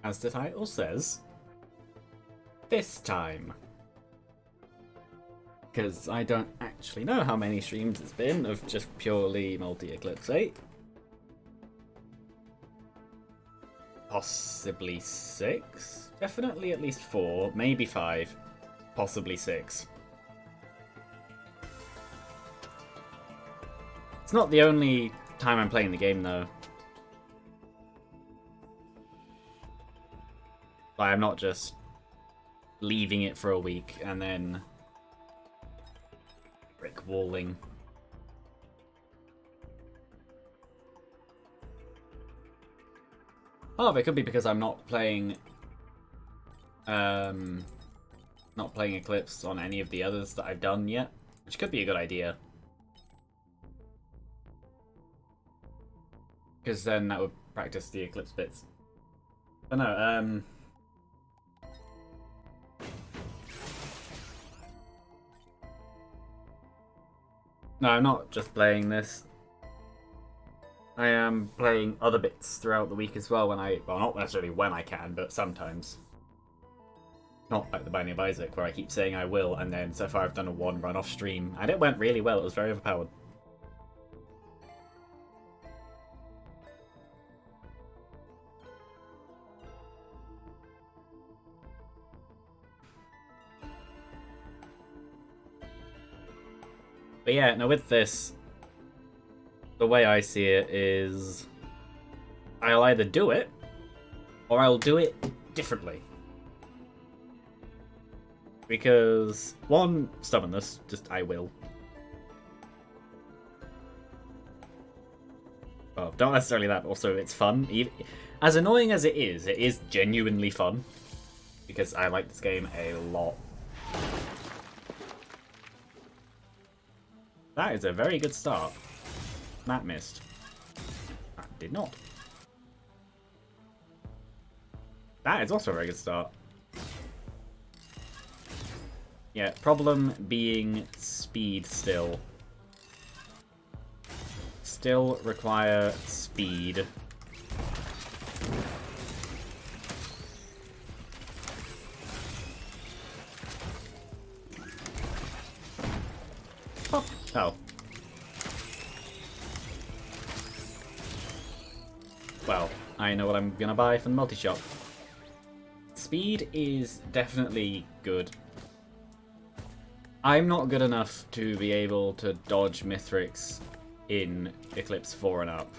as the title says, this time. Because I don't actually know how many streams it's been of just purely multi-Eclipse 8. Possibly 6? Definitely at least 4, maybe 5, possibly 6. It's not the only time I'm playing the game though. Like, I'm not just leaving it for a week and then brick walling. Part of it could be because I'm not playing Eclipse on any of the others that I've done yet, which could be a good idea. Because then that would practice the Eclipse bits. But no, no, I'm not just playing this. I am playing other bits throughout the week as well when well, not necessarily when I can, but sometimes. Not like the Binding of Isaac, where I keep saying I will, and then so far I've done a one run off stream, and it went really well, it was very overpowered. But yeah, no, with this, the way I see it is I'll either do it, or I'll do it differently. Because, one, stubbornness, just I will. Well, not necessarily that, also it's fun. As annoying as it is genuinely fun. Because I like this game a lot. That is a very good start. That missed. That did not. That is also a very good start. Yeah, problem being speed still. Still require speed. Oh. Well, I know what I'm gonna buy from the multi-shop. Speed is definitely good. I'm not good enough to be able to dodge Mithrix in Eclipse 4 and up.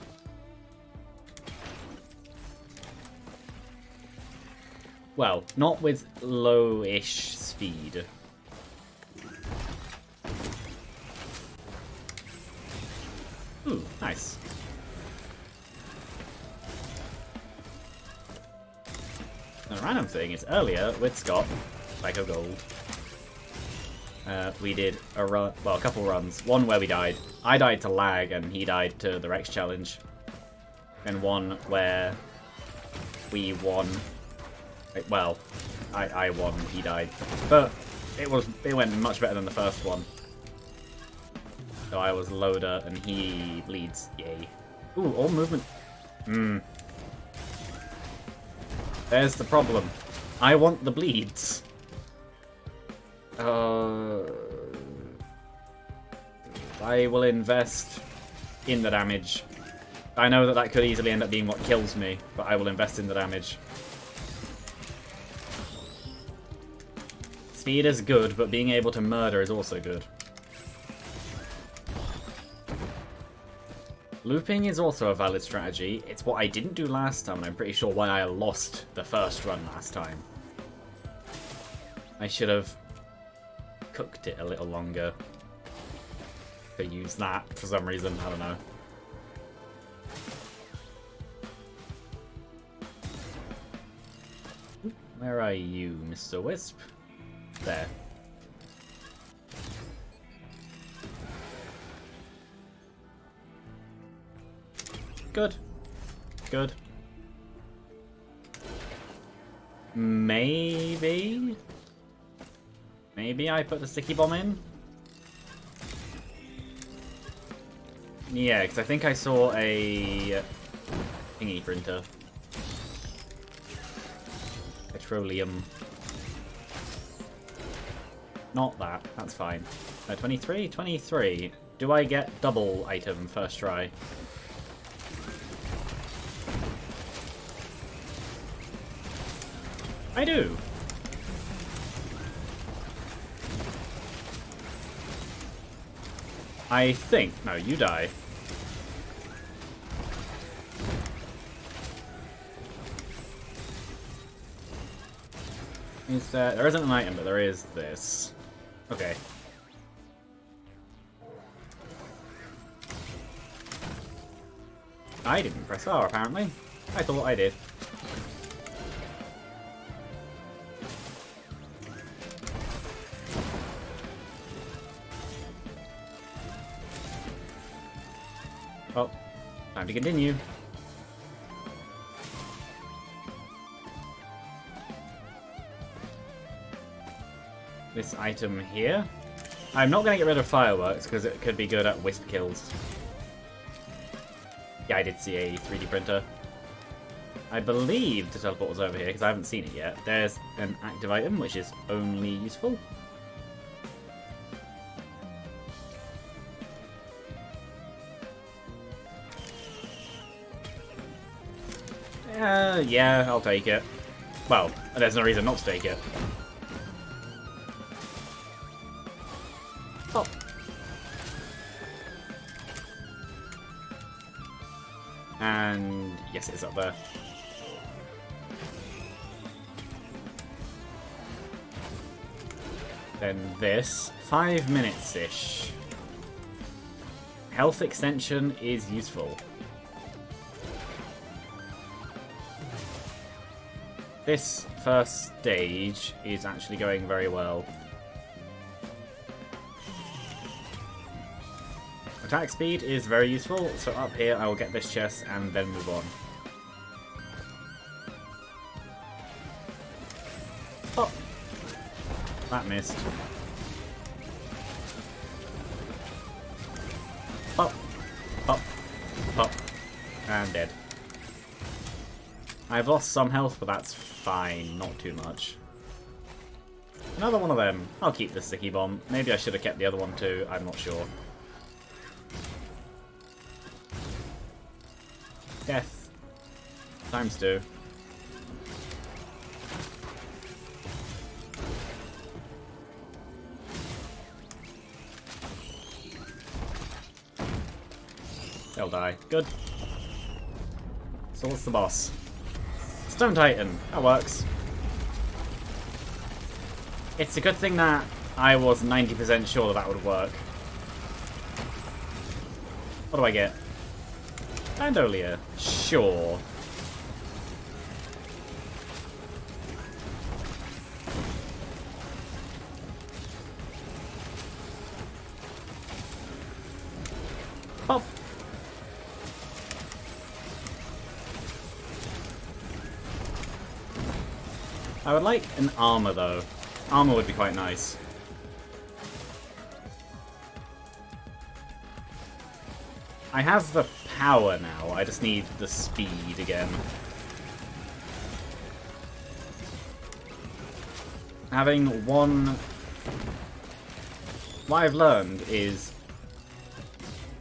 Well, not with low-ish speed. Ooh, nice. The random thing is earlier with Scott, Psycho Gold, we did a run, well, a couple runs. One where we died. I died to lag and he died to the Rex challenge. And one where we won. Well, I won, he died. But it went much better than the first one. So I was loader and he bleeds. Yay. Ooh, all movement. There's the problem. I want the bleeds. I will invest in the damage. I know that that could easily end up being what kills me, but I will invest in the damage. Speed is good, but being able to murder is also good. Looping is also a valid strategy. It's what I didn't do last time, and I'm pretty sure why I lost the first run last time. I should have cooked it a little longer to use that for some reason. I don't know. Where are you, Mr. Wisp? There. Good. Good. Maybe? Maybe I put the sticky bomb in? Yeah, because I think I saw a thingy printer. Petroleum. Not that. That's fine. 23? 23. Do I get double item first try? I do. I think. No, you die. Is there isn't an item, but there is this. Okay. I didn't press R, apparently. I thought I did. Oh, time to continue. This item here. I'm not going to get rid of fireworks because it could be good at wisp kills. Yeah, I did see a 3D printer. I believe the teleport was over here because I haven't seen it yet. There's an active item which is only useful. Yeah, I'll take it. Well, there's no reason not to take it. Oh. And yes, it's up there. Then this. 5 minutes-ish. Health extension is useful. This first stage is actually going very well. Attack speed is very useful, so up here I will get this chest and then move on. Oh! That missed. Pop! Pop! Pop! And dead. I've lost some health, but that's fine. Not too much. Another one of them. I'll keep the sticky bomb. Maybe I should have kept the other one too. I'm not sure. Death. Times 2. They'll die. Good. So what's the boss? Stone Titan. That works. It's a good thing that I was 90% sure that would work. What do I get? Bandolia. Sure. Pop. I would like an armor though. Armor would be quite nice. I have the power now, I just need the speed again. Having one... What I've learned is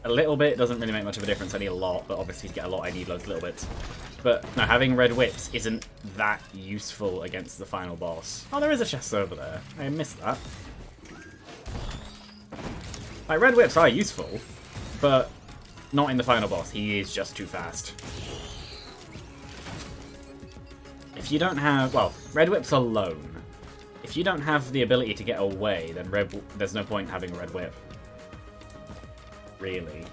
a little bit doesn't really make much of a difference. I need a lot, but obviously to get a lot I need loads of little bits. But no, having red whips isn't that useful against the final boss. Oh, there is a chest over there. I missed that. Like, red whips are useful, but not in the final boss. He is just too fast. If you don't have... Well, red whips alone. If you don't have the ability to get away, then there's no point in having a red whip. Really.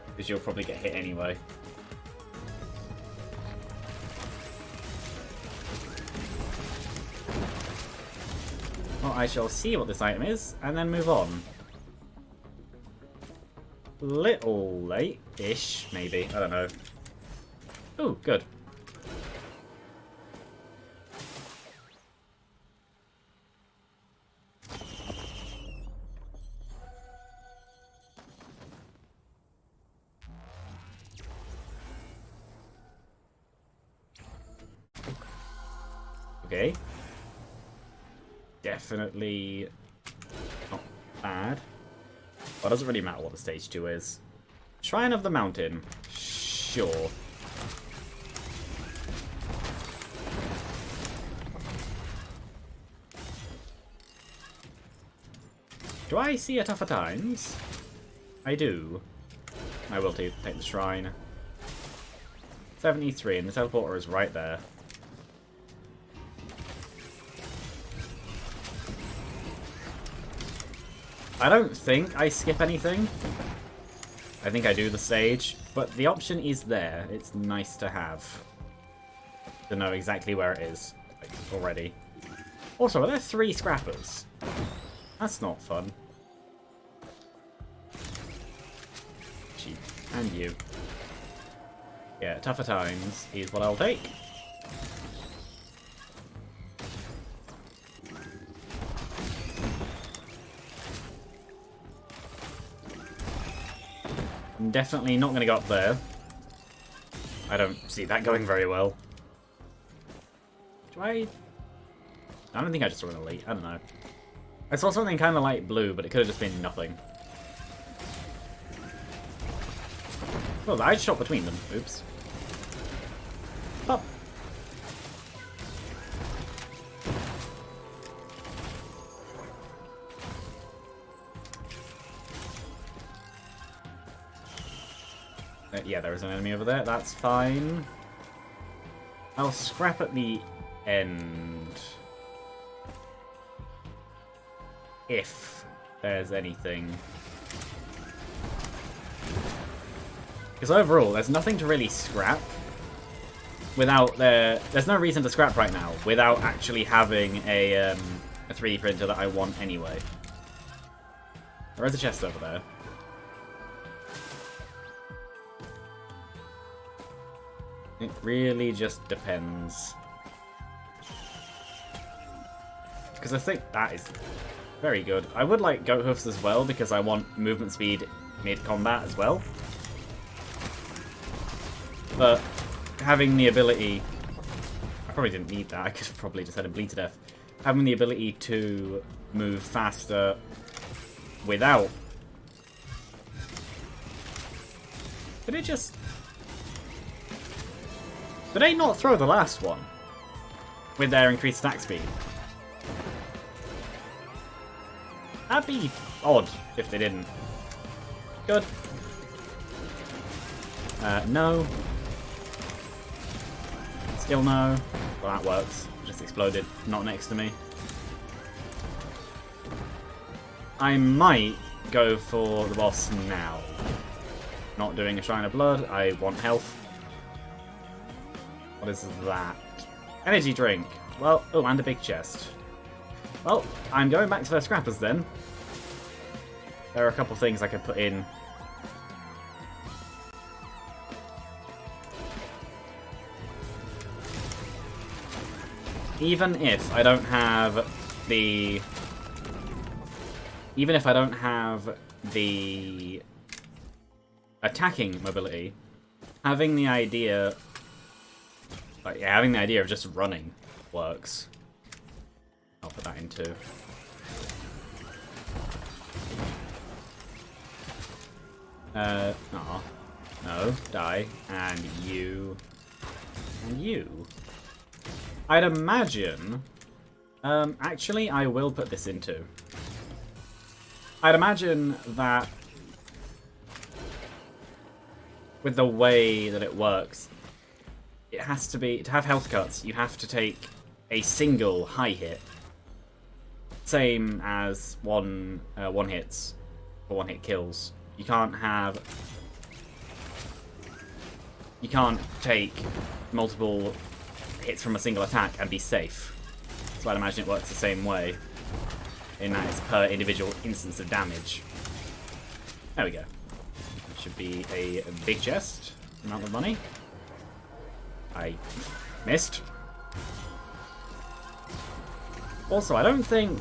Because you'll probably get hit anyway. Well, I shall see what this item is, and then move on. Little late-ish, maybe. I don't know. Ooh, good. Okay. Definitely not bad. Well, it doesn't really matter what the stage 2 is. Shrine of the Mountain. Sure. Do I see a Tougher Times? I do. I will take the shrine. 73, and the teleporter is right there. I don't think I skip anything. I think I do the stage, but the option is there. It's nice to have. To know exactly where it is like, already. Also, are there 3 scrappers? That's not fun. Cheap. And you. Yeah, Tougher Times is what I'll take. I'm definitely not going to go up there. I don't see that going very well. Do I don't think I just saw an elite. I don't know. I saw something kind of like blue, but it could have just been nothing. Well, I shot between them. Oops. Pop. Yeah, there is an enemy over there. That's fine. I'll scrap at the end. If there's anything. Because overall, there's nothing to really scrap without there's no reason to scrap right now without actually having a 3D printer that I want anyway. There is a chest over there. It really just depends. Because I think that is very good. I would like Goat Hoofs as well because I want movement speed mid-combat as well. But having the ability... I probably didn't need that. I could have probably just had him bleed to death. Having the ability to move faster without... Did it just... Did they not throw the last one? With their increased attack speed? That'd be odd if they didn't. Good. No. Still no. Well, that works. Just exploded. Not next to me. I might go for the boss now. Not doing a Shrine of Blood. I want health. What is that? Energy drink. Well, oh, and a big chest. Well, I'm going back to the scrappers then. There are a couple things I could put in. Even if I don't have the... Even if I don't have the attacking mobility, having the idea... Like, yeah, having the idea of just running works. I'll put that in too. Aw. No, die. And you. And you. I'd imagine... actually, I will put this in too. I'd imagine that with the way that it works, it has to be, to have health cuts, you have to take a single high hit. Same as one hits, or one hit kills. You can't have... You can't take multiple hits from a single attack and be safe. So I'd imagine it works the same way. In that it's per individual instance of damage. There we go. That should be a big chest. Amount of money. I missed. Also, I don't think...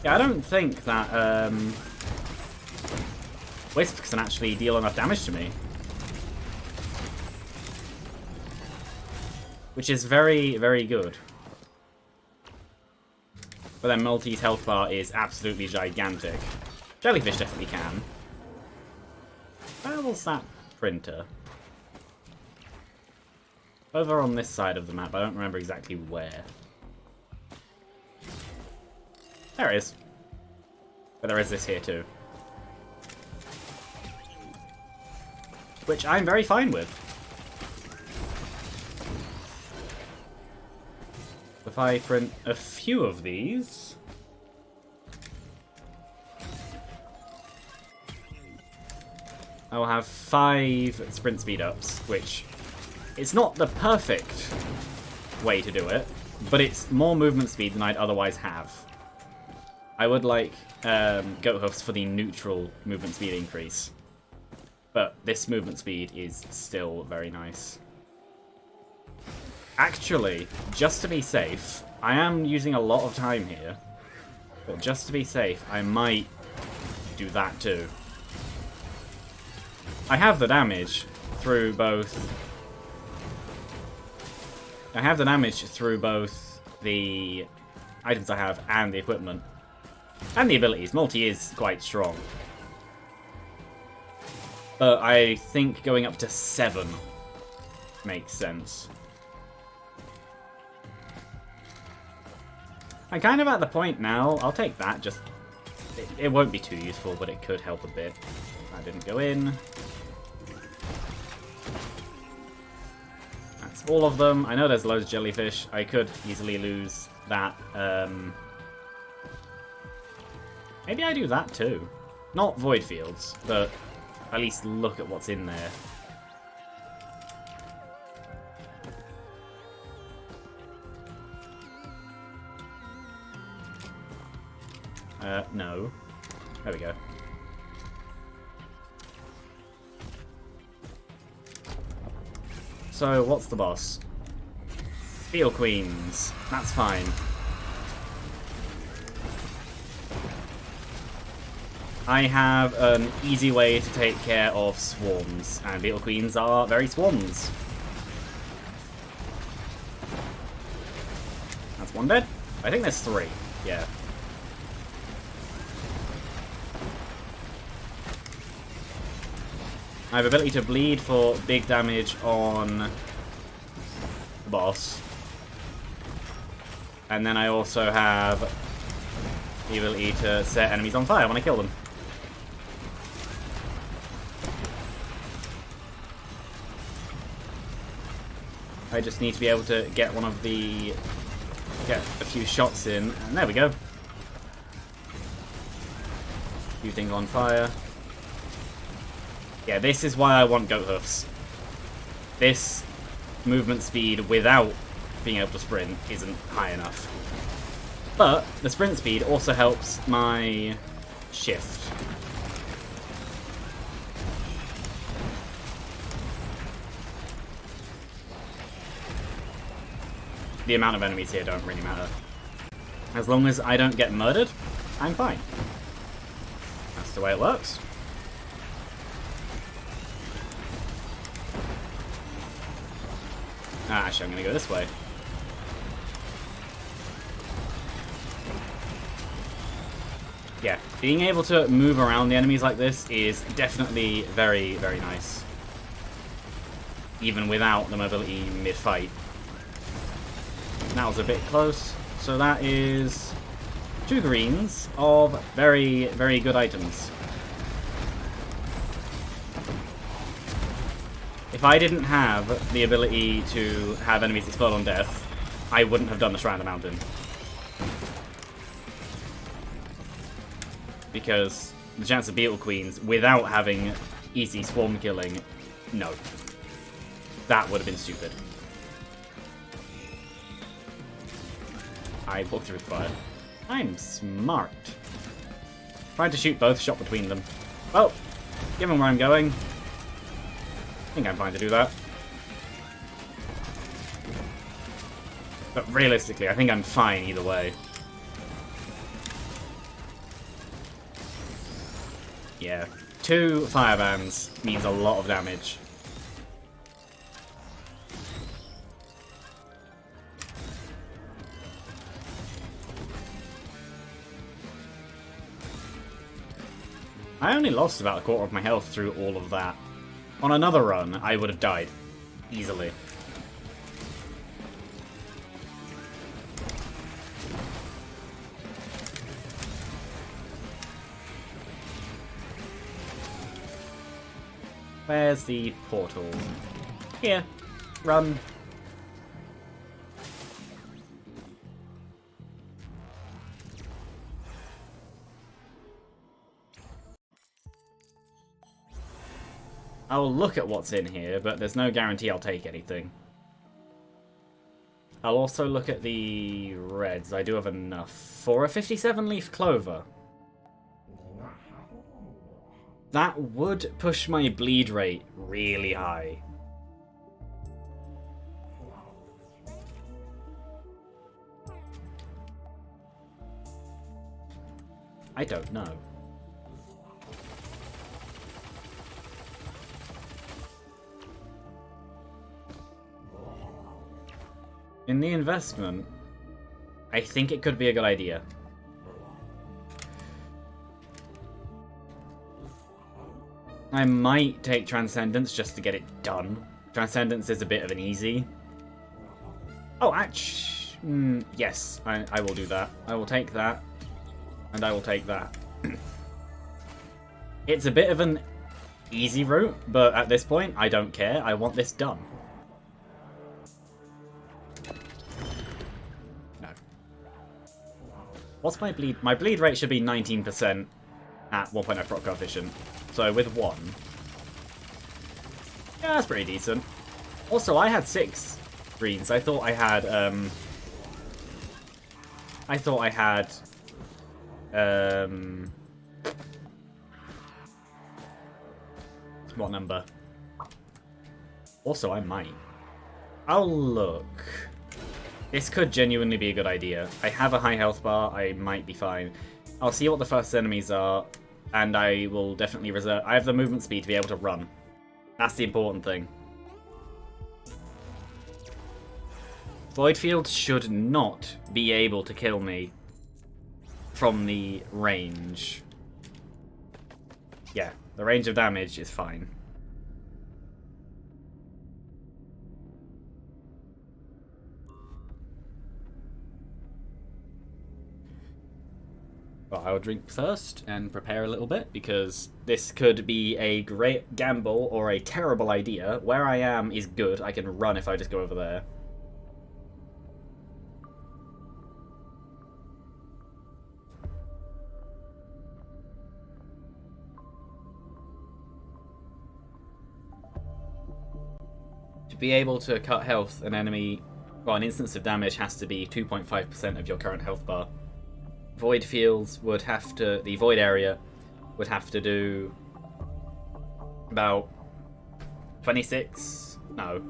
Yeah, I don't think that, Wisp can actually deal enough damage to me. Which is very, very good. But then Multi's health bar is absolutely gigantic. Jellyfish definitely can. Where was that printer? Over on this side of the map, I don't remember exactly where. There it is. But there is this here too. Which I'm very fine with. If I print a few of these... I will have 5 sprint speed ups, which... It's not the perfect way to do it, but it's more movement speed than I'd otherwise have. I would like Goat Hoofs for the neutral movement speed increase. But this movement speed is still very nice. Actually, just to be safe, I am using a lot of time here. But just to be safe, I might do that too. I have the damage through both... I have the damage through both the items I have and the equipment. And the abilities. Multi is quite strong. But I think going up to 7 makes sense. I'm kind of at the point now. I'll take that. Just it won't be too useful, but it could help a bit. I didn't go in. That's all of them. I know there's loads of jellyfish. I could easily lose that. Maybe I do that too. Not void fields, but at least look at what's in there. No. There we go. So, what's the boss? Beetle Queens. That's fine. I have an easy way to take care of swarms, and Beetle Queens are very swarms. That's one dead. I think there's 3. Yeah. I have ability to bleed for big damage on the boss. And then I also have the ability to set enemies on fire when I kill them. I just need to be able to get one of the... get a few shots in, and there we go. A few things on fire. Yeah, this is why I want Goat Hoofs. This movement speed without being able to sprint isn't high enough. But the sprint speed also helps my shift. The amount of enemies here don't really matter. As long as I don't get murdered, I'm fine. That's the way it works. Actually, I'm going to go this way. Yeah, being able to move around the enemies like this is definitely very, very nice. Even without the mobility mid-fight. That was a bit close. So that is 2 greens of very, very good items. If I didn't have the ability to have enemies explode on death, I wouldn't have done the Shrine of the Mountain. Because the chance of Beetle Queens without having easy swarm killing, no. That would have been stupid. I walked through the fire. I'm smart. Trying to shoot both, shot between them. Well, given where I'm going, I think I'm fine to do that. But realistically, I think I'm fine either way. Yeah. 2 fire bans means a lot of damage. I only lost about a quarter of my health through all of that. On another run, I would have died. Easily. Where's the portal? Here. Run. I'll look at what's in here, but there's no guarantee I'll take anything. I'll also look at the reds. I do have enough for a 57-leaf clover. That would push my bleed rate really high. I don't know. In the investment, I think it could be a good idea. I might take Transcendence just to get it done. Transcendence is a bit of an easy. Oh, actually, yes, I will do that. I will take that, and I will take that. It's a bit of an easy route, but at this point, I don't care. I want this done. What's my bleed? My bleed rate should be 19% at 1.0 proc coefficient. So with 1. Yeah, that's pretty decent. Also, I had 6 greens. I thought I had, what number? Also, I might. I'll look. This could genuinely be a good idea. I have a high health bar, I might be fine. I'll see what the first enemies are, and I will definitely reserve... I have the movement speed to be able to run. That's the important thing. Void Field should not be able to kill me from the range. Yeah, the range of damage is fine. But I'll drink first and prepare a little bit, because this could be a great gamble or a terrible idea. Where I am is good. I can run if I just go over there. To be able to cut health, an enemy, well, an instance of damage has to be 2.5% of your current health bar. Void fields would have to, the void area would have to do about 26, no,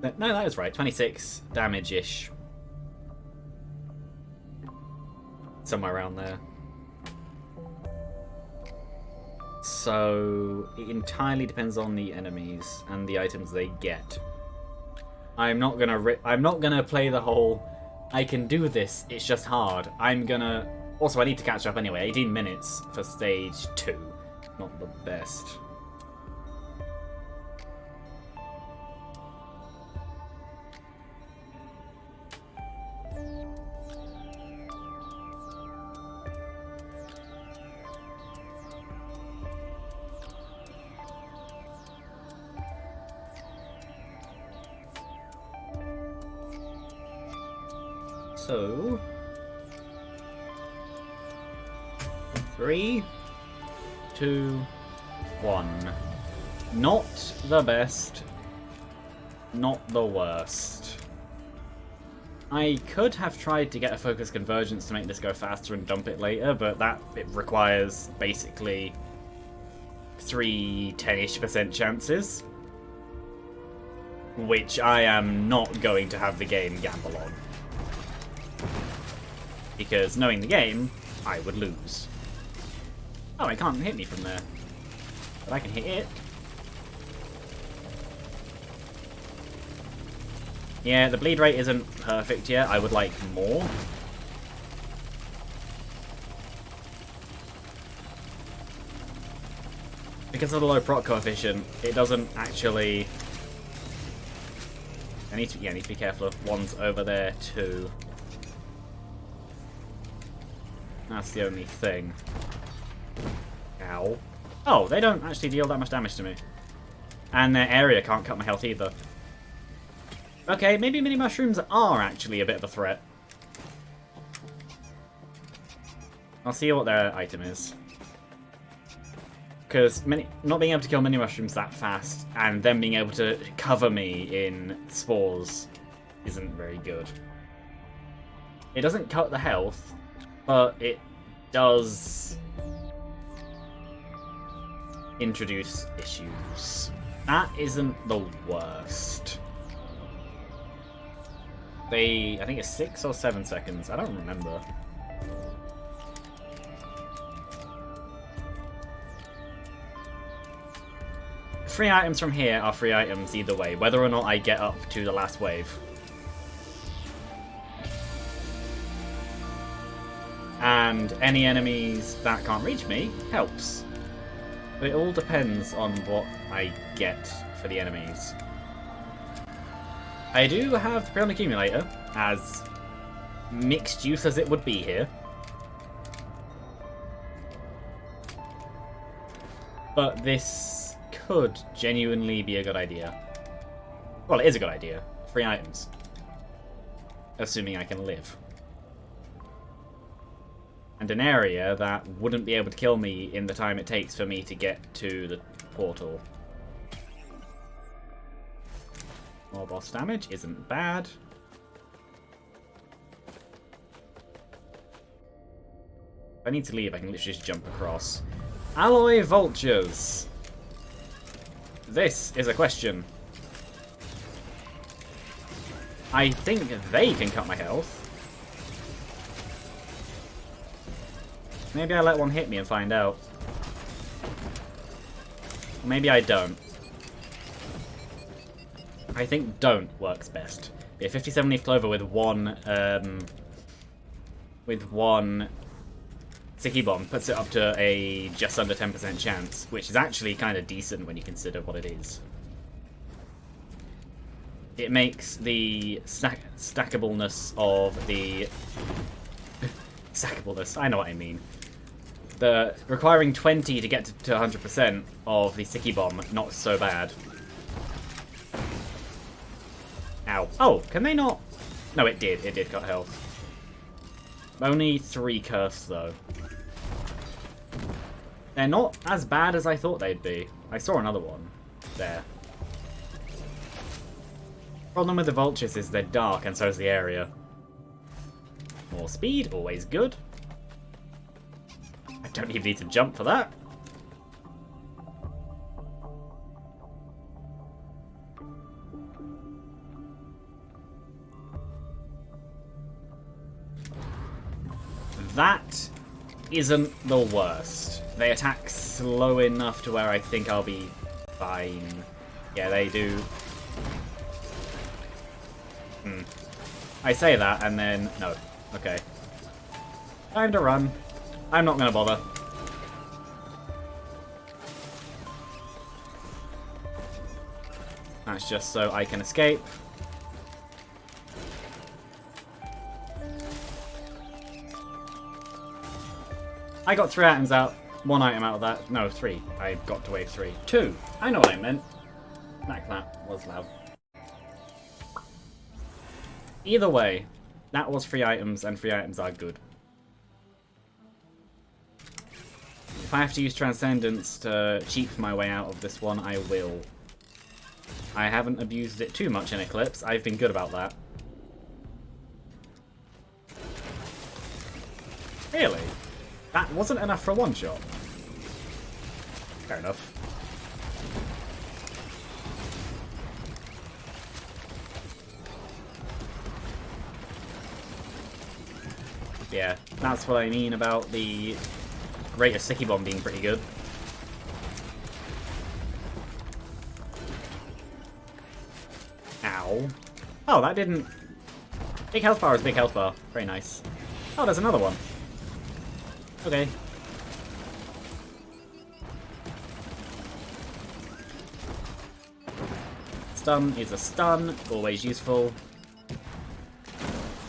that is right, 26 damage-ish. Somewhere around there. So, it entirely depends on the enemies and the items they get. I'm not gonna play the whole I can do this, it's just hard. I'm gonna... Also, I need to catch up anyway. 18 minutes for stage 2. Not the best. So, 3, 2, 1. Not the best, not the worst. I could have tried to get a focus convergence to make this go faster and dump it later, but it requires basically 3 10-ish% chances, which I am not going to have the game gamble on. Because knowing the game, I would lose. Oh, it can't hit me from there. But I can hit it. Yeah, the bleed rate isn't perfect yet. I would like more. Because of the low proc coefficient, it doesn't actually... I need to be careful of ones over there too. That's the only thing. Ow. Oh, they don't actually deal that much damage to me. And their area can't cut my health either. Okay, maybe mini mushrooms are actually a bit of a threat. I'll see what their item is. Because not being able to kill mini mushrooms that fast and then being able to cover me in spores isn't very good. It doesn't cut the health, but it does introduce issues. That isn't the worst. I think it's 6 or 7 seconds. I don't remember. Free items from here are free items either way, whether or not I get up to the last wave. And any enemies that can't reach me helps. But it all depends on what I get for the enemies. I do have the Prion Accumulator, as mixed use as it would be here. But this could genuinely be a good idea. Well, it is a good idea. Free items. Assuming I can live. And an area that wouldn't be able to kill me in the time it takes for me to get to the portal. More boss damage isn't bad. If I need to leave, I can literally just jump across. Alloy vultures. This is a question. I think they can cut my health. Maybe I let one hit me and find out. Maybe I don't. I think don't works best. Be a 57 leaf clover with one sticky bomb puts it up to a just under 10% chance, which is actually kind of decent when you consider what it is. It makes the stackableness of the stackableness. I know what I mean. The requiring 20 to get to 100% of the sticky bomb not so bad. Ow. Oh, can they not? No, it did. It did cut health. Only 3 curse, though. They're not as bad as I thought they'd be. I saw another one. There. Problem with the vultures is they're dark, and so is the area. More speed, always good. I don't even need to jump for that. That isn't the worst. They attack slow enough to where I think I'll be fine. Yeah, they do. I say that and then... no. Okay. Time to run. I'm not going to bother. That's just so I can escape. I got 3 items out. 1 item out of that. No, 3. I got to wave 3. 2. I know what I meant. That clap was loud. Either way, that was 3 items, and 3 items are good. If I have to use Transcendence to cheat my way out of this one, I will. I haven't abused it too much in Eclipse. I've been good about that. Really? That wasn't enough for a one-shot. Fair enough. Yeah, that's what I mean about the rate of sticky bomb being pretty good. Oh, that didn't... Big health bar is big health bar. Very nice. Oh, there's another one. Okay. Stun is a stun, always useful.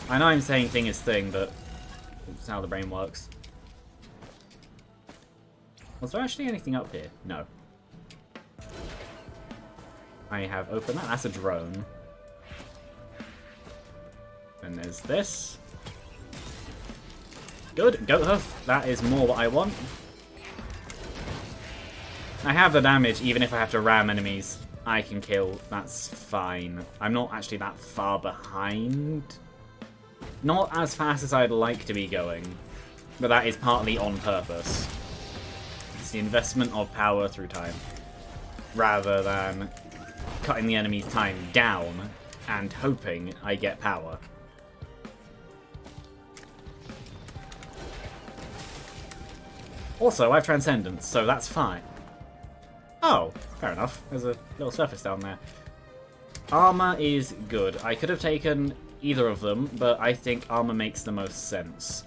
I know I'm saying thing is thing, but it's how the brain works. Was there actually anything up here? No. I have opened that. That's a drone. And there's this. Good. Goat hoof. That is more what I want. I have the damage even if I have to ram enemies. I can kill. That's fine. I'm not actually that far behind. Not as fast as I'd like to be going. But that is partly on purpose. It's the investment of power through time. Rather than cutting the enemy's time down and hoping I get power. Also, I have Transcendence, so that's fine. Oh, fair enough. There's a little surface down there. Armor is good. I could have taken either of them, but I think armor makes the most sense.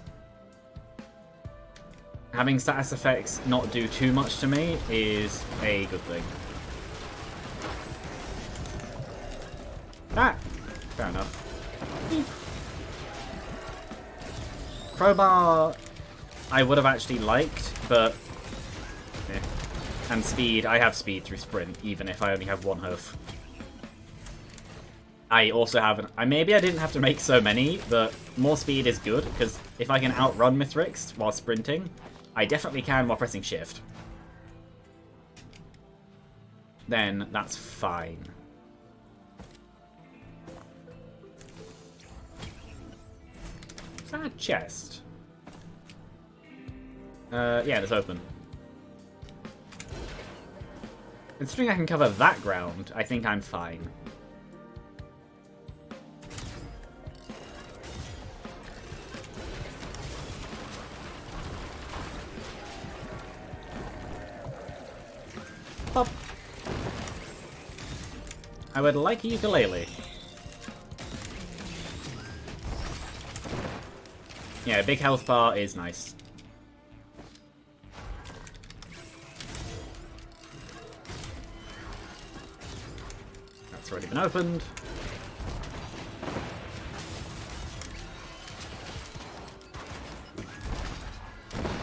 Having status effects not do too much to me is a good thing. Ah! Fair enough. Crowbar I would have actually liked, but... eh. And speed, I have speed through sprint, even if I only have one hoof. I also have... maybe I didn't have to make so many, but more speed is good, because if I can outrun Mithrix while sprinting, I definitely can while pressing shift. Then that's fine. Is that a chest? Yeah, it's open. Considering I can cover that ground, I think I'm fine. Pop. I would like a ukulele. Yeah, big health bar is nice. That's already been opened.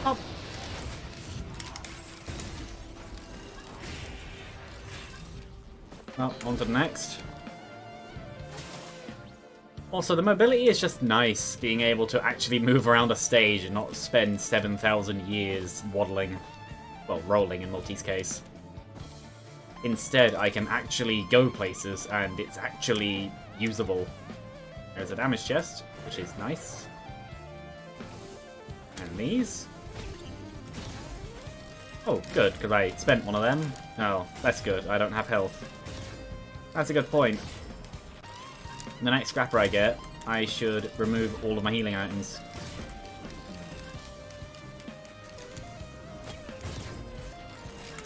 Pop. Well, on to the next. Also, the mobility is just nice, being able to actually move around a stage and not spend 7,000 years waddling. Well, rolling in Multi's case. Instead, I can actually go places, and it's actually usable. There's a damage chest, which is nice. And these. Oh, good, because I spent one of them. Oh, that's good. I don't have health. That's a good point. The next scrapper I get, I should remove all of my healing items.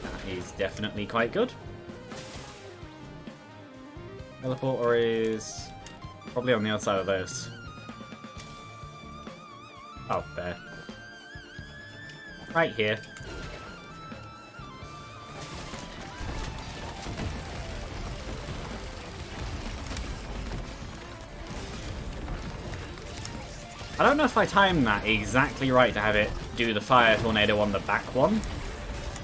That is definitely quite good. Teleporter is probably on the other side of this. Oh, there. Right here. I don't know if I timed that exactly right to have it do the fire tornado on the back one,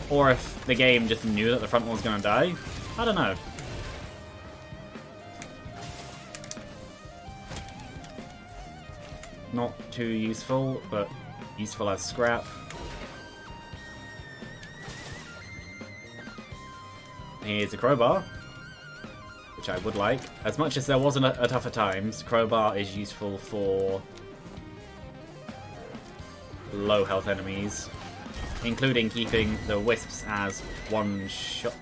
or if the game just knew that the front one was going to die. I don't know. Not too useful, but useful as scrap. Here's a crowbar, which I would like. As much as there wasn't a tougher times, crowbar is useful for low health enemies, including keeping the wisps as one shot.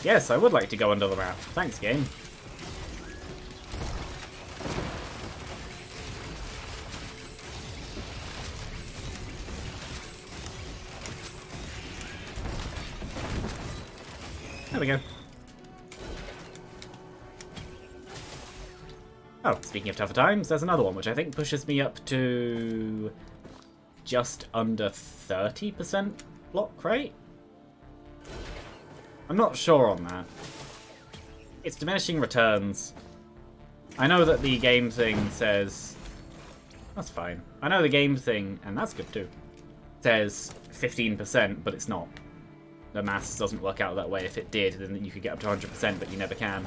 Yes, I would like to go under the map. Thanks, game. There we go. Oh, speaking of tougher times, there's another one, which I think pushes me up to just under 30% block rate? I'm not sure on that. It's diminishing returns. I know that the game thing says... That's fine. I know the game thing, and that's good too, says 15%, but it's not. The maths doesn't work out that way. If it did, then you could get up to 100%, but you never can.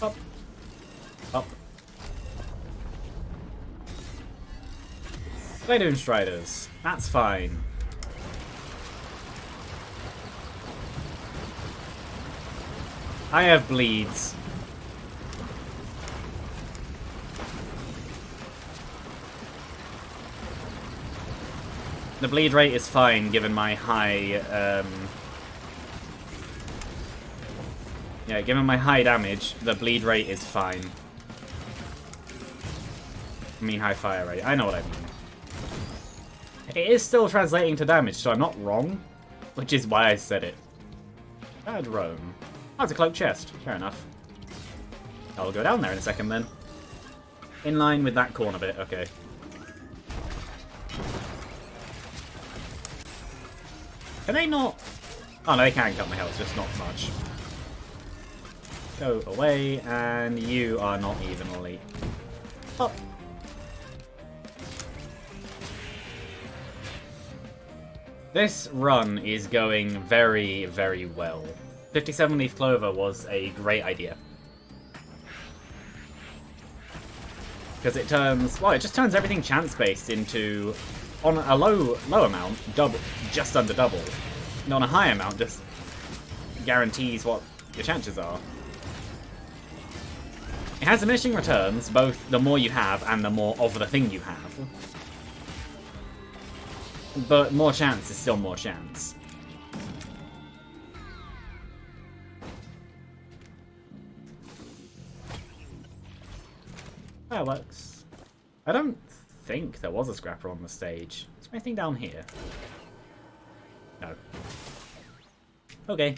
Up. Up. Playdoon Striders. That's fine. I have bleeds. The bleed rate is fine given my high, yeah, given my high damage, the bleed rate is fine. I mean high fire rate, I know what I mean. It is still translating to damage, so I'm not wrong, which is why I said it. Bad Rome. Oh, it's a cloaked chest. Fair enough. I'll go down there in a second then. In line with that corner bit, okay. Can they not... Oh no, they can cut my health, just not much. Go away, and you are not even elite. Up. This run is going very, very well. 57 Leaf Clover was a great idea. Because it turns... Well, it just turns everything chance-based into... On a low amount, double, just under double. And on a high amount, just guarantees what your chances are. It has diminishing returns, both the more you have and the more of the thing you have. But more chance is still more chance. That works. I don't think there was a scrapper on the stage. Is there anything down here? No. Okay.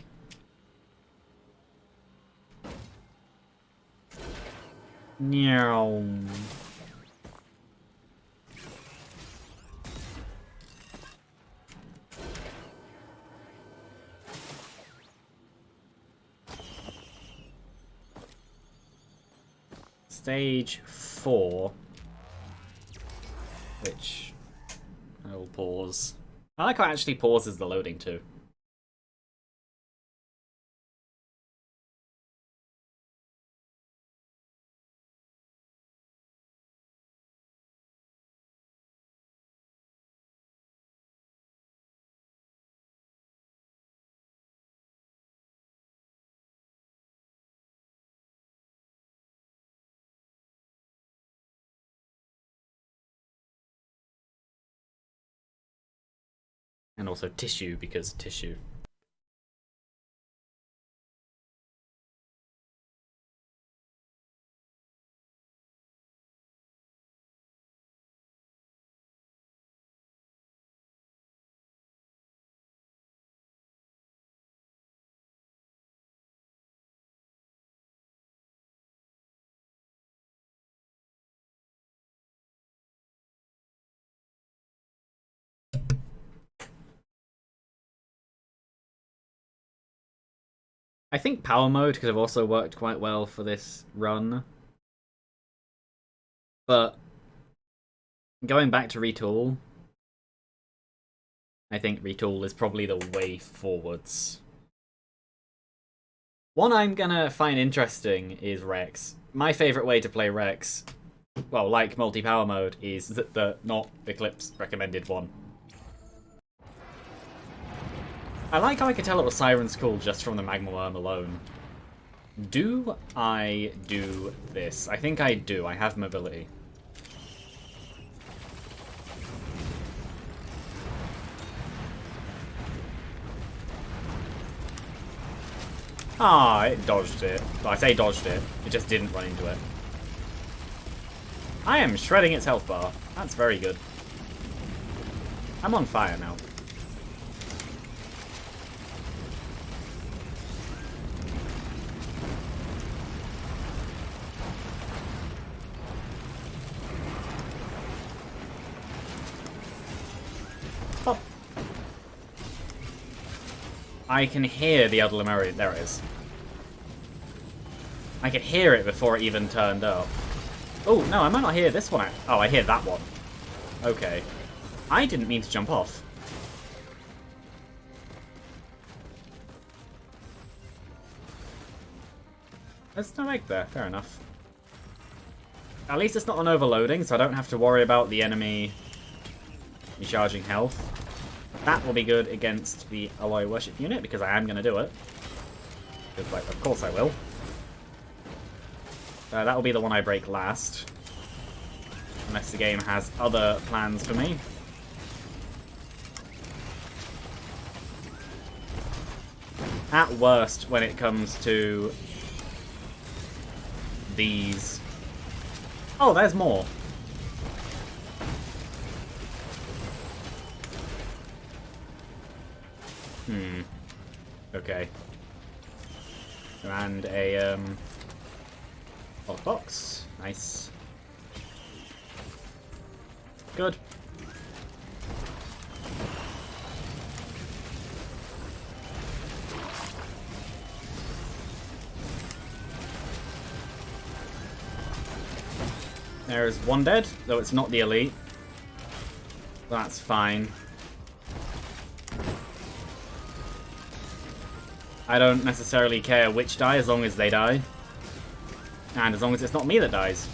Meow. Stage 4, which I will pause. I like how it actually pauses the loading too. And also tissue, because tissue. I think power mode could have also worked quite well for this run. But going back to retool, I think retool is probably the way forwards. One I'm gonna find interesting is Rex. My favourite way to play Rex, well, like multi-power mode, is the not Eclipse recommended one. I like how I could tell it was Siren's Call just from the Magma Worm alone. Do I do this? I think I do. I have mobility. Ah, it dodged it. Well, I say dodged it. It just didn't run into it. I am shredding its health bar. That's very good. I'm on fire now. Pop. I can hear the other Lemurian. There it is. I could hear it before it even turned up. Oh, no, I might not hear this one. Oh, I hear that one. Okay. I didn't mean to jump off. There's no egg there. Fair enough. At least it's not on overloading, so I don't have to worry about the enemy recharging health. That will be good against the Alloy Worship unit, because I am going to do it. Because, like, of course I will. That will be the one I break last. Unless the game has other plans for me. At worst, when it comes to these... Oh, there's more. Okay. And a, hot box. Nice. Good. There's one dead, though it's not the elite. That's fine. I don't necessarily care which die as long as they die. And as long as it's not me that dies.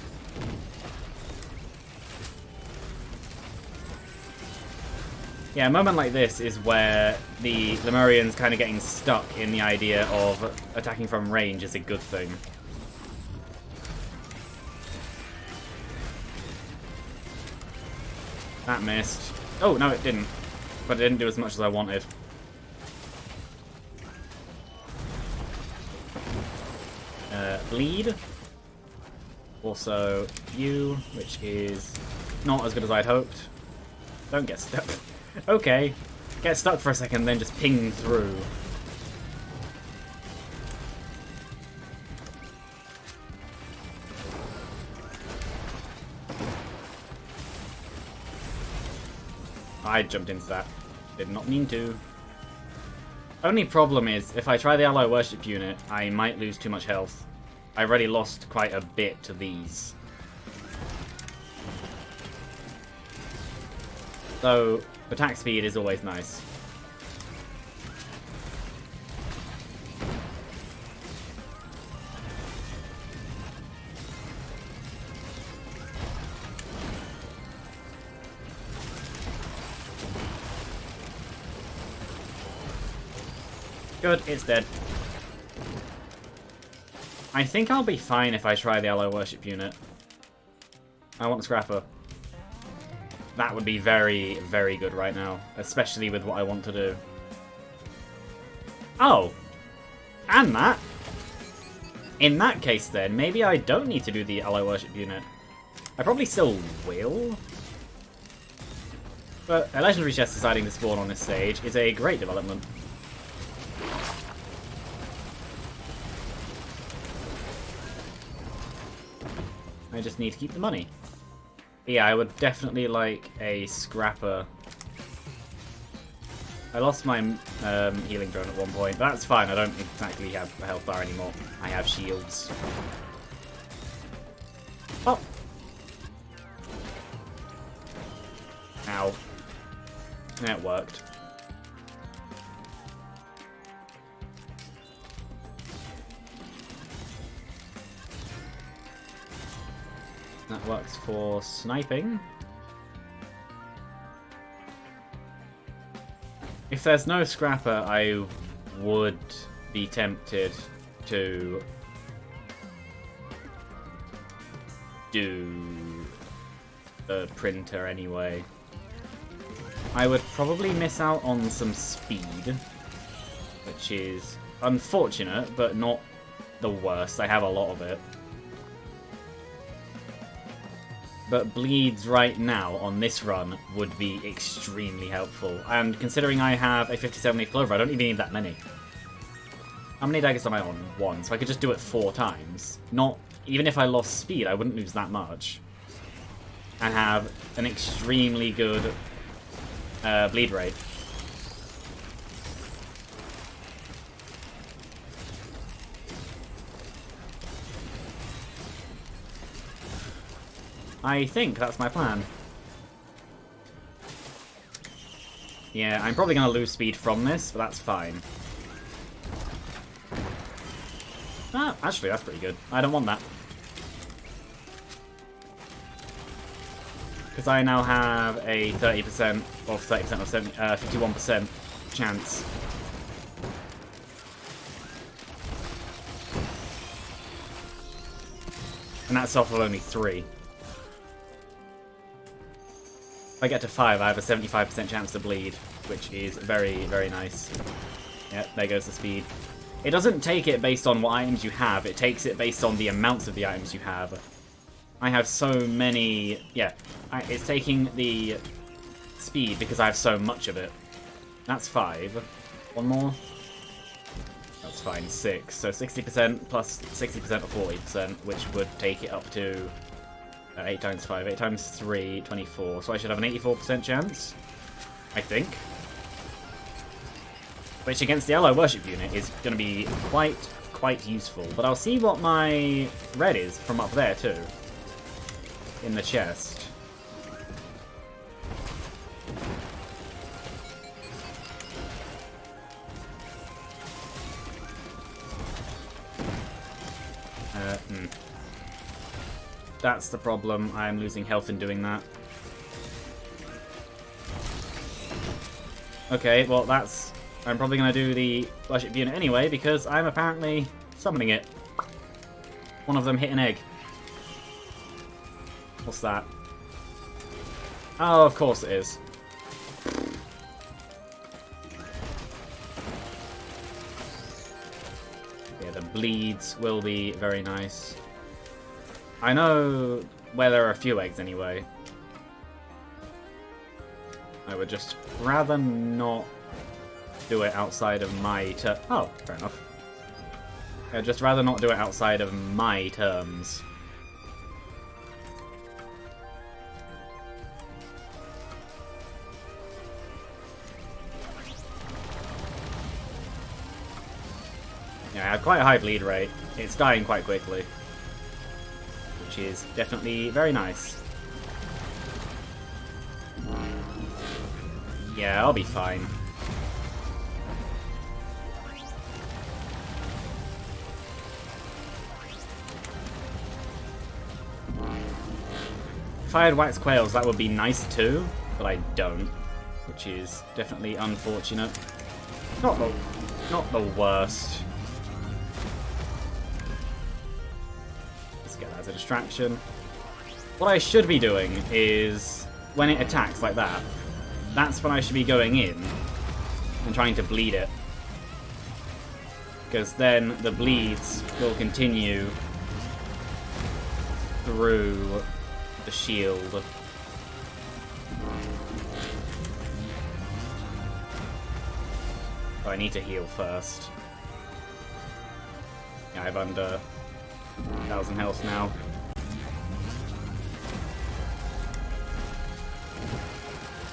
Yeah, a moment like this is where the Lemurians kind of getting stuck in the idea of attacking from range is a good thing. That missed. Oh, no it didn't. But it didn't do as much as I wanted. Bleed. Also, you, which is not as good as I'd hoped. Don't get stuck. Okay. Get stuck for a second, then just ping through. I jumped into that. Did not mean to. Only problem is, if I try the Ally Worship unit, I might lose too much health. I already lost quite a bit to these. So, attack speed is always nice. Good, it's dead. I think I'll be fine if I try the Ally Worship unit. I want Scrapper. That would be very, very good right now. Especially with what I want to do. Oh! And that? In that case then, maybe I don't need to do the Ally Worship unit. I probably still will. But a Legendary Chest deciding to spawn on this stage is a great development. I just need to keep the money. Yeah, I would definitely like a Scrapper. I lost my healing drone at one point, but that's fine. I don't exactly have a health bar anymore. I have shields. Oh! Ow. That worked. That works for sniping. If there's no Scrapper, I would be tempted to do the printer anyway. I would probably miss out on some speed, which is unfortunate, but not the worst. I have a lot of it. But bleeds right now on this run would be extremely helpful. And considering I have a 57-leaf clover, I don't even need that many. How many daggers am I on? 1. So I could just do it 4 times. Not even if I lost speed, I wouldn't lose that much. And have an extremely good bleed rate. I think that's my plan. Yeah, I'm probably going to lose speed from this, but that's fine. Ah, actually, that's pretty good. I don't want that. Because I now have a 30% or 30% or 70, 51% chance. And that's off of only 3. If I get to 5, I have a 75% chance to bleed, which is very, very nice. Yep, there goes the speed. It doesn't take it based on what items you have, it takes it based on the amounts of the items you have. I have so many... Yeah, it's taking the speed because I have so much of it. That's 5. 1 more? That's fine, 6. So 60% plus 60% or 40%, which would take it up to 8 times 5. 8 times 3, 24. So I should have an 84% chance, I think. Which against the Ally Worship unit is going to be quite useful. But I'll see what my red is from up there too. In the chest. That's the problem. I'm losing health in doing that. Okay, well that's... I'm probably going to do the Worship unit anyway, because I'm apparently summoning it. One of them hit an egg. What's that? Oh, of course it is. Yeah, the bleeds will be very nice. I know where there are a few eggs anyway. I would just rather not do it outside of my Oh, fair enough. I'd just rather not do it outside of my terms. Yeah, I have quite a high bleed rate. It's dying quite quickly. Which is definitely very nice. Yeah, I'll be fine. If I had wax quails, that would be nice too, but I don't, which is definitely unfortunate. Not the worst. Let's get that as a distraction. What I should be doing is, when it attacks like that, that's when I should be going in and trying to bleed it. Because then the bleeds will continue through the shield. Oh, I need to heal first. Yeah, I have under 1,000 health now.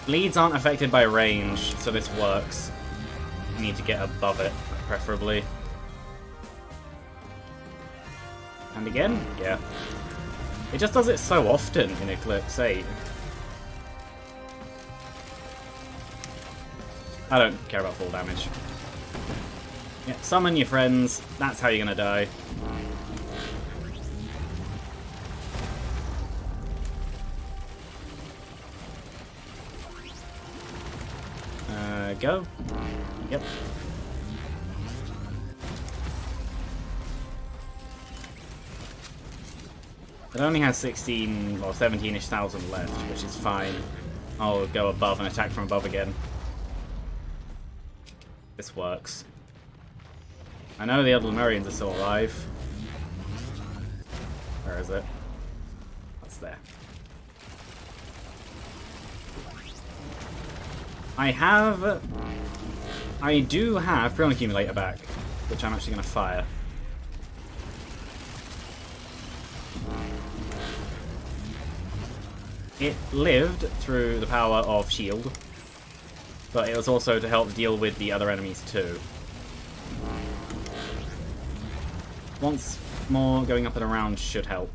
Bleeds aren't affected by range, so this works. I need to get above it, preferably. And again? Yeah. It just does it so often in Eclipse 8. I don't care about full damage. Yeah, summon your friends. That's how you're gonna die. Go. Yep. It only has 16 or 17-ish thousand left, which is fine. I'll go above and attack from above again. This works. I know the other Lemurians are still alive. Where is it? That's there. I do have Prion Accumulator back, which I'm actually going to fire. It lived through the power of Shield, but it was also to help deal with the other enemies too. Once more going up and around should help.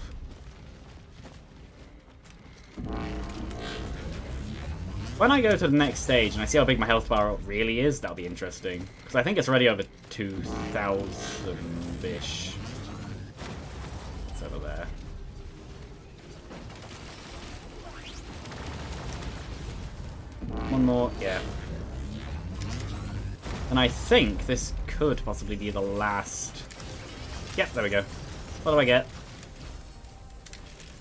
When I go to the next stage and I see how big my health bar really is, that'll be interesting. Because I think it's already over 2,000-ish. It's over there. One more, yeah. And I think this could possibly be the last. Yep, there we go. What do I get?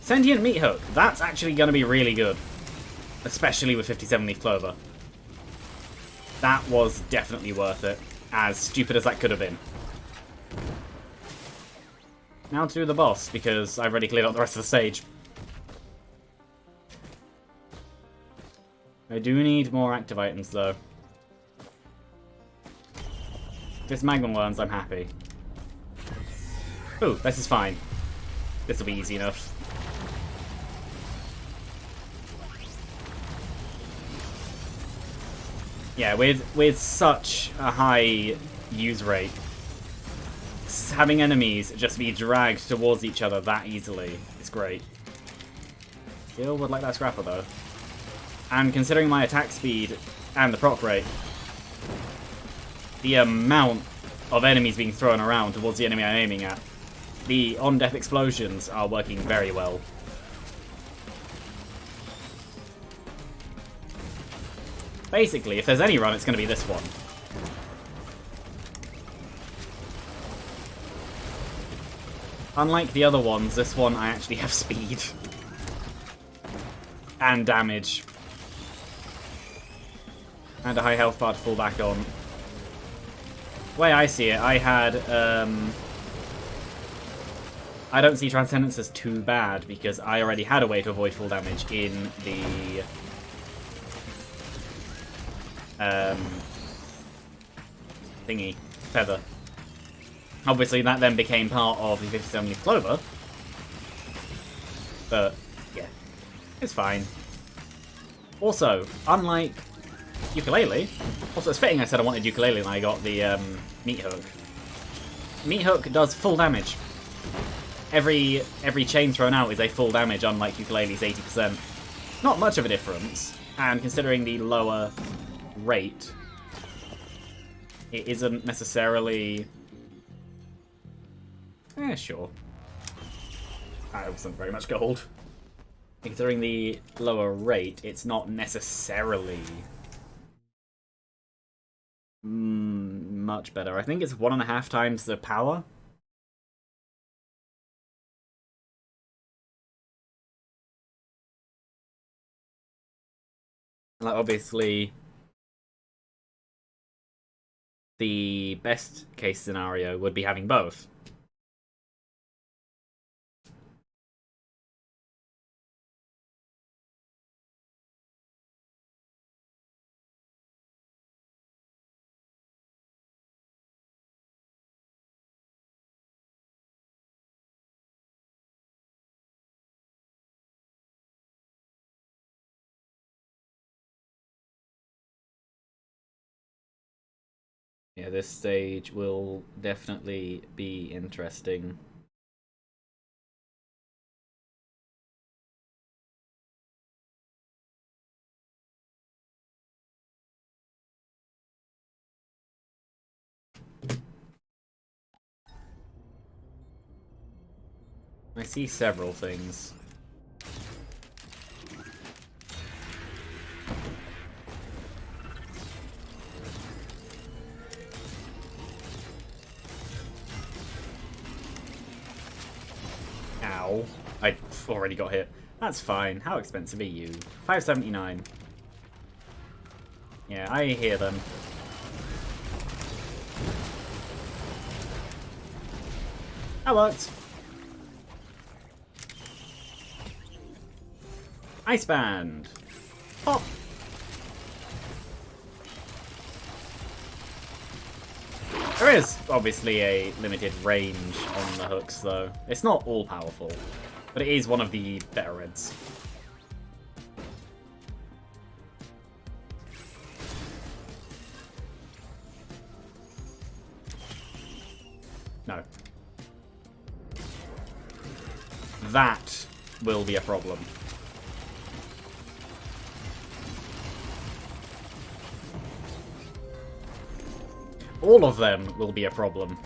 Sentient Meat Hook. That's actually going to be really good. Especially with 57 Leaf Clover. That was definitely worth it. As stupid as that could have been. Now to the boss, because I've already cleared out the rest of the stage. I do need more active items, though. If it's Magma Worms, I'm happy. Ooh, this is fine. This will be easy enough. Yeah, with such a high use rate, having enemies just be dragged towards each other that easily is great. Still would like that Scrapper, though. And considering my attack speed and the proc rate, the amount of enemies being thrown around towards the enemy I'm aiming at, the on-death explosions are working very well. Basically, if there's any run, it's going to be this one. Unlike the other ones, this one I actually have speed. And damage. And a high health bar to fall back on. The way I see it, I had... I don't see Transcendence as too bad, because I already had a way to avoid full damage in the... thingy. Feather. Obviously, that then became part of the 57 Leaf Clover. But, yeah. It's fine. Also, unlike Yooka-Laylee, also it's fitting I said I wanted Yooka-Laylee and I got the Meat Hook. Meat Hook does full damage. Every chain thrown out is a full damage, unlike Yooka-Laylee's 80%. Not much of a difference, and considering the lower rate, it isn't necessarily... sure. That wasn't very much gold. Considering the lower rate, it's not necessarily much better. I think it's 1.5 times the power. Like, obviously, the best case scenario would be having both. Yeah, this stage will definitely be interesting. I see several things. Ow. I already got hit. That's fine. How expensive are you? $5.79. Yeah, I hear them. That worked. Ice Band. Pop. There is obviously a limited range on the hooks, though. It's not all powerful, but it is one of the better reds. No. That will be a problem. All of them will be a problem.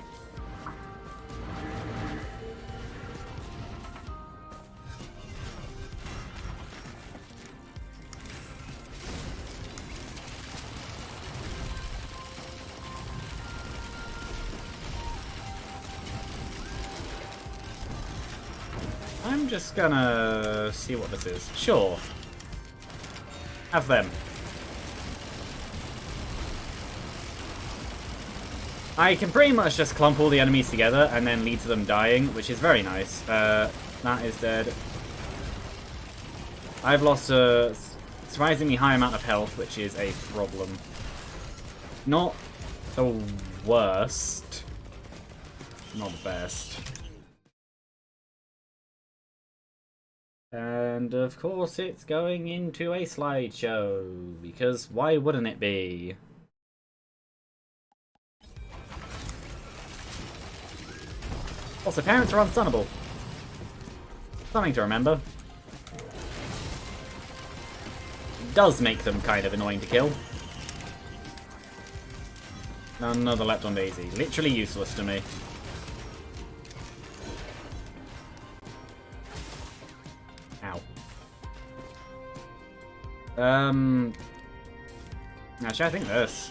I'm just gonna see what this is. Sure. Have them. I can pretty much just clump all the enemies together and then lead to them dying, which is very nice. That is dead. I've lost a surprisingly high amount of health, which is a problem. Not the worst. Not the best. And of course it's going into a slideshow, because why wouldn't it be? Also, parents are unstunnable. Something to remember. It does make them kind of annoying to kill. Another Lepton Daisy. Literally useless to me. Ow. Actually, I think this.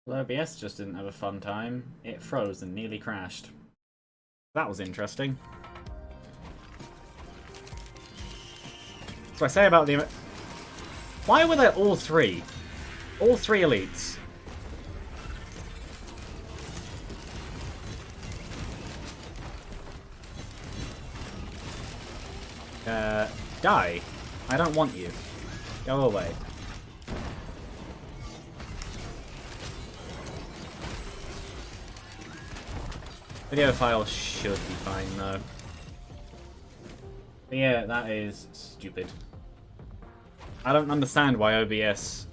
Well, OBS just didn't have a fun time. It froze and nearly crashed. That was interesting. So I say about the... Why were there all three? All three elites. Die. I don't want you. Go away. Video file should be fine though. But yeah, that is stupid. I don't understand why OBS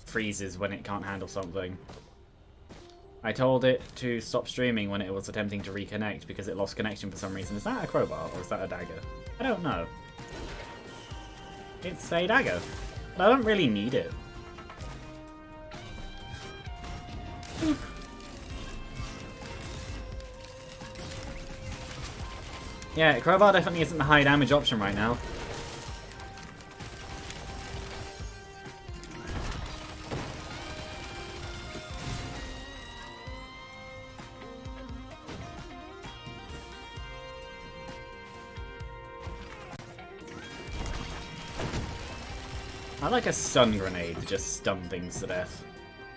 freezes when it can't handle something. I told it to stop streaming when it was attempting to reconnect because it lost connection for some reason. Is that a crowbar or is that a dagger? I don't know. It's a dagger. But I don't really need it. Yeah, crowbar definitely isn't the high damage option right now. I like a stun grenade to just stun things to death.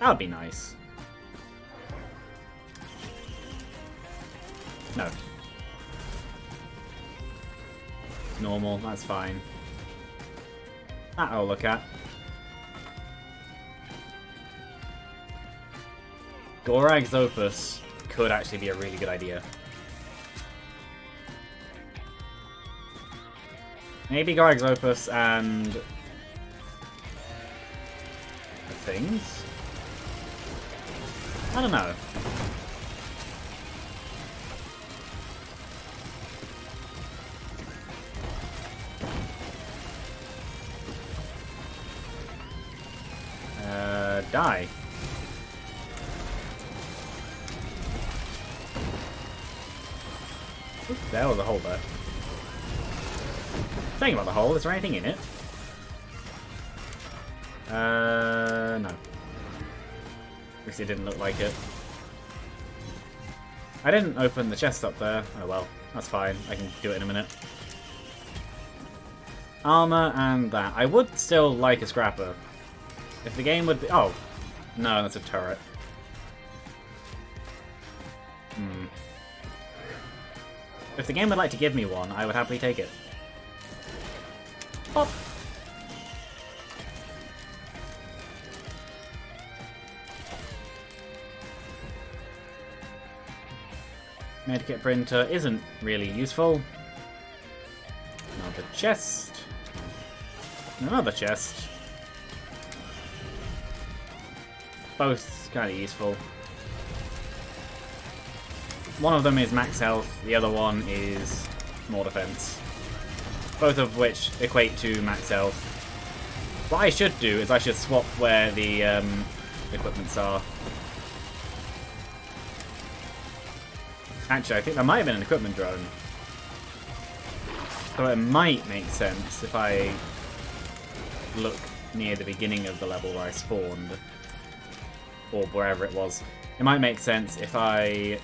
That would be nice. No. Normal, that's fine. That I'll look at. Gorag's Opus could actually be a really good idea. Maybe Gorag's Opus and... things? I don't know. Die. Oops, there was a hole there. Saying about the hole, is there anything in it? No. At least it didn't look like it. I didn't open the chest up there. Oh well, that's fine. I can do it in a minute. Armor and that. I would still like a scrapper. If the game would be... Oh. No, that's a turret. If the game would like to give me one, I would happily take it. Pop. Medkit printer isn't really useful. Another chest. Another chest. Both kind of useful. One of them is max health, the other one is more defense. Both of which equate to max health. What I should do is I should swap where the equipments are. Actually, I think there might have been an equipment drone. So it might make sense if I look near the beginning of the level where I spawned. Or wherever it was. It might make sense if I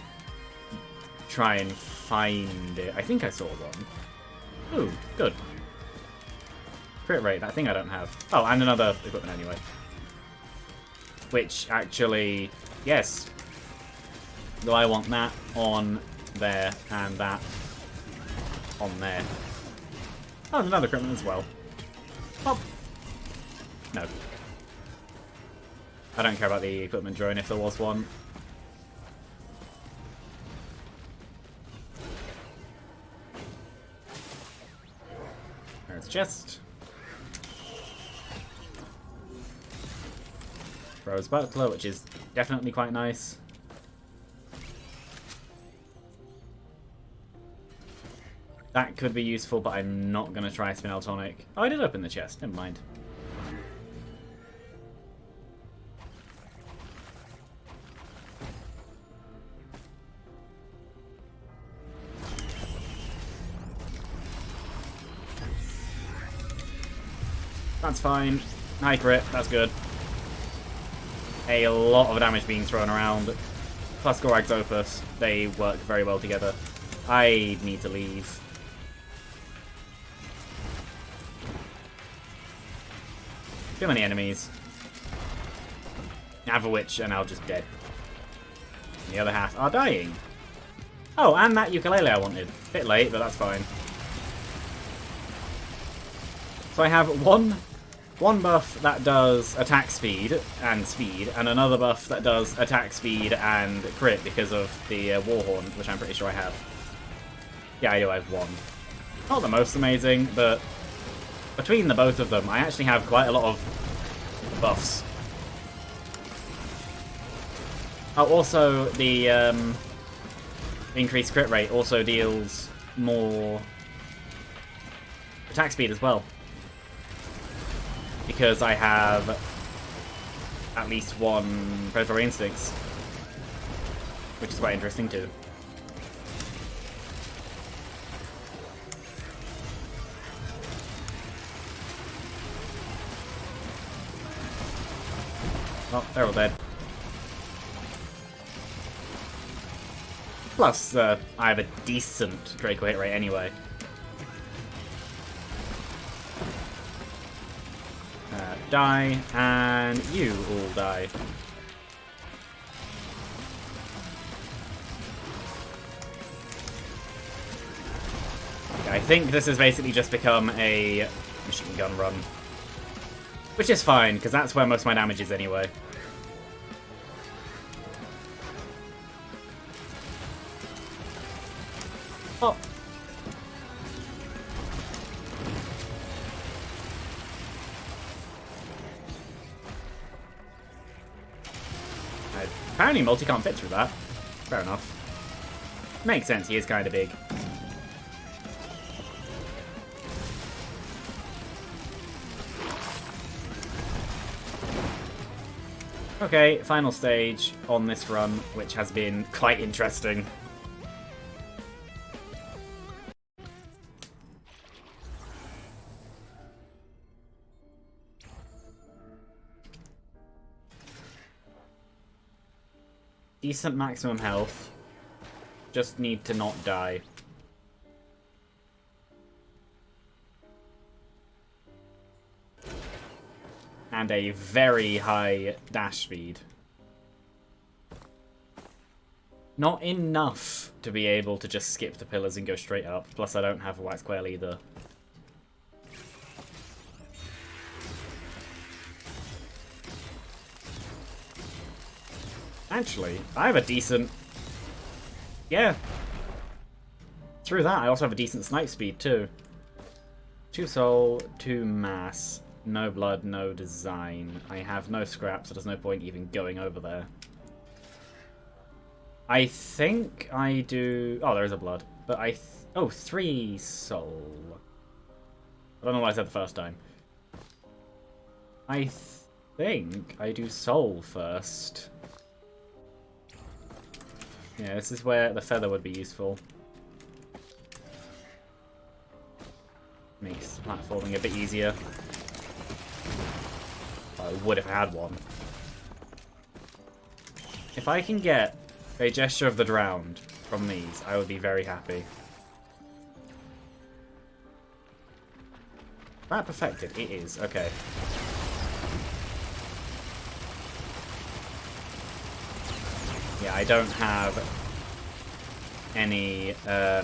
try and find it. I think I saw one. Ooh, good. Crit rate, that thing I don't have. Oh, and another equipment anyway. Which actually, yes. Do I want that on there and that on there? Oh, there's another equipment as well. Pop. No. I don't care about the equipment drone if there was one. There's chest. Rose Buckler, which is definitely quite nice. That could be useful, but I'm not going to try Spinel Tonic. Oh, I did open the chest. Never mind. That's fine. High crit. That's good. A lot of damage being thrown around. Plus Gorag's Opus. They work very well together. I need to leave. Too many enemies. Half of which are now just dead. And the other half are dying. Oh, and that ukulele I wanted. Bit late, but that's fine. So I have one buff that does attack speed, and another buff that does attack speed and crit because of the Warhorn, which I'm pretty sure I have. Yeah, I do, I have one. Not the most amazing, but between the both of them, I actually have quite a lot of buffs. Oh, also, the increased crit rate also deals more attack speed as well. Because I have at least one Predatory Instincts, which is quite interesting too. Oh, they're all dead. Plus, I have a decent Draco hit rate anyway. Die, and you all die. I think this has basically just become a machine gun run. Which is fine, because that's where most of my damage is anyway. Oh. Apparently multi can't fit through that. Fair enough. Makes sense, he is kind of big. Okay, final stage on this run, which has been quite interesting. Decent maximum health. Just need to not die. And a very high dash speed. Not enough to be able to just skip the pillars and go straight up. Plus I don't have a wax quail either. Actually, I have a decent... Yeah. Through that, I also have a decent snipe speed, too. 2 soul, 2 mass, no blood, no design. I have no scrap, so there's no point even going over there. I think I do... Oh, there is a blood. But oh, 3 soul. I don't know what I said the first time. I think I do soul first. Yeah, this is where the feather would be useful. Makes platforming a bit easier. I would if I had one. If I can get a Gesture of the Drowned from these, I would be very happy. That perfected? It is. Okay. Yeah, I don't have any, I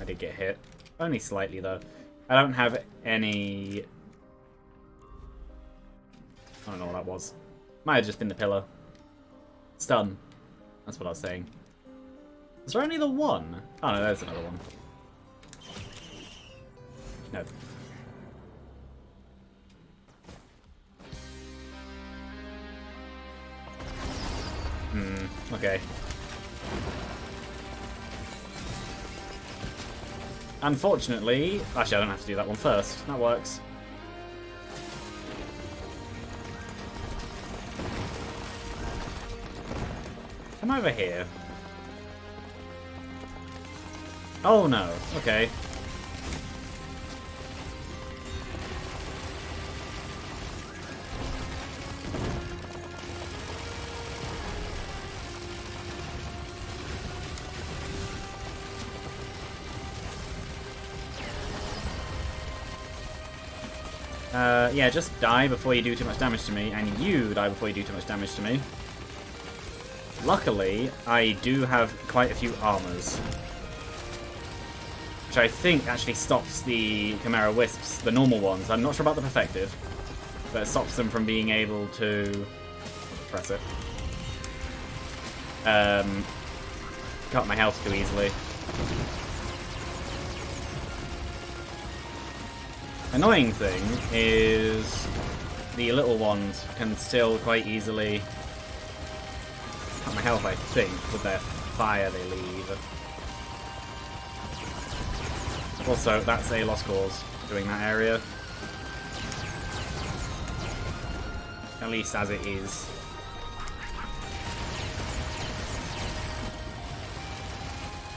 did get hit. Only slightly, though. I don't have any... I don't know what that was. Might have just been the pillar. Stun. That's what I was saying. Is there only the one? Oh, no, there's another one. No. Okay. Unfortunately... Actually, I don't have to do that one first. That works. Come over here. Oh no. Okay. Yeah, just die before you do too much damage to me, and you die before you do too much damage to me. Luckily, I do have quite a few armors, which I think actually stops the Chimera Wisps, the normal ones. I'm not sure about the Perfected, but it stops them from being able to... press it. Cut my health too easily. Annoying thing is the little ones can still quite easily cut my health, I think, with their fire they leave. Also, that's a lost cause, doing that area. At least as it is.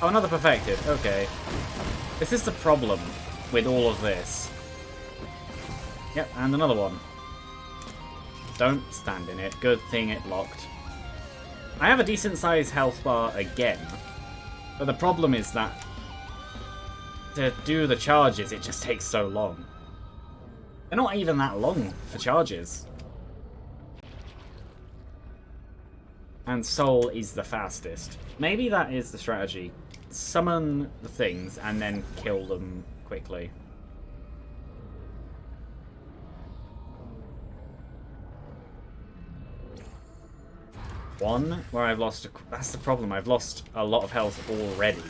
Oh, another Perfected, okay. This is the problem with all of this. Yep, and another one. Don't stand in it. Good thing it locked. I have a decent sized health bar again, but the problem is that to do the charges, it just takes so long. They're not even that long for charges. And Soul is the fastest. Maybe that is the strategy. Summon the things and then kill them quickly. One where I've lost... That's the problem, I've lost a lot of health already.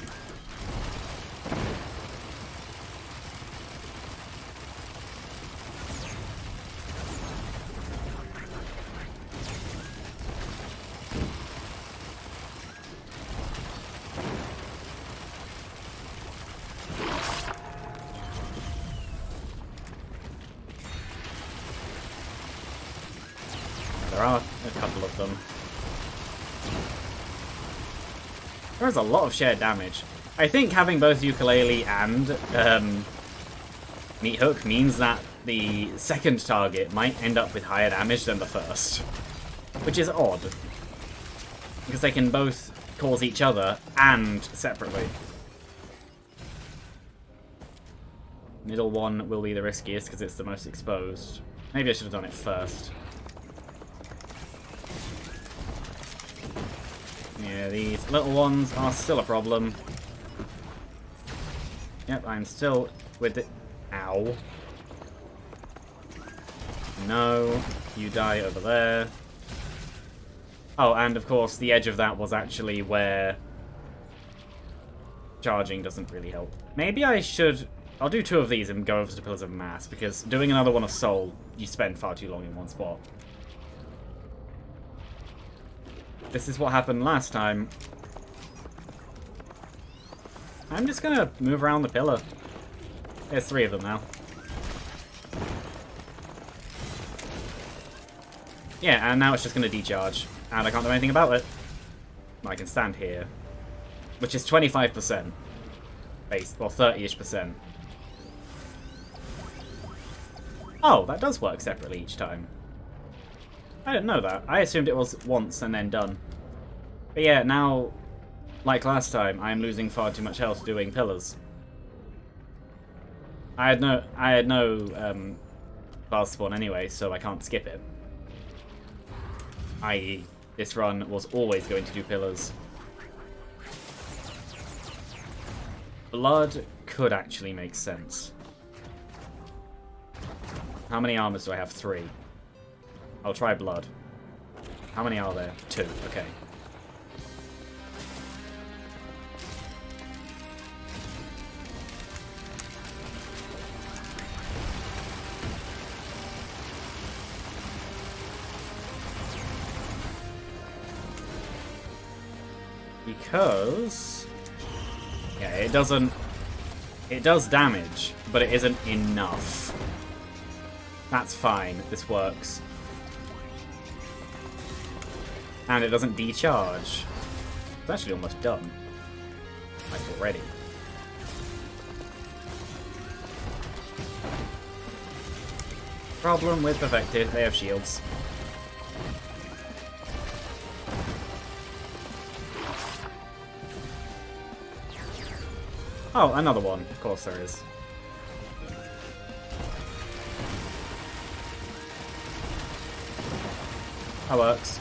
There are a couple of them. There's a lot of shared damage. I think having both Yooka-Laylee and Meat Hook means that the second target might end up with higher damage than the first. Which is odd. Because they can both cause each other and separately. Middle one will be the riskiest because it's the most exposed. Maybe I should have done it first. Yeah, these little ones are still a problem. Yep, I'm still with it. Ow. No, you die over there. Oh, and of course, the edge of that was actually where charging doesn't really help. Maybe I should... I'll do 2 of these and go over to Pillars of Mass, because doing another one of Soul, you spend far too long in one spot. This is what happened last time. I'm just gonna move around the pillar. There's 3 of them now. Yeah, and now it's just gonna decharge. And I can't do anything about it. I can stand here. Which is 25%. Base, well, 30-ish%. Oh, that does work separately each time. I didn't know that. I assumed it was once and then done. But yeah, now, like last time, I'm losing far too much health doing pillars. I had no fast spawn anyway, so I can't skip it. I.e., this run was always going to do pillars. Blood could actually make sense. How many armors do I have? 3. I'll try blood. How many are there? 2. Okay. Because... yeah, it doesn't... it does damage, but it isn't enough. That's fine. This works. And it doesn't decharge. It's actually almost done. Like already. Problem with Perfected, they have shields. Oh, another one. Of course there is. That works.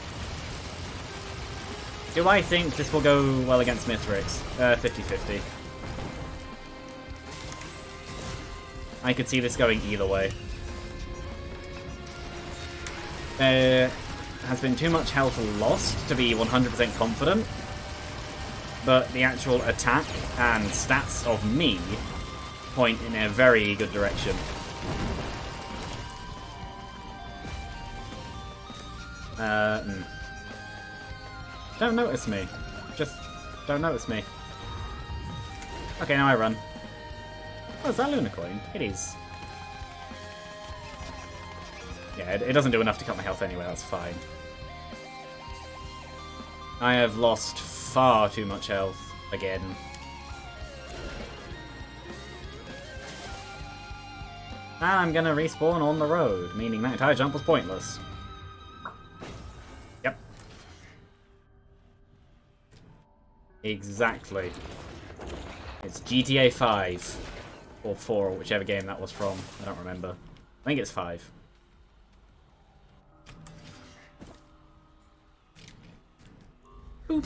Do I think this will go well against Mithrix? 50-50. I could see this going either way. There has been too much health lost to be 100% confident, but the actual attack and stats of me point in a very good direction. Don't notice me. Just don't notice me. Okay, now I run. Oh, is that Luna Coin? It is. Yeah, it doesn't do enough to cut my health anyway, that's fine. I have lost far too much health again. And I'm gonna respawn on the road, meaning that entire jump was pointless. Yep. Exactly. It's GTA 5. Or 4, or whichever game that was from. I don't remember. I think it's 5. Boop.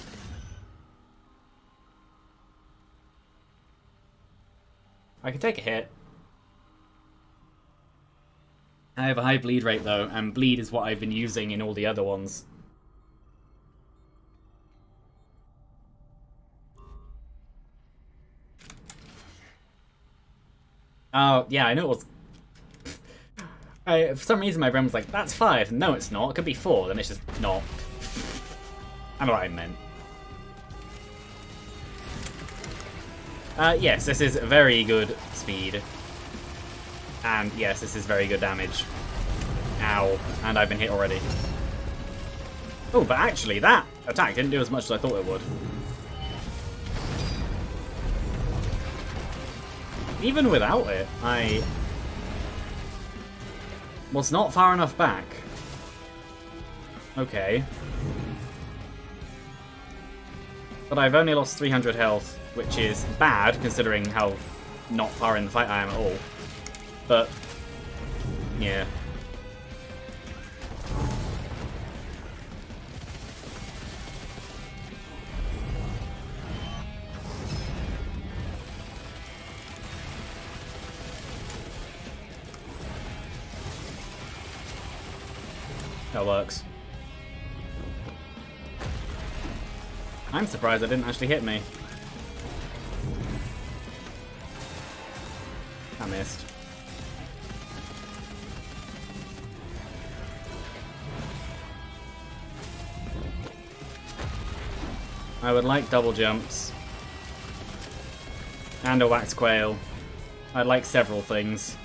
I can take a hit. I have a high bleed rate though, and bleed is what I've been using in all the other ones. Oh, yeah, I know it was... for some reason my brain was like, that's 5. No, it's not. It could be 4, then it's just not. I know what I meant. Yes, this is very good speed. And yes, this is very good damage. Ow. And I've been hit already. Oh, but actually that attack didn't do as much as I thought it would. Even without it, I was not far enough back. Okay. But I've only lost 300 health, which is bad, considering how not far in the fight I am at all. But, yeah. That works. I'm surprised that didn't actually hit me. I missed. I would like double jumps. And a wax quail. I'd like several things.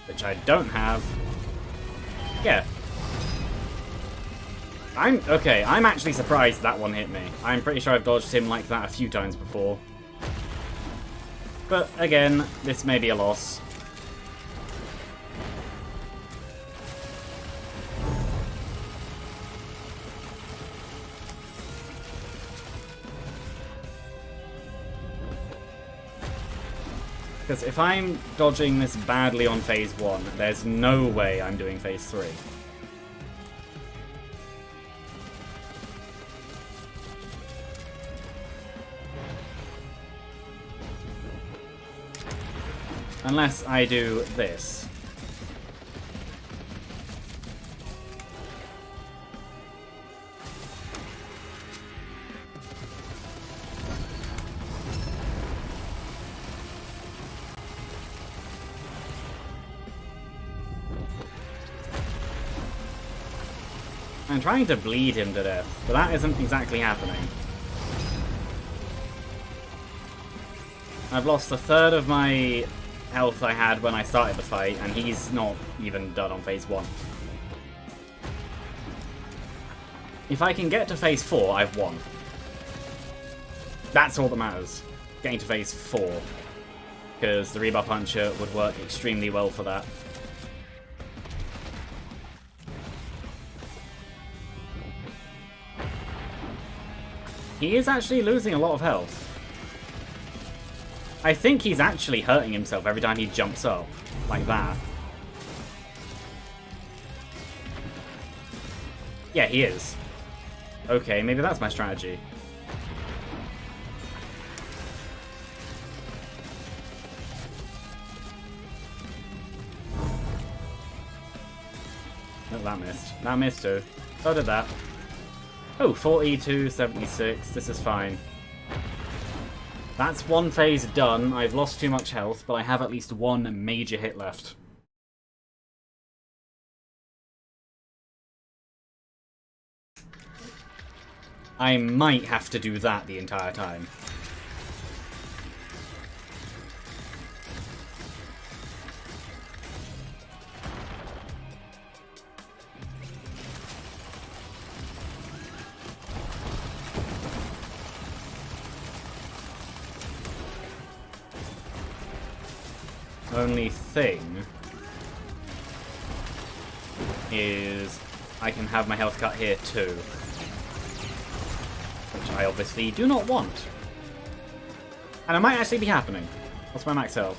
Which I don't have. Yeah. I'm actually surprised that one hit me. I'm pretty sure I've dodged him like that a few times before. But again, this may be a loss. Because if I'm dodging this badly on phase 1, there's no way I'm doing phase 3. Unless I do this. I'm trying to bleed him to death, but that isn't exactly happening. I've lost a third of my health I had when I started the fight, and he's not even done on phase 1. If I can get to phase 4, I've won. That's all that matters. Getting to phase 4. Because the Rebar Puncher would work extremely well for that. He is actually losing a lot of health. I think he's actually hurting himself every time he jumps up, like that. Yeah, he is. Okay, maybe that's my strategy. Oh, that missed. That missed too. So did that. Oh, 42, 76. This is fine. That's one phase done. I've lost too much health, but I have at least one major hit left. I might have to do that the entire time. Only thing is I can have my health cut here too, which I obviously do not want. And it might actually be happening. What's my max health?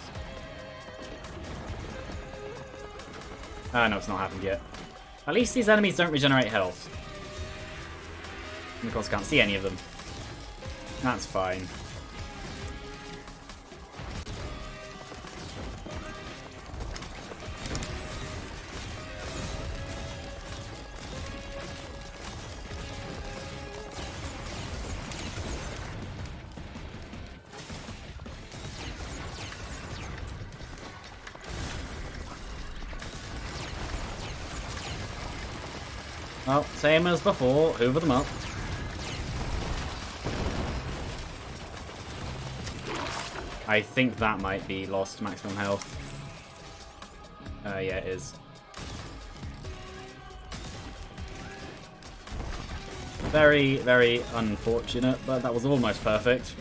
No, it's not happened yet. At least these enemies don't regenerate health. And of course I can't see any of them. That's fine. Well, same as before, hoover them up. I think that might be lost maximum health. Yeah, it is. Very, very unfortunate, but that was almost perfect.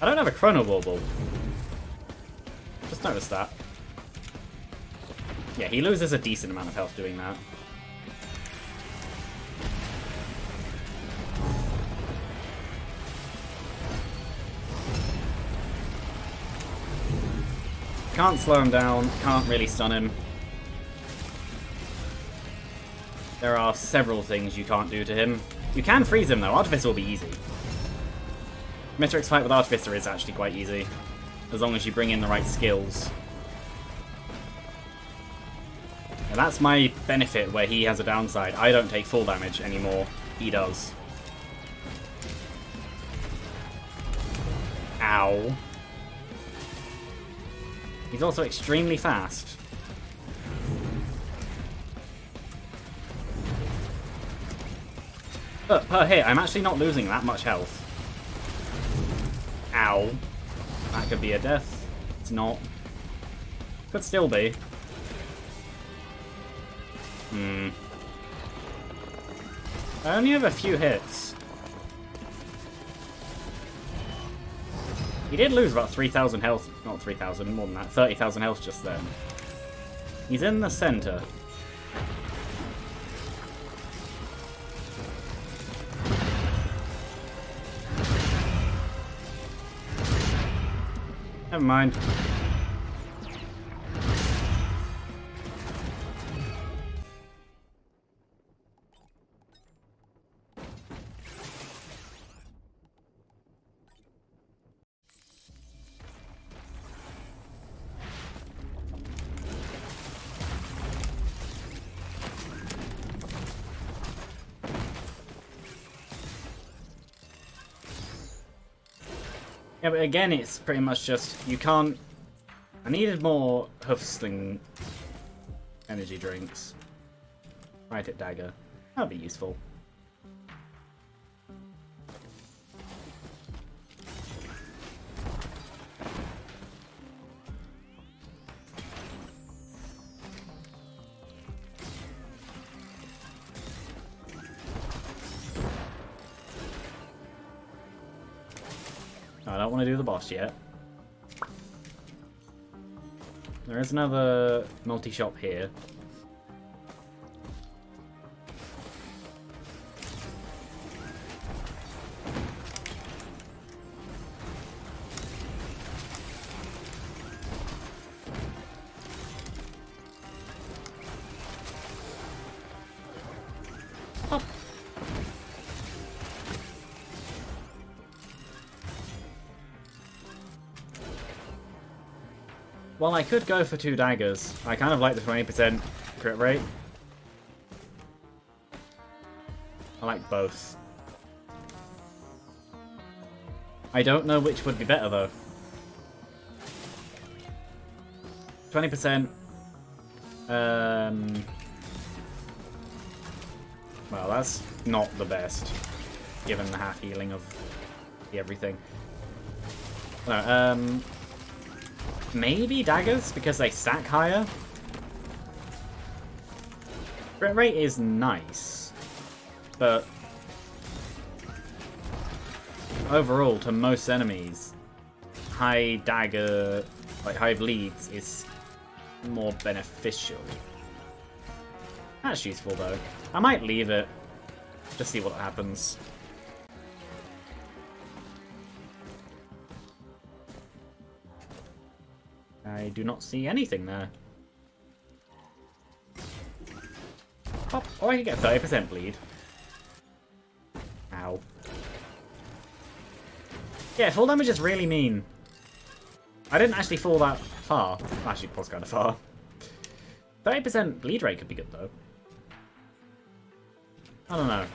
I don't have a Chrono Bauble. Notice that. Yeah, he loses a decent amount of health doing that. Can't slow him down, can't really stun him. There are several things you can't do to him. You can freeze him though, Artificer will be easy. Mithric's fight with Artificer is actually quite easy, as long as you bring in the right skills. And that's my benefit where he has a downside. I don't take full damage anymore, he does. Ow. He's also extremely fast. But per hit, I'm actually not losing that much health. Ow. That could be a death. It's not. Could still be. I only have a few hits. He did lose about 3,000 health. Not 3,000, more than that. 30,000 health just then. He's in the center. Never mind. Yeah, but again, it's pretty much just, you can't... I needed more Hoofsling energy drinks. Right at dagger. That'd be useful. I don't want to do the boss yet. There is another multi-shop here. Pop. Well, I could go for 2 daggers. I kind of like the 20% crit rate. I like both. I don't know which would be better, though. 20%. Well, that's not the best, given the half healing of everything. No, maybe daggers, because they stack higher. Crit rate is nice, but overall, to most enemies, high dagger, like high bleeds, is more beneficial. That's useful though. I might leave it, just see what happens. I do not see anything there. Oh, or I could get 30% bleed. Ow. Yeah, full damage is really mean. I didn't actually fall that far. Actually, it was kind of far. 30% bleed rate could be good, though. I don't know.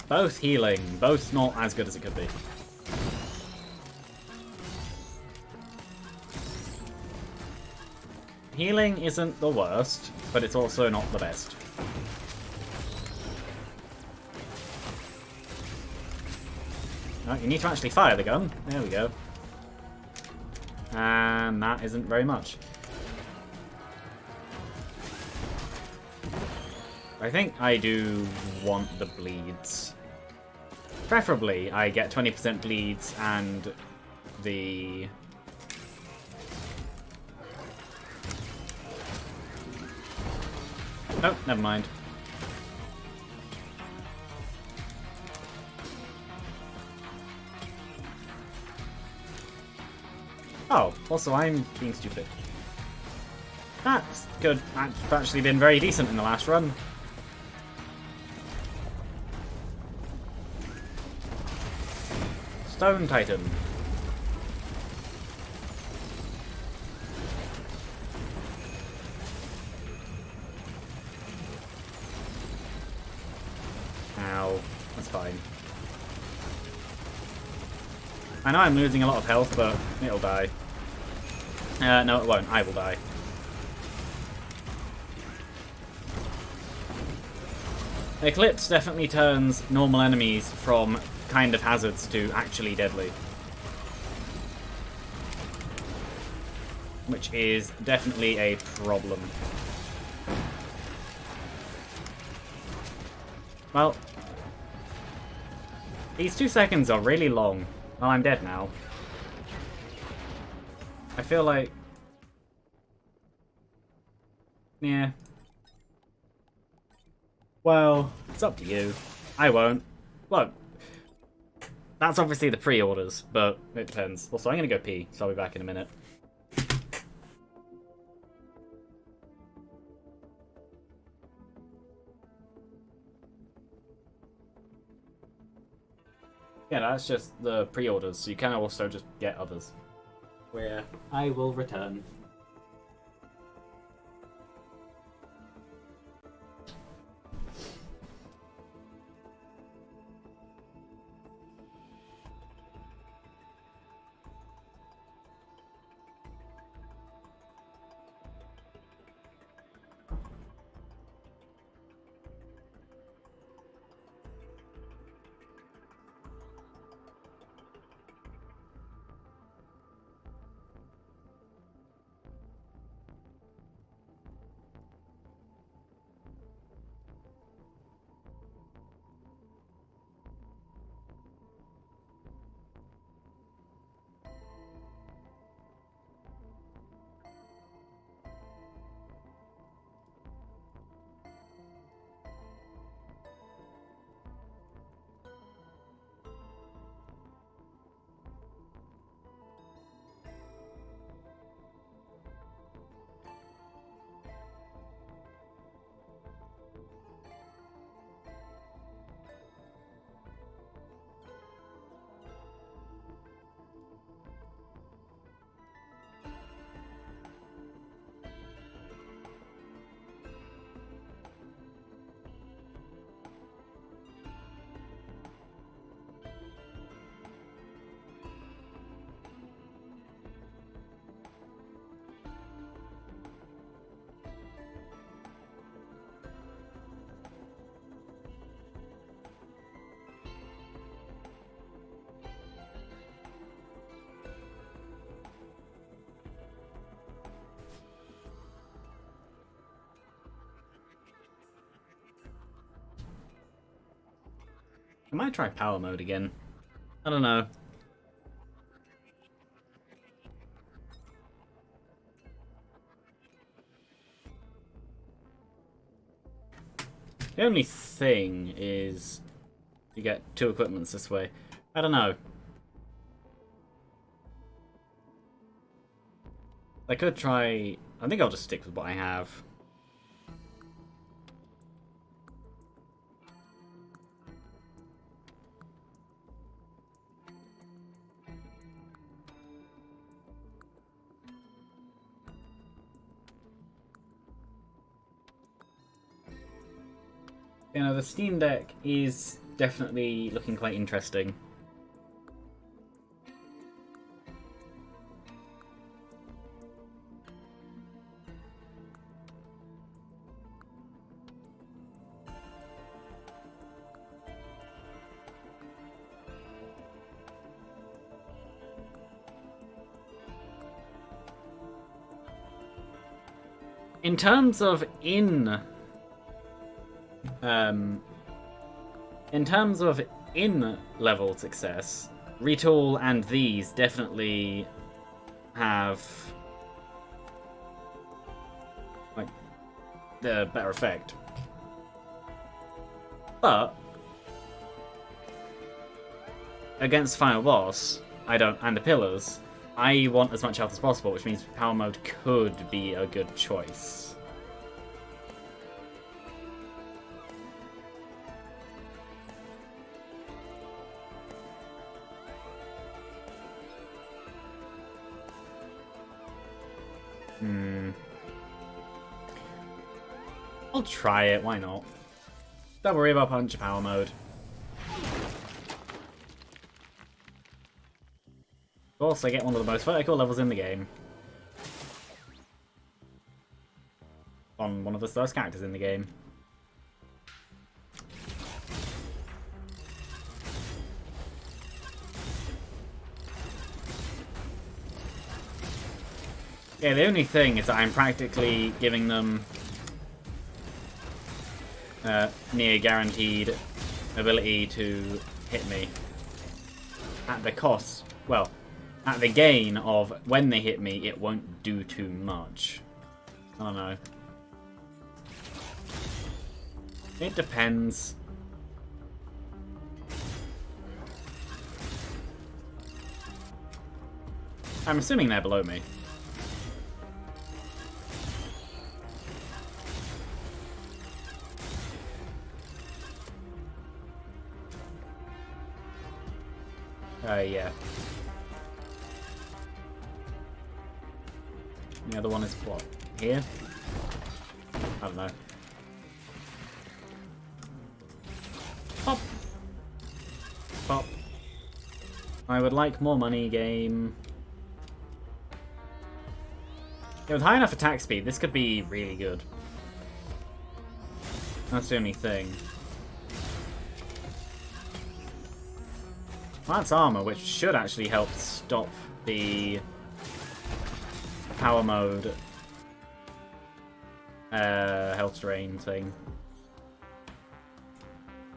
Both healing, both not as good as it could be. Healing isn't the worst, but it's also not the best. Oh, you need to actually fire the gun. There we go. And that isn't very much. I think I do want the bleeds. Preferably, I get 20% bleeds and the... Oh, never mind. Oh, also I'm being stupid. That's good. I've actually been very decent in the last run. Stone Titan. Ow. That's fine. I know I'm losing a lot of health, but it'll die. No, it won't. I will die. Eclipse definitely turns normal enemies from kind of hazards to actually deadly. Which is definitely a problem. Well, these 2 seconds are really long. Well, I'm dead now. I feel like... Yeah. Well, it's up to you. I won't. Well, that's obviously the pre-orders, but it depends. Also, I'm going to go pee, so I'll be back in a minute. Yeah, that's just the pre-orders, so you can also just get others. Where I will return. I might try power mode again. I don't know. The only thing is you get 2 equipments this way. I don't know. I could try... I think I'll just stick with what I have. You know, the Steam Deck is definitely looking quite interesting. In terms of in In terms of in-level success, Retool and these definitely have like the better effect. But against Final Boss, I don't, and the pillars, I want as much health as possible, which means Power Mode could be a good choice. I'll try it, why not? Don't worry about Punch Power Mode. Of course, I get one of the most vertical levels in the game. On one of the slowest characters in the game. Yeah, the only thing is that I'm practically giving them near guaranteed ability to hit me at the cost, well, at the gain of when they hit me, it won't do too much. I don't know. It depends. I'm assuming they're below me. Yeah. The other one is what? Here? I don't know. Pop! Pop. I would like more money, game. Yeah, with high enough attack speed, this could be really good. That's the only thing. That's armor, which should actually help stop the Power Mode health drain thing.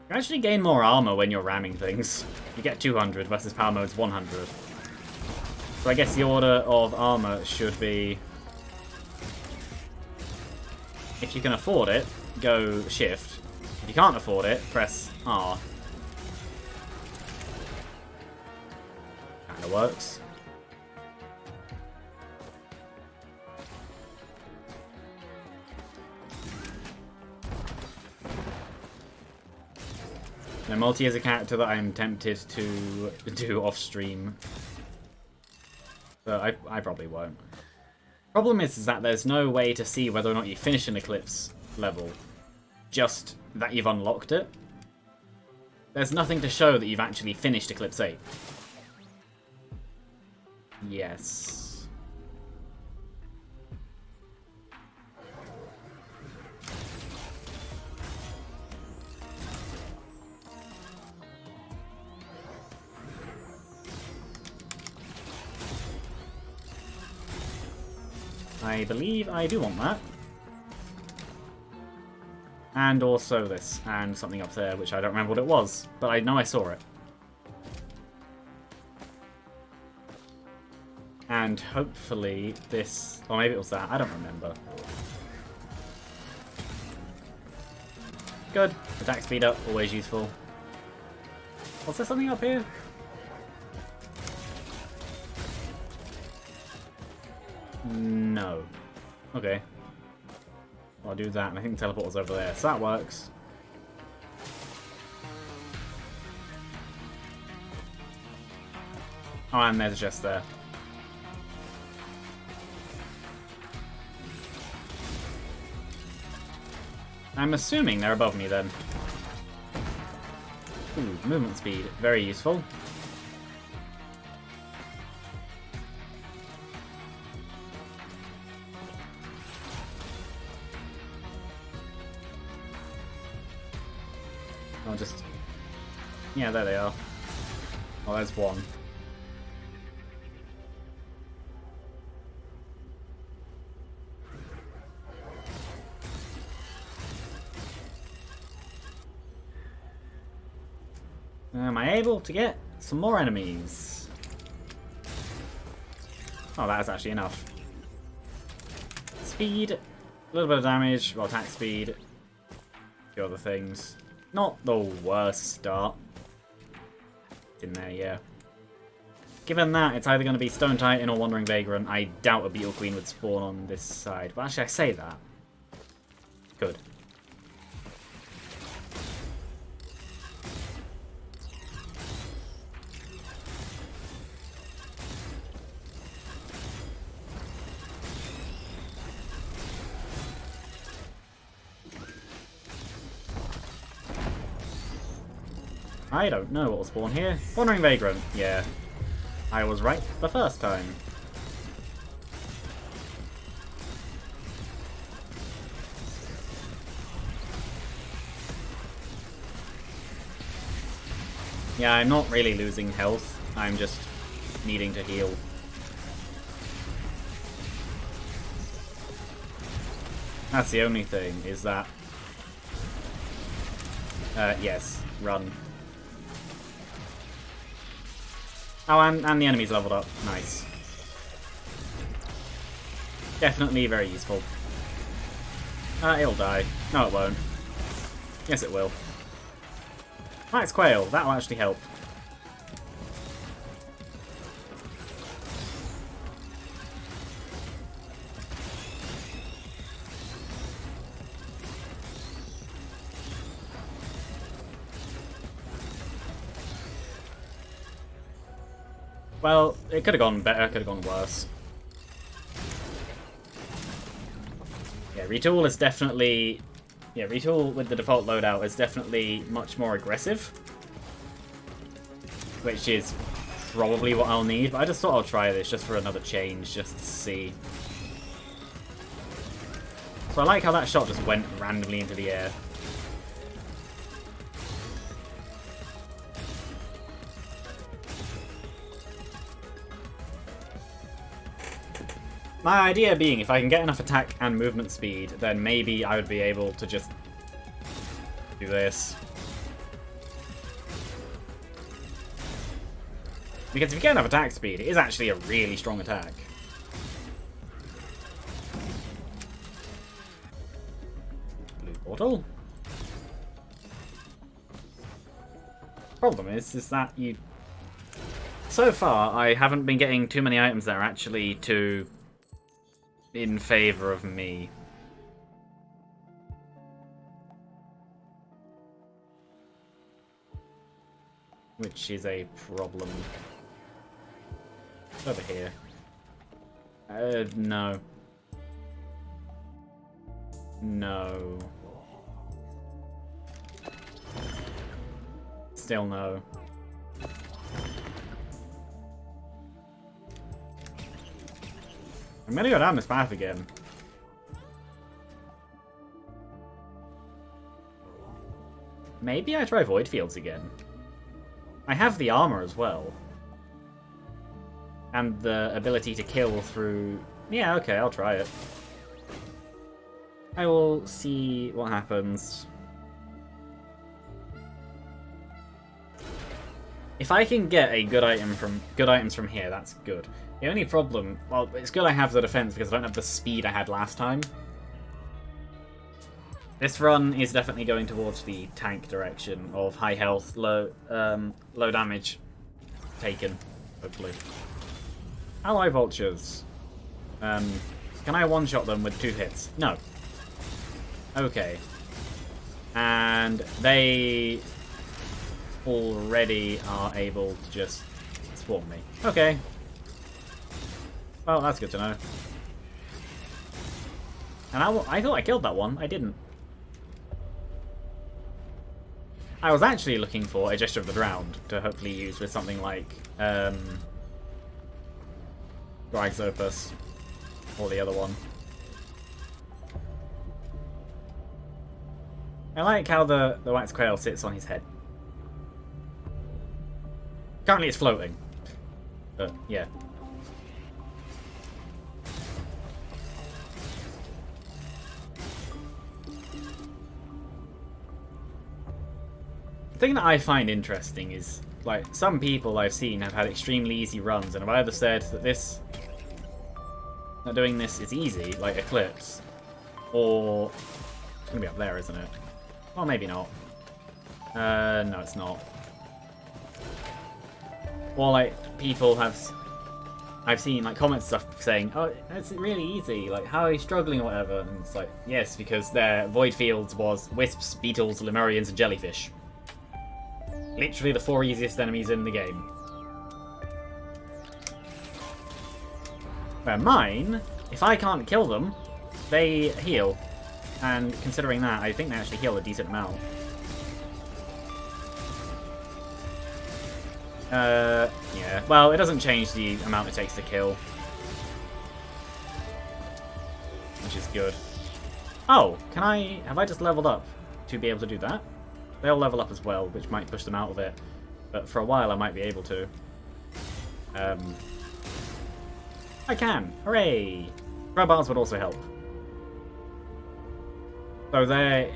You actually gain more armor when you're ramming things. You get 200 versus Power Mode's 100. So I guess the order of armor should be... If you can afford it, go Shift. If you can't afford it, press R. Kinda works. Now, Multi is a character that I'm tempted to do off-stream. But I probably won't. Problem is that there's no way to see whether or not you finish an Eclipse level. Just that you've unlocked it. There's nothing to show that you've actually finished Eclipse 8. Yes. I believe I do want that. And also this, and something up there, which I don't remember what it was, but I know I saw it. And hopefully this... Or maybe it was that. I don't remember. Good. Attack speed up. Always useful. Was there something up here? No. Okay. Well, I'll do that, and I think the teleport was over there, so that works. Oh, and there's a chest there. I'm assuming they're above me then. Ooh, movement speed. Very useful. I'll just... Yeah, there they are. Oh, there's one. able to get some more enemies. Oh, that is actually enough. Speed, a little bit of damage, well, attack speed, a few other things. Not the worst start. In there, yeah. Given that, it's either going to be Stone Titan or Wandering Vagrant. I doubt a Beetle Queen would spawn on this side. But actually, I say that. Good. I don't know what will spawn here. Wandering Vagrant, yeah. I was right the first time. Yeah, I'm not really losing health. I'm just needing to heal. That's the only thing, is that... yes, run. Oh, and the enemy's leveled up. Nice. Definitely very useful. It'll die. No, it won't. Yes, it will. Max Quail. That'll actually help. Well, it could have gone better, could have gone worse. Yeah, Retool is definitely... Yeah, Retool with the default loadout is definitely much more aggressive. Which is probably what I'll need, but I just thought I'll try this just for another change, just to see. So I like how that shot just went randomly into the air. My idea being, if I can get enough attack and movement speed, then maybe I would be able to just do this. Because if you get enough attack speed, it is actually a really strong attack. Blue portal. Problem is that you... So far, I haven't been getting too many items that are actually too... in favor of me. Which is a problem. Over here. No. No. Still no. I'm gonna go down this path again. Maybe I try Void Fields again. I have the armor as well. And the ability to kill through... Yeah, okay, I'll try it. I will see what happens. If I can get a good items from here, that's good. The only problem, well, it's good I have the defense because I don't have the speed I had last time. This run is definitely going towards the tank direction of high health, low damage taken, hopefully. Alloy vultures. Can I one-shot them with 2 hits? No. Okay. And they already are able to just spawn me. Okay. Well, that's good to know. And I thought I killed that one. I didn't. I was actually looking for a Gesture of the Drowned to hopefully use with something like Grig's Opus or the other one. I like how the wax quail sits on his head. Currently it's floating. But, yeah. The thing that I find interesting is like, some people I've seen have had extremely easy runs, and have either said that doing this is easy, like Eclipse, or it's gonna be up there, isn't it? Or maybe not. No, it's not. Or like people I've seen like comments stuff saying, "Oh, it's really easy. Like, how are you struggling or whatever?" And it's like, yes, because their void fields was wisps, beetles, lemurians, and jellyfish. Literally the 4 easiest enemies in the game. Where mine, if I can't kill them, they heal. And considering that, I think they actually heal a decent amount. Yeah. Well, it doesn't change the amount it takes to kill. Which is good. Oh, have I just leveled up to be able to do that? They'll level up as well, which might push them out of it. But for a while, I might be able to. I can! Hooray! Robots would also help. So they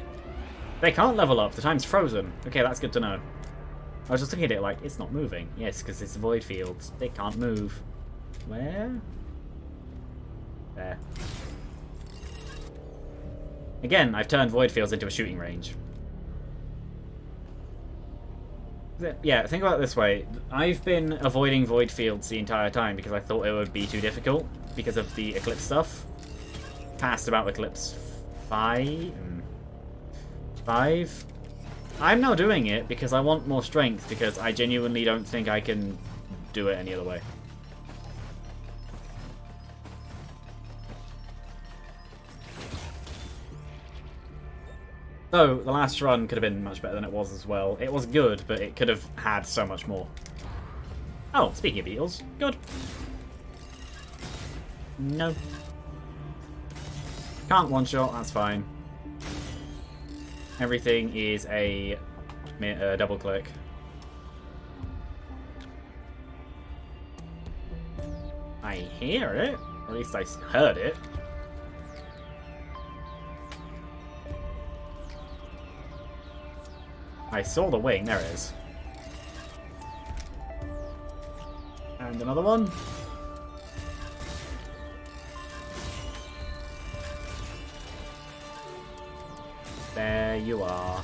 can't level up, the time's frozen. Okay, that's good to know. I was just looking at it like, it's not moving. Yes, because it's void fields. They can't move. Where? There. Again, I've turned void fields into a shooting range. Yeah, think about it this way. I've been avoiding void fields the entire time because I thought it would be too difficult because of the Eclipse stuff. Past about Eclipse 5? I'm now doing it because I want more strength, because I genuinely don't think I can do it any other way. So, the last run could have been much better than it was as well. It was good, but it could have had so much more. Oh, speaking of beetles, good. No. Can't one-shot, that's fine. Everything is a double click. I hear it, or at least I heard it. I saw the wing, there it is. And another one. There you are.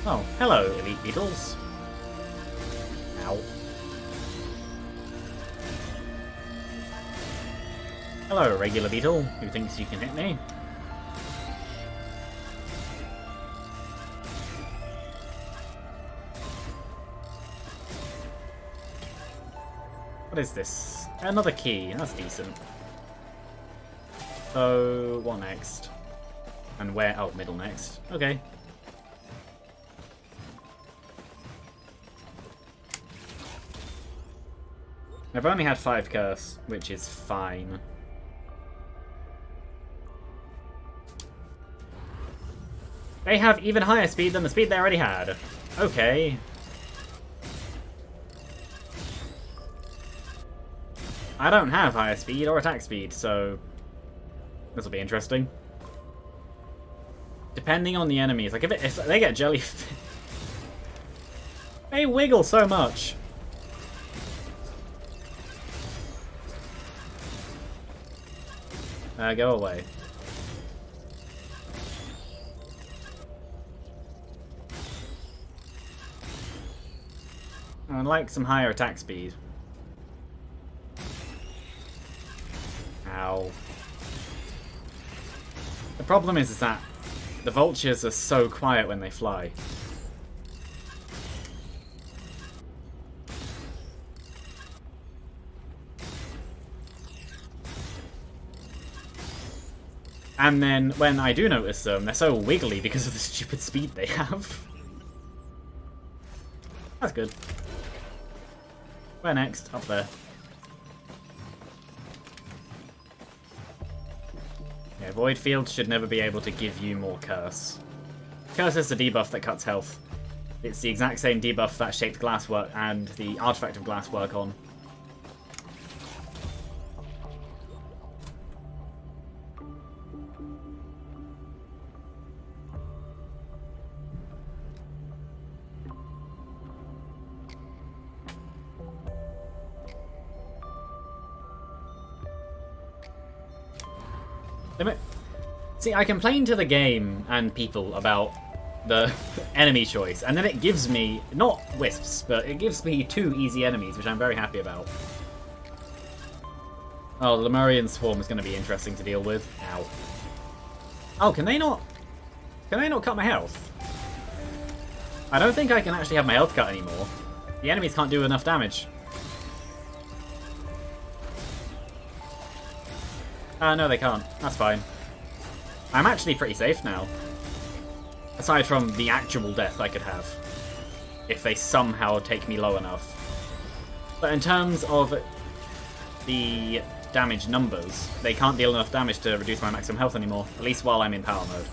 Oh, hello, elite beetles. Ow. Hello, regular beetle, who thinks you can hit me. What is this? Another key, that's decent. So, what next? And where? Oh, middle next. Okay. I've only had 5 curse, which is fine. They have even higher speed than the speed they already had. Okay. I don't have higher speed or attack speed, so this will be interesting. Depending on the enemies, like if they get jellyfish, they wiggle so much. Go away. I'd like some higher attack speed. Ow. The problem is that the vultures are so quiet when they fly. And then when I do notice them, they're so wiggly because of the stupid speed they have. That's good. Where next? Up there. Yeah, Void Field should never be able to give you more Curse. Curse is the debuff that cuts health. It's the exact same debuff that Shaped Glasswork and the Artifact of Glass work on. See, I complain to the game and people about the enemy choice, and then it gives me, not wisps, but it gives me 2 easy enemies, which I'm very happy about. Oh, the Lemurian Swarm is going to be interesting to deal with. Ow. Oh, can they not cut my health? I don't think I can actually have my health cut anymore. The enemies can't do enough damage. No, they can't. That's fine. I'm actually pretty safe now. Aside from the actual death I could have. If they somehow take me low enough. But in terms of the damage numbers, they can't deal enough damage to reduce my maximum health anymore. At least while I'm in power mode.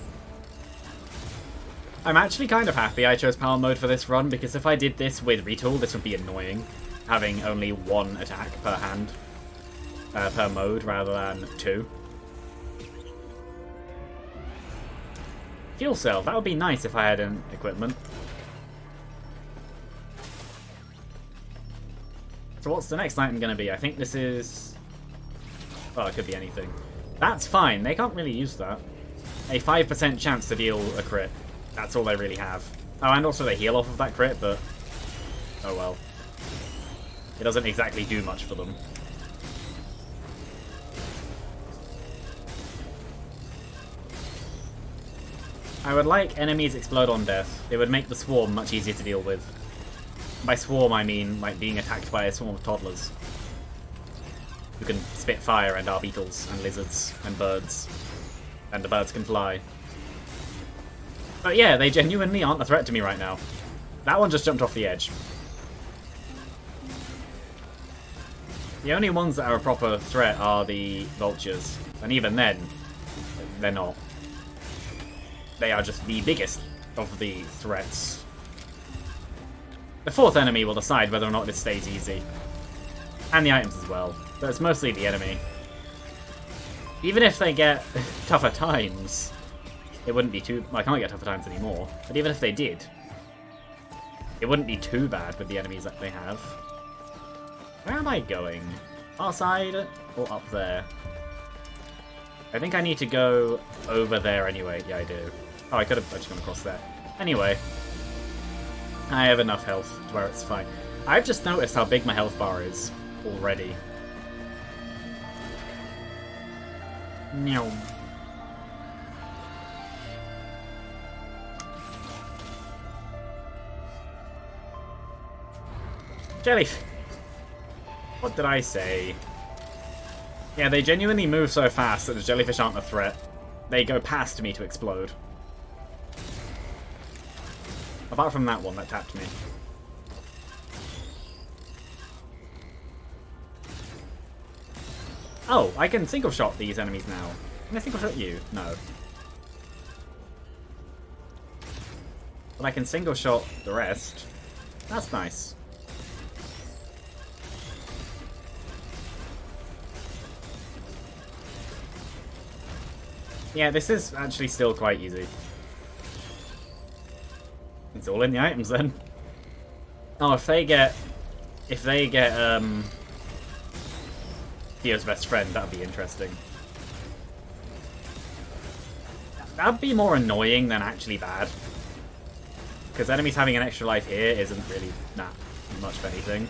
I'm actually kind of happy I chose power mode for this run, because if I did this with retool, this would be annoying. Having only 1 attack per hand. Per mode, rather than 2. Fuel cell, that would be nice if I had an equipment. So what's the next item going to be? I think this is... Oh, it could be anything. That's fine, they can't really use that. A 5% chance to deal a crit. That's all they really have. Oh, and also they heal off of that crit, but... Oh well. It doesn't exactly do much for them. I would like enemies explode on death. It would make the swarm much easier to deal with. By swarm, I mean like being attacked by a swarm of toddlers. Who can spit fire and are beetles and lizards and birds. And the birds can fly. But yeah, they genuinely aren't a threat to me right now. That one just jumped off the edge. The only ones that are a proper threat are the vultures. And even then, they're not. They are just the biggest of the threats. The 4th enemy will decide whether or not this stays easy. And the items as well. But it's mostly the enemy. Even if they get tougher times, it wouldn't be too... Well, I can't get tougher times anymore. But even if they did, it wouldn't be too bad with the enemies that they have. Where am I going? Our side or up there? I think I need to go over there anyway. Yeah, I do. Oh, I could have just gone across there. Anyway. I have enough health to where it's fine. I've just noticed how big my health bar is already. Meow. Jellyfish. What did I say? Yeah, they genuinely move so fast that the jellyfish aren't a threat. They go past me to explode. Apart from that one that tapped me. Oh, I can single shot these enemies now. Can I single shot you? No. But I can single shot the rest. That's nice. Yeah, this is actually still quite easy. It's all in the items then. Oh, if they get Theo's best friend, that'd be interesting. That'd be more annoying than actually bad. Because enemies having an extra life here isn't really much of anything.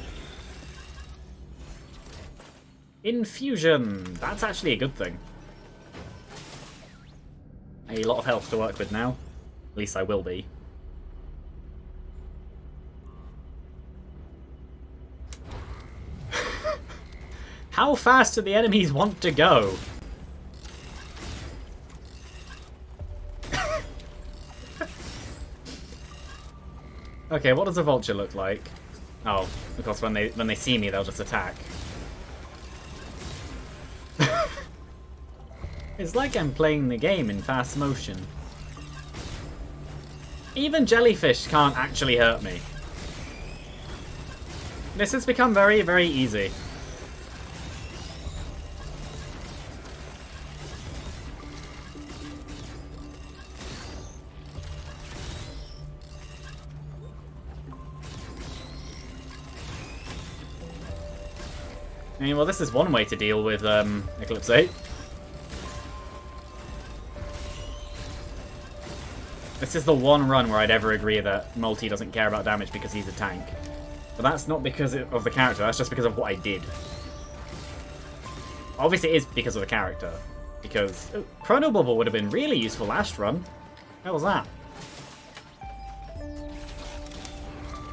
Infusion! That's actually a good thing. A lot of health to work with now. At least I will be. How fast do the enemies want to go? Okay, what does a vulture look like? Oh, of course when they see me they'll just attack. It's like I'm playing the game in fast motion. Even jellyfish can't actually hurt me. This has become very, very easy. I mean, well, this is one way to deal with Eclipse 8. This is the one run where I'd ever agree that Multi doesn't care about damage because he's a tank. But that's not because of the character, that's just because of what I did. Obviously it is because of the character. Because Chrono Bubble would have been really useful last run. How was that?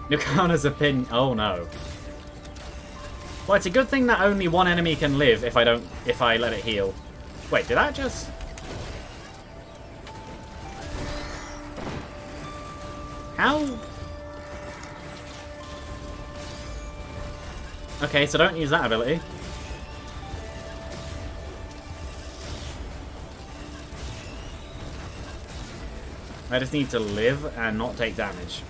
Nukana's opinion. Oh no. Well, it's a good thing that only one enemy can live if I let it heal. Wait, did that just... How? Okay, so don't use that ability. I just need to live and not take damage.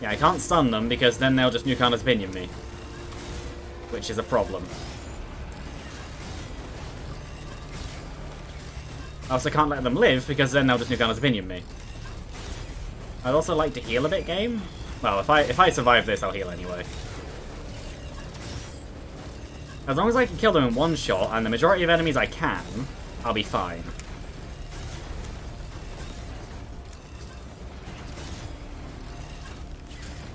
Yeah, I can't stun them because then they'll just Nukana's Pinion me. Which is a problem. I also can't let them live because then they'll just Nukana's Pinion me. I'd also like to heal a bit, game. Well, if I survive this, I'll heal anyway. As long as I can kill them in one shot, and the majority of enemies I can, I'll be fine.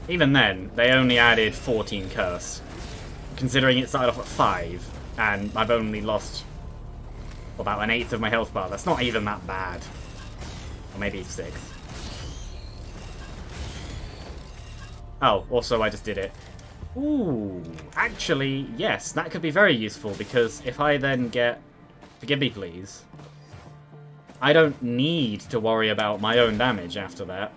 Even then, they only added 14 curse. Considering it started off at 5, and I've only lost about 1/8 of my health bar. That's not even that bad. Or maybe 6. Oh, also I just did it. Ooh, actually, yes, that could be very useful, because if I then get... Forgive me, please. I don't need to worry about my own damage after that.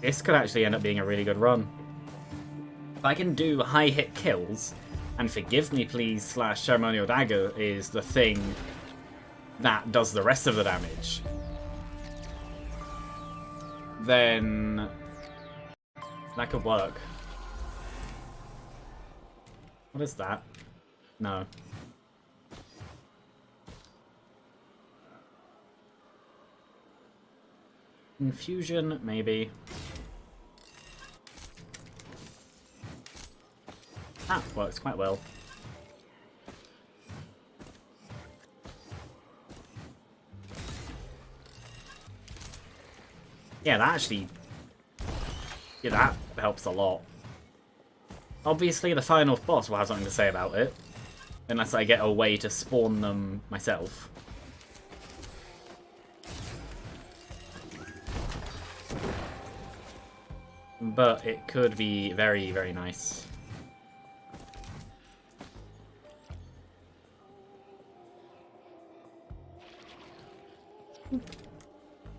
This could actually end up being a really good run. If I can do high hit kills, and Forgive Me Please / Ceremonial Dagger is the thing that does the rest of the damage, then that could work. What is that? No. Infusion, maybe. That works quite well. Yeah, that actually... Yeah, that helps a lot. Obviously, the final boss will have something to say about it. Unless I get a way to spawn them myself. But it could be very, very nice.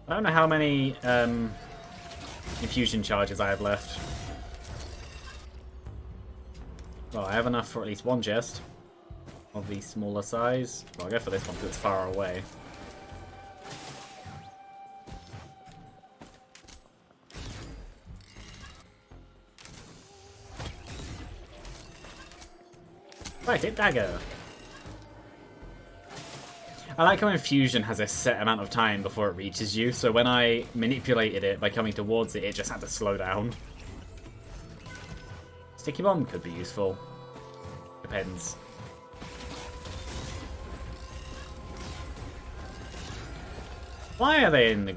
I don't know how many infusion charges I have left. Well, I have enough for at least one chest of the smaller size. Well, I'll go for this one because it's far away. Right, hit dagger. I like how infusion has a set amount of time before it reaches you, so when I manipulated it by coming towards it, it just had to slow down. Sticky bomb could be useful. Depends. Why are they in the...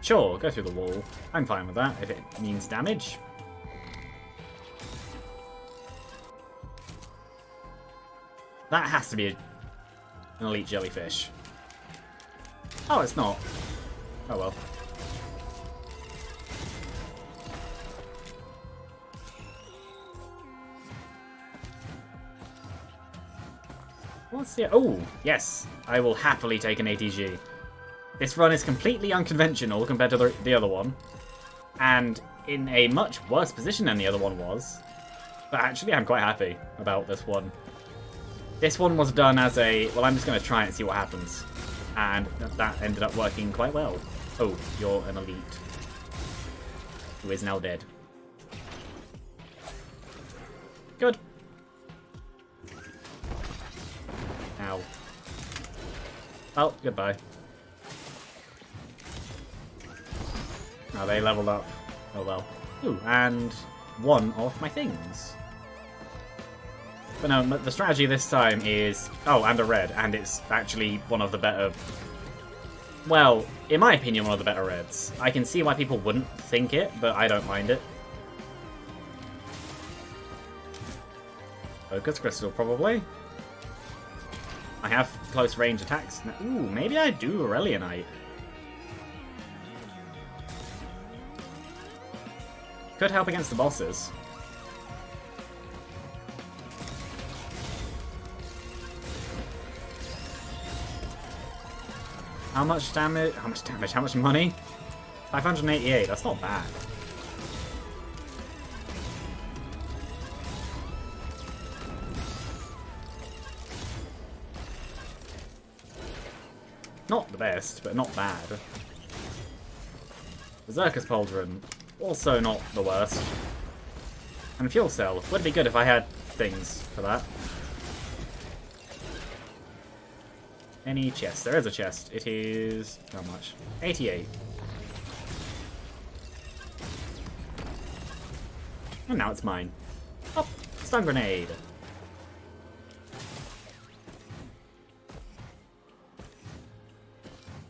Sure, go through the wall. I'm fine with that, if it means damage. That has to be an elite jellyfish. Oh, it's not. Oh well. What's the... Oh, yes. I will happily take an ATG. This run is completely unconventional compared to the other one. And in a much worse position than the other one was. But actually, I'm quite happy about this one. This one was done as a, well, I'm just going to try and see what happens. And that ended up working quite well. Oh, you're an elite. Who is now dead. Good. Ow. Oh, goodbye. Oh, they leveled up. Oh well. Ooh, and one of my things. But no, the strategy this time is... Oh, and a red. And it's actually one of the better... Well, in my opinion, one of the better reds. I can see why people wouldn't think it, but I don't mind it. Focus Crystal, probably. I have close range attacks. Ooh, maybe I do Aurelionite. Could help against the bosses. How much damage? How much damage? How much money? 588. That's not bad. Not the best, but not bad. Berserker's Pauldron. Also not the worst. And Fuel Cell. Would be good if I had things for that. Any chest? There is a chest. It is... how much? 88. And now it's mine. Oh, stun grenade.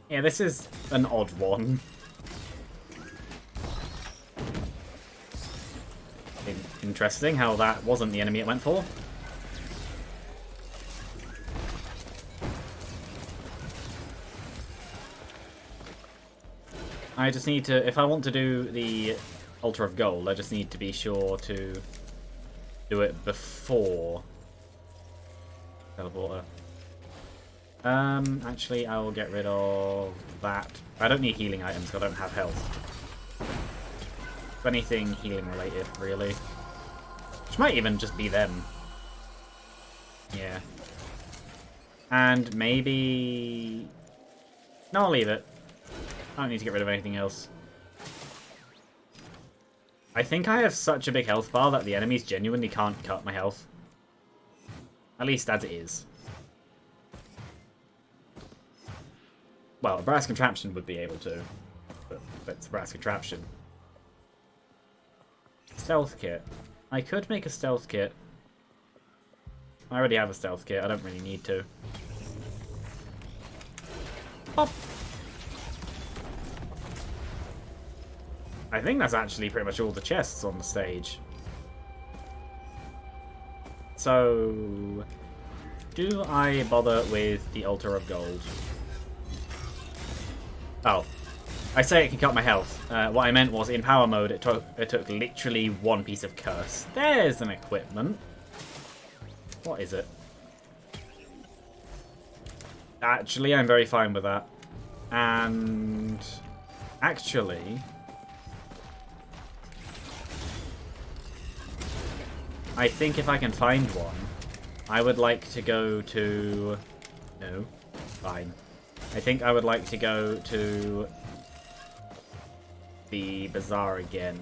Yeah, this is an odd one. Interesting how that wasn't the enemy it went for. I just need to, if I want to do the Altar of Gold, I just need to be sure to do it before Teleporter. Actually, I will get rid of that. I don't need healing items because I don't have health. If anything healing related, really. Which might even just be them. Yeah. And maybe... No, I'll leave it. I don't need to get rid of anything else. I think I have such a big health bar that the enemies genuinely can't cut my health. At least as it is. Well, a brass contraption would be able to. But it's a brass contraption. Stealth kit. I could make a stealth kit. I already have a stealth kit. I don't really need to. Pop! I think that's actually pretty much all the chests on the stage. So... do I bother with the Altar of Gold? Oh. I say it can cut my health. What I meant was in power mode it took literally one piece of curse. There's an equipment. What is it? Actually, I'm very fine with that. And... actually... I think if I can find one, I would like to go to... No. Fine. I think I would like to go to the bazaar again.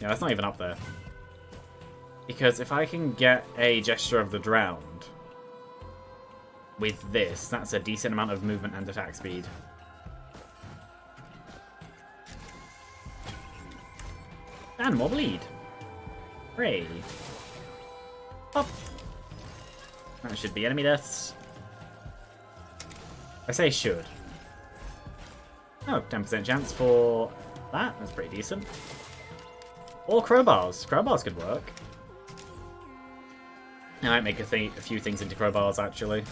Yeah, that's not even up there. Because if I can get a Gesture of the Drowned with this, that's a decent amount of movement and attack speed. And more bleed. Hooray. Pop. That should be enemy deaths. I say should. Oh, 10% chance for that. That's pretty decent. Or crowbars. Crowbars could work. I might make a few things into crowbars, actually.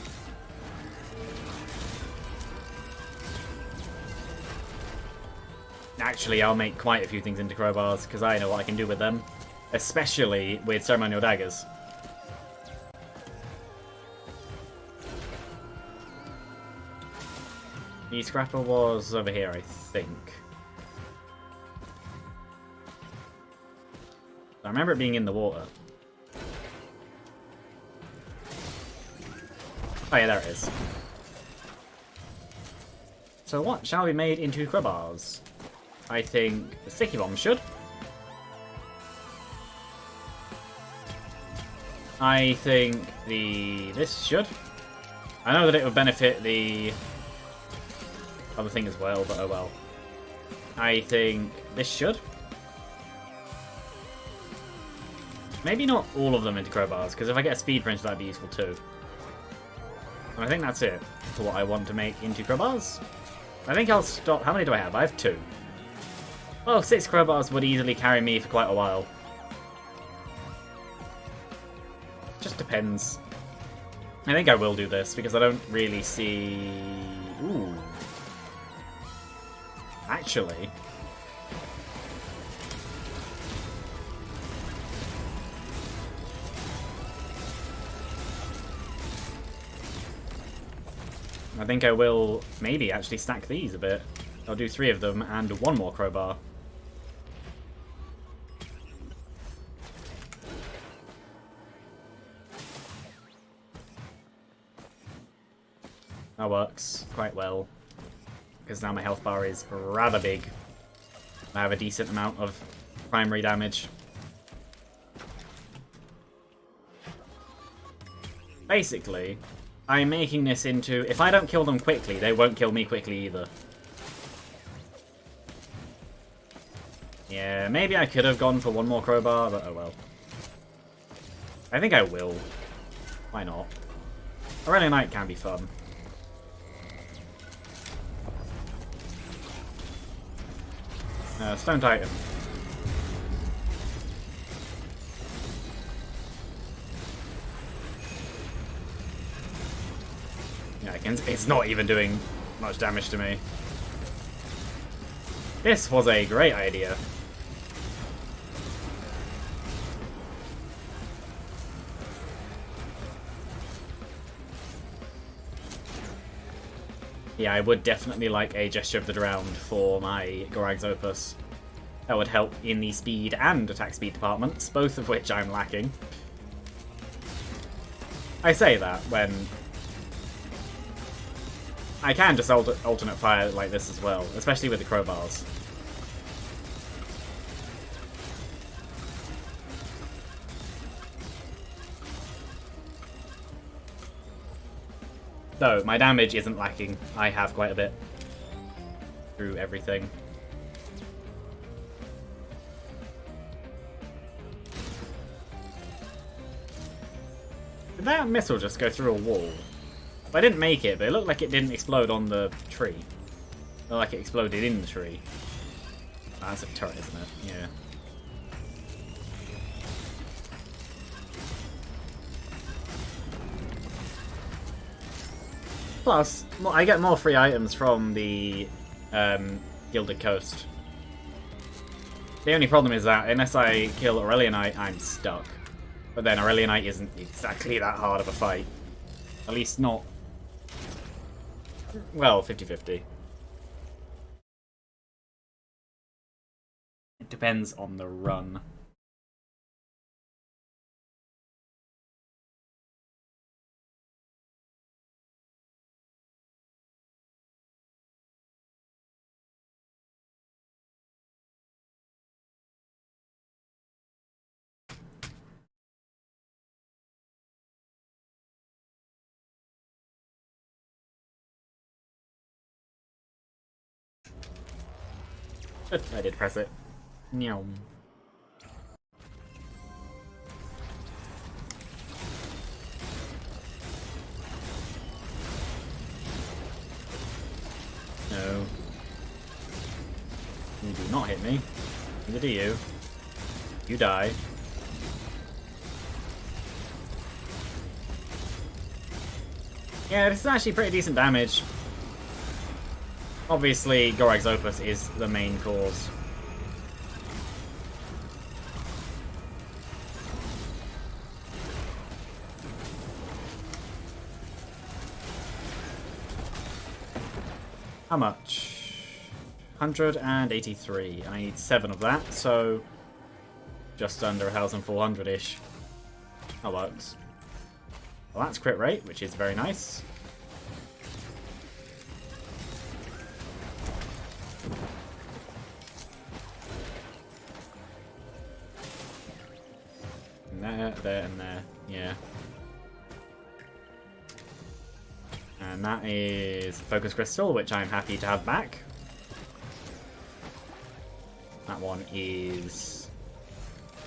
Actually, I'll make quite a few things into crowbars, because I know what I can do with them. Especially with ceremonial daggers. The scrapper was over here, I think. I remember it being in the water. Oh yeah, there it is. So what shall be made into crowbars? I think the sticky bomb should. I think this should. I know that it would benefit the other thing as well, but oh well. I think this should. Maybe not all of them into crowbars, because if I get a speed wrench, that'd be useful too. And I think that's it for what I want to make into crowbars. I think I'll stop. How many do I have? I have 2. Well, 6 crowbars would easily carry me for quite a while. Just depends. I think I will do this, because I don't really see... Ooh. Actually... I think I will maybe actually stack these a bit. I'll do 3 of them and 1 more crowbar. That works quite well, because now my health bar is rather big. I have a decent amount of primary damage. Basically, I'm making this into... If I don't kill them quickly, they won't kill me quickly either. Yeah, maybe I could have gone for 1 more crowbar, but oh well. I think I will. Why not? Aurelian Knight can be fun. Stone Titan. Yeah, it's not even doing much damage to me. This was a great idea. Yeah, I would definitely like a Gesture of the Drowned for my Gorag's Opus. That would help in the speed and attack speed departments, both of which I'm lacking. I say that when... I can just alternate fire like this as well, especially with the crowbars. Though, my damage isn't lacking. I have quite a bit through everything. Did that missile just go through a wall? I didn't make it, but it looked like it didn't explode on the tree. It looked like it exploded in the tree. Oh, that's a turret, isn't it? Yeah. Plus, I get more free items from the Gilded Coast. The only problem is that unless I kill Aurelionite, I'm stuck. But then Aurelionite isn't exactly that hard of a fight. At least not... Well, 50-50. It depends on the run. I did press it. Meow. No. You do not hit me. Neither do you. You die. Yeah, this is actually pretty decent damage. Obviously, Gorag's Opus is the main cause. How much? 183. I need 7 of that, so just under 1,400-ish. That works. Well, that's crit rate, which is very nice. There, and there. Yeah. And that is Focus Crystal, which I'm happy to have back. That one is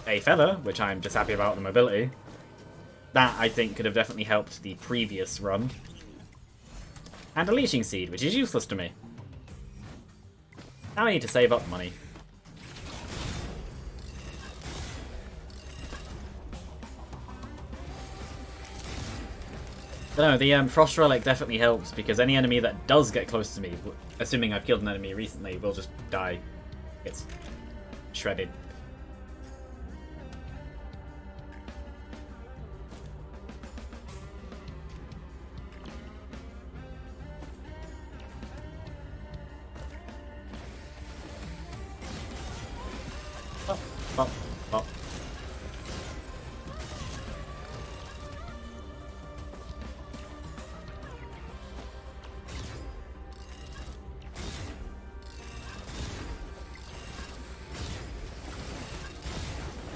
a feather, which I'm just happy about the mobility. That, I think, could have definitely helped the previous run. And a leeching seed, which is useless to me. Now I need to save up money. But no, the Frost Relic definitely helps, because any enemy that does get close to me, assuming I've killed an enemy recently, will just die. It's shredded. Pop, pop, pop.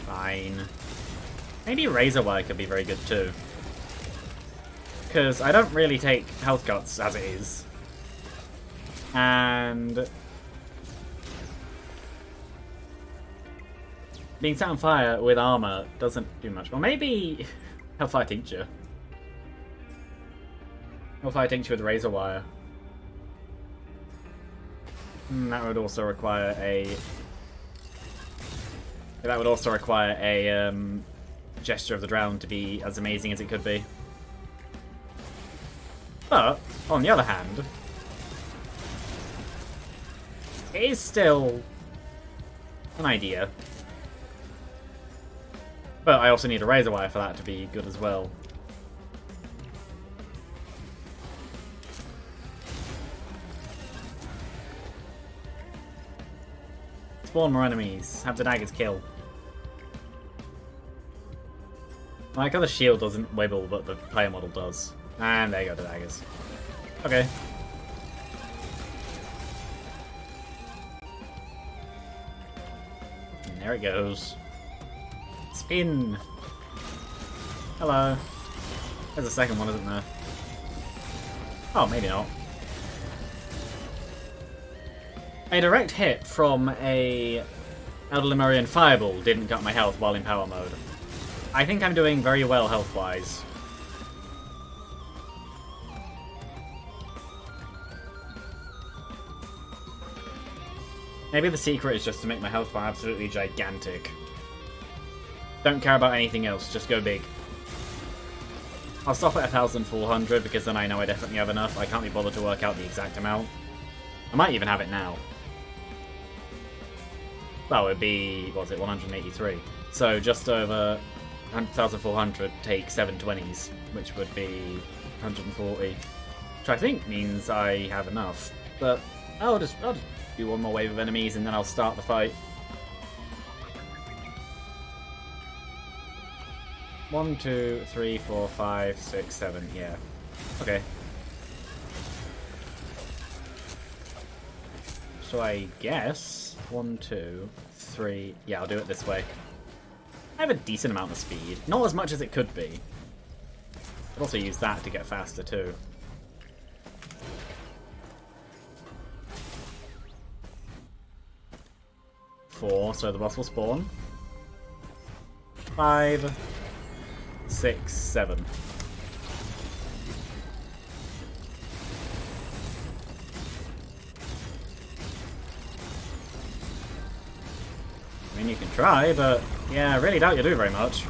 Fine. Maybe Razor Wire could be very good too. Because I don't really take health cuts as it is. And being set on fire with armor doesn't do much. Well, maybe Hellfire Tincture. Hellfire Tincture with Razor Wire. That would also require a... That would also require a Gesture of the Drowned to be as amazing as it could be. But, on the other hand, it is still an idea. But I also need a Razor Wire for that to be good as well. Spawn more enemies. Have the daggers kill. I like how the shield doesn't wibble, but the player model does. And there you go, the daggers. Okay. And there it goes. Spin! Hello. There's a second one, isn't there? Oh, maybe not. A direct hit from a Elder Lemurian Fireball didn't cut my health while in power mode. I think I'm doing very well health-wise. Maybe the secret is just to make my health bar absolutely gigantic. Don't care about anything else, just go big. I'll stop at 1,400 because then I know I definitely have enough. I can't be bothered to work out the exact amount. I might even have it now. Well, it would be, what was it, 183. So just over 1,400 take 720s, which would be 140. Which I think means I have enough. But I'll just do one more wave of enemies and then I'll start the fight. 1, 2, 3, 4, 5, 6, 7, yeah. Okay. So I guess 1, 2, 3. Yeah, I'll do it this way. I have a decent amount of speed. Not as much as it could be. I'd also use that to get faster too. Four, so the boss will spawn. 5, 6, 7. I mean, you can try, but yeah, I really doubt you'll do very much.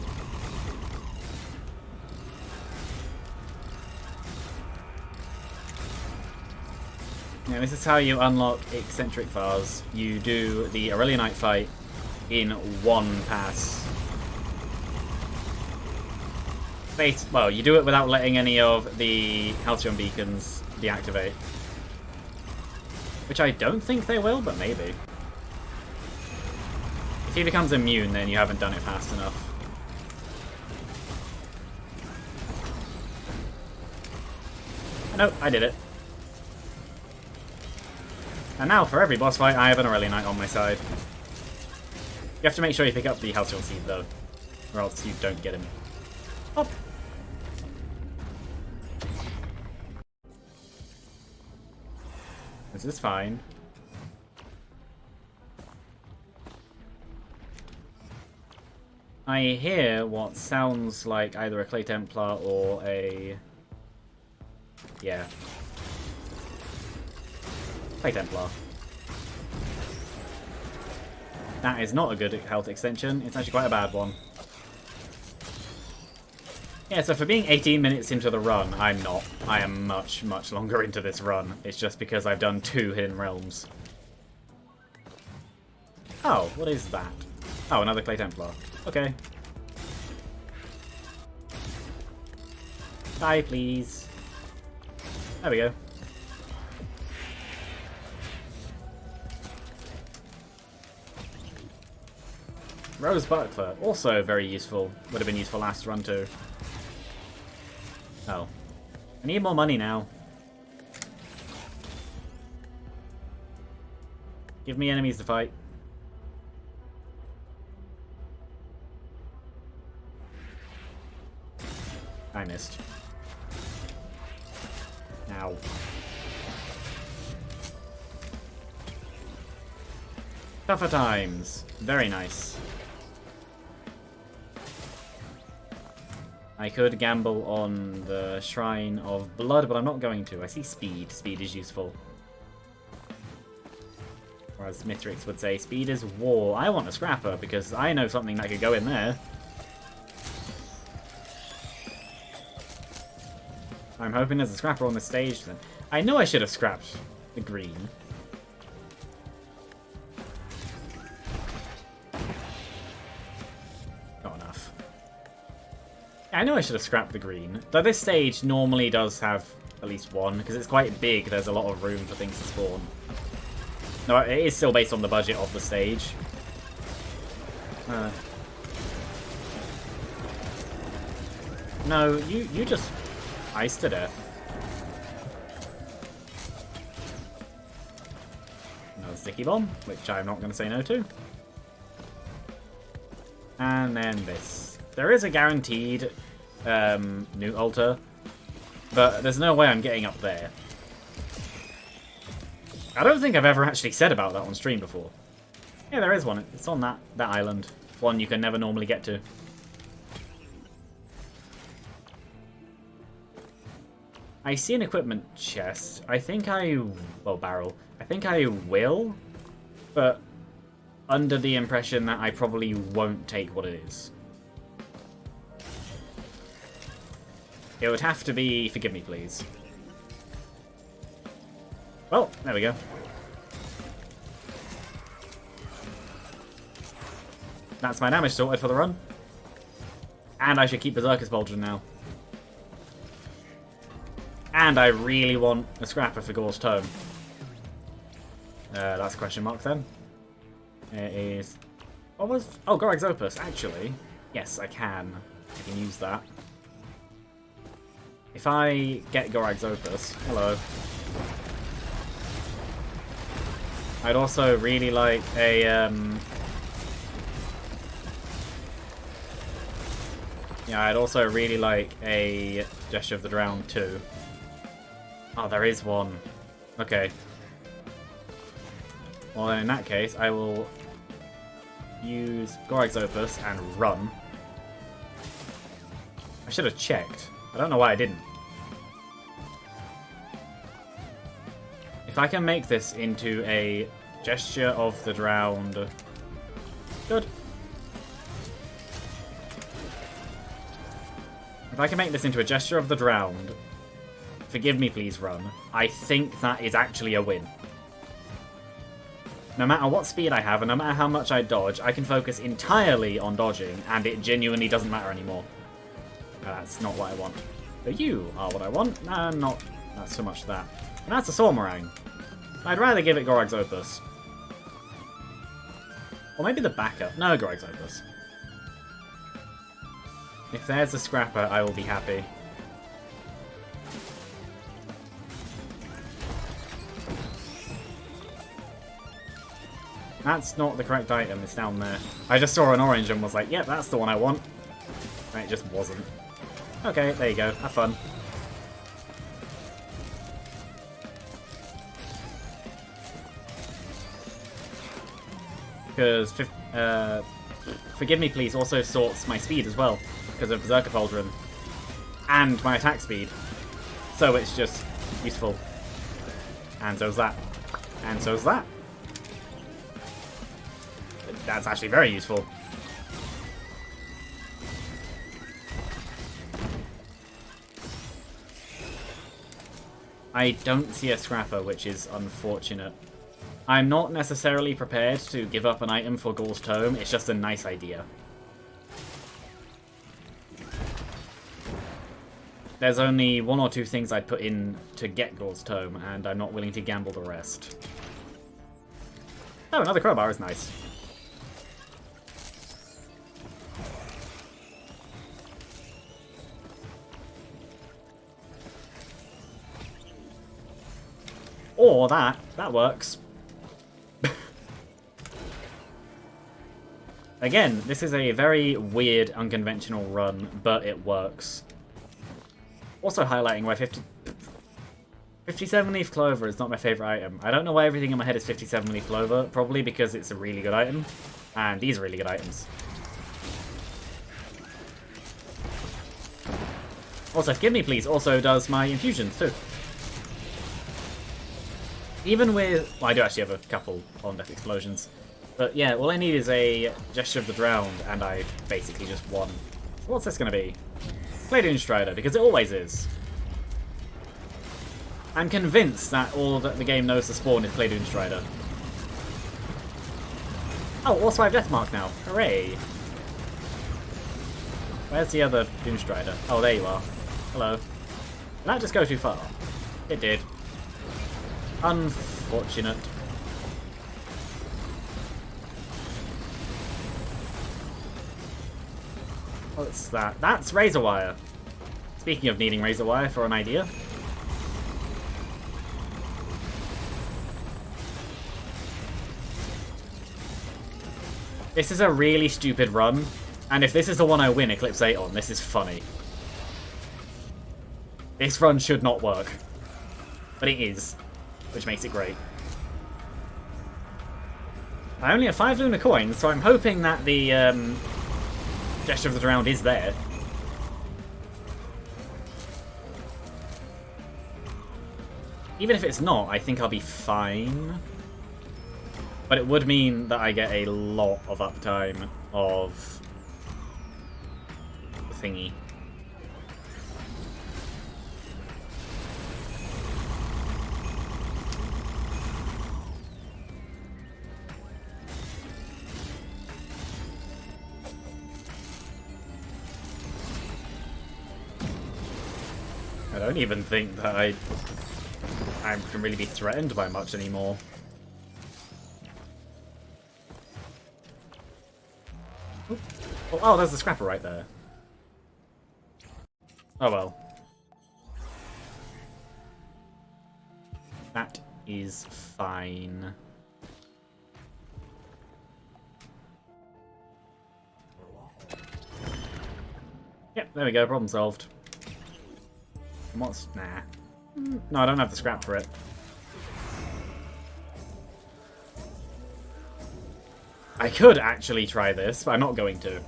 Yeah, this is how you unlock Eccentric Vase. You do the Aurelionite fight in one pass. Well, you do it without letting any of the Halcyon beacons deactivate. Which I don't think they will, but maybe. If he becomes immune, then you haven't done it fast enough. Nope, I did it. And now, for every boss fight, I have an Aurelionite on my side. You have to make sure you pick up the Halcyon Seed, though, or else you don't get him. Up. This is fine. I hear what sounds like either a Clay Templar or a... yeah. Clay Templar. That is not a good health extension. It's actually quite a bad one. Yeah, so for being 18 minutes into the run, I'm not. I am much, much longer into this run. It's just because I've done 2 Hidden Realms. Oh, what is that? Oh, another Clay Templar. Okay. Die, please. There we go. Rose Buckler, also very useful. Would have been useful last run too. Oh. I need more money now. Give me enemies to fight. I missed. Ow. Tougher times. Very nice. I could gamble on the Shrine of Blood, but I'm not going to. I see speed. Speed is useful. Whereas Mithrix would say, speed is war. I want a Scrapper, because I know something that could go in there. I'm hoping there's a Scrapper on the stage then. I know I should have scrapped the green. Not enough. I know I should have scrapped the green. Though this stage normally does have at least one, because it's quite big, there's a lot of room for things to spawn. No, it is still based on the budget of the stage. No, you just ice to death. Another sticky bomb, which I'm not going to say no to. And then this. There is a guaranteed new altar, but there's no way I'm getting up there. I don't think I've ever actually said about that on stream before. Yeah, there is one. It's on that island. One you can never normally get to. I see an equipment chest. I think well, barrel. I think I will, but under the impression that I probably won't take what it is. It would have to be, forgive me please. Well, there we go. That's my damage sorted for the run. And I should keep Berserker's Pauldron now. And I really want a Scrapper for Gore's Tome. That's a question mark then. It is... what was... oh, Gorag's Opus, actually. Yes, I can. I can use that. If I get Gorag's Opus... hello. I'd also really like a... yeah, I'd also really like a Gesture of the Drowned too. Oh, there is one. Okay. Well, then in that case, I will use Gorag's Opus and run. I should have checked. I don't know why I didn't. If I can make this into a Gesture of the Drowned... good. If I can make this into a Gesture of the Drowned... forgive me please run. I think that is actually a win. No matter what speed I have and no matter how much I dodge, I can focus entirely on dodging and it genuinely doesn't matter anymore. That's not what I want. But you are what I want. Nah, not so much that. And that's a Sormarang. I'd rather give it Gorag's Opus. Or maybe the backup. No, Gorag's Opus. If there's a Scrapper, I will be happy. That's not the correct item, it's down there. I just saw an orange and was like, yep, that's the one I want. And it just wasn't. Okay, there you go, have fun. Because Forgive Me Please also sorts my speed as well, because of Berserker Pauldron. And my attack speed. So it's just useful. And so's that. And so's that. That's actually very useful. I don't see a Scrapper, which is unfortunate. I'm not necessarily prepared to give up an item for Ghoul's Tome, it's just a nice idea. There's only one or two things I'd put in to get Ghoul's Tome, and I'm not willing to gamble the rest. Oh, another crowbar is nice. Or that works. Again, this is a very weird, unconventional run, but it works. Also highlighting why 57 Leaf Clover is not my favourite item. I don't know why everything in my head is 57 Leaf Clover, probably because it's a really good item, and these are really good items. Also, Forgive Me Please also does my infusions too. Even with... well, I do actually have a couple on Death Explosions. But yeah, all I need is a Gesture of the Drowned, and I basically just won. What's this going to be? Playdune Strider, because it always is. I'm convinced that all that the game knows to spawn is Playdune Strider. Oh, also I have Deathmark now. Hooray! Where's the other Doom Strider? Oh, there you are. Hello. Did that just go too far? It did. Unfortunate. What's that? That's Razor Wire. Speaking of needing Razor Wire for an idea. This is a really stupid run, and if this is the one I win Eclipse 8 on, this is funny. This run should not work, but it is, which makes it great. I only have 5 Lunar Coins, so I'm hoping that the Gesture of the Drowned is there. Even if it's not, I think I'll be fine. But it would mean that I get a lot of uptime of the thingy. I don't even think that I can really be threatened by much anymore. Oh, there's the Scrapper right there. Oh well. That is fine. Yep, there we go, problem solved. What's... nah. No, I don't have the scrap for it. I could actually try this, but I'm not going to.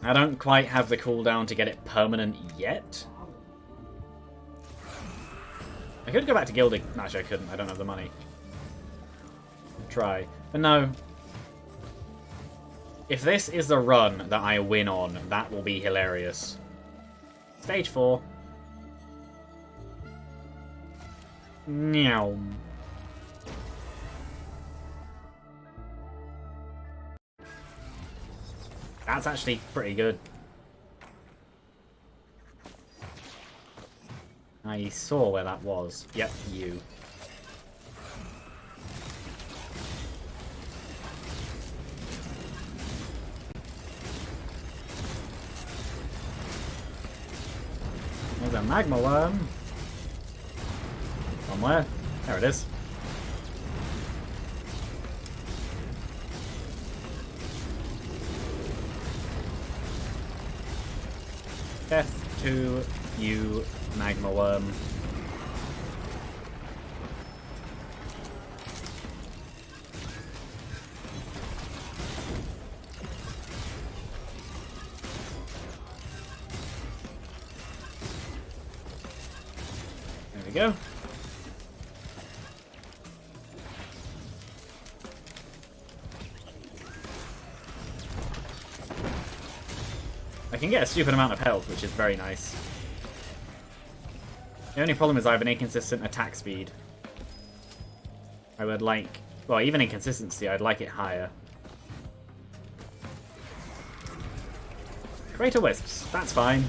I don't quite have the cooldown to get it permanent yet. I could go back to Gilding. No, actually I couldn't. I don't have the money. Try. But no. If this is the run that I win on, that will be hilarious. Stage 4. Meow. That's actually pretty good. I saw where that was. Yep, you. There's a magma worm. Somewhere. There it is. Death to you, magma worm. we go. I can get a stupid amount of health, which is very nice. The only problem is I have an inconsistent attack speed. I would like... Well, even in consistency, I'd like it higher. Greater Wisps, that's fine.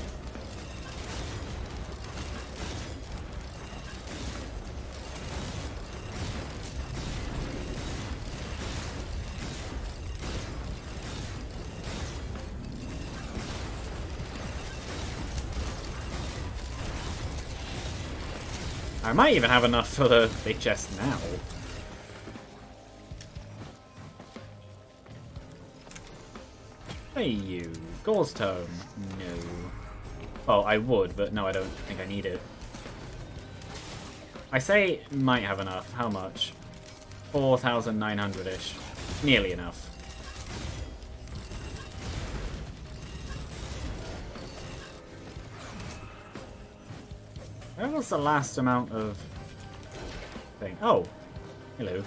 I might even have enough for the big chest now. Hey you, Gore's Tome. No. Oh, I would, but no, I don't think I need it. I say might have enough. How much? 4,900-ish. Nearly enough. Where was the last amount of thing? Oh, hello.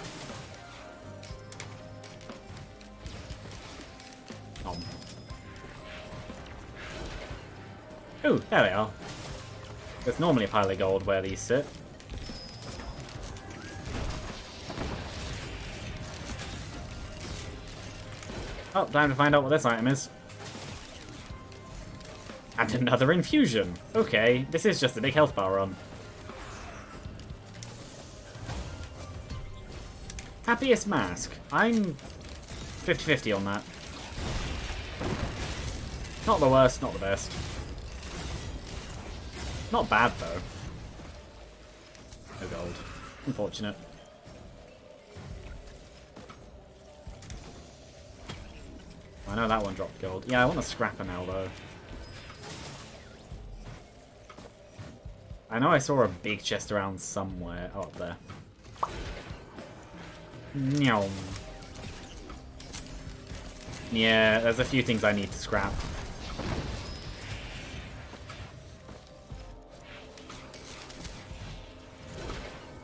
Oh, there they are. There's normally a pile of gold where these sit. Oh, time to find out what this item is. And another infusion. Okay, this is just a big health bar run. Happiest Mask. I'm 50-50 on that. Not the worst, not the best. Not bad, though. No gold. Unfortunate. I know that one dropped gold. Yeah, I want a scrapper now, though. I know I saw a big chest around somewhere. Oh, up there. Nyom. Yeah, there's a few things I need to scrap.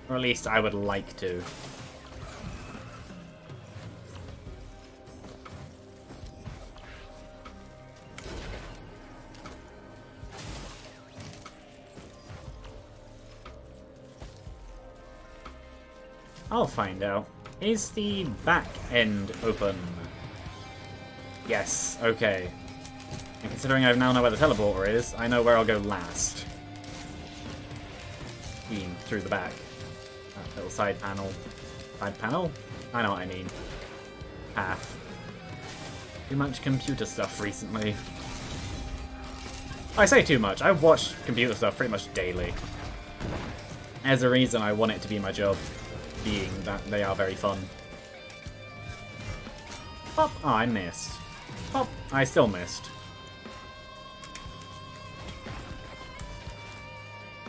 Or at least I would like to. I'll find out. Is the back end open? Yes, okay. And considering I now know where the teleporter is, I know where I'll go last. Beam through the back. That little side panel. Side panel? I know what I mean. Path. Too much computer stuff recently. I say too much. I've watched computer stuff pretty much daily. There's a reason I want it to be my job, being that they are very fun. Pop! Oh, I missed. Pop! I still missed.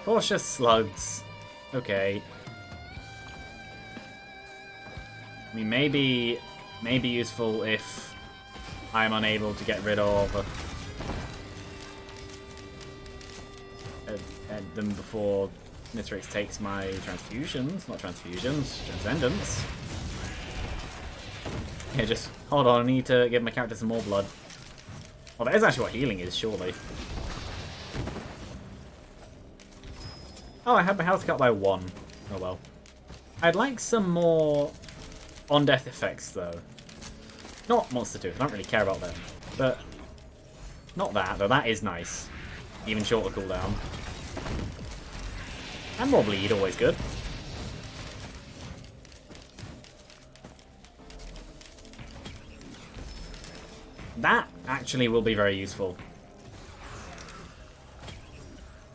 Cautious slugs. Okay. I mean, maybe useful if I'm unable to get rid of them before Mithrix takes my transfusions. Not transfusions, transcendence. Yeah, just hold on, I need to give my character some more blood. Well, that is actually what healing is, surely. Oh, I had my health cut by 1. Oh well. I'd like some more on-death effects, though. Not Monster Tooth, I don't really care about them. But not that, though that is nice. Even shorter cooldown. And more bleed, always good. That actually will be very useful.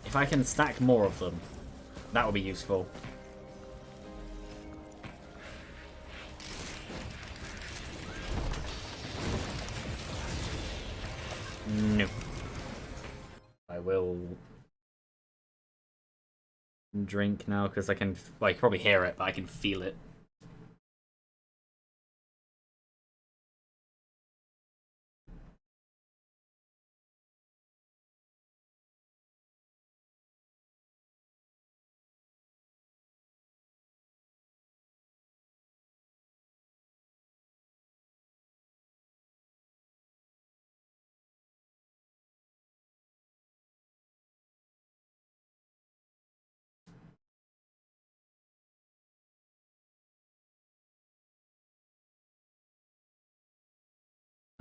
If I can stack more of them, that will be useful. No. I will drink now because I can, well, I can probably hear it, but I can feel it.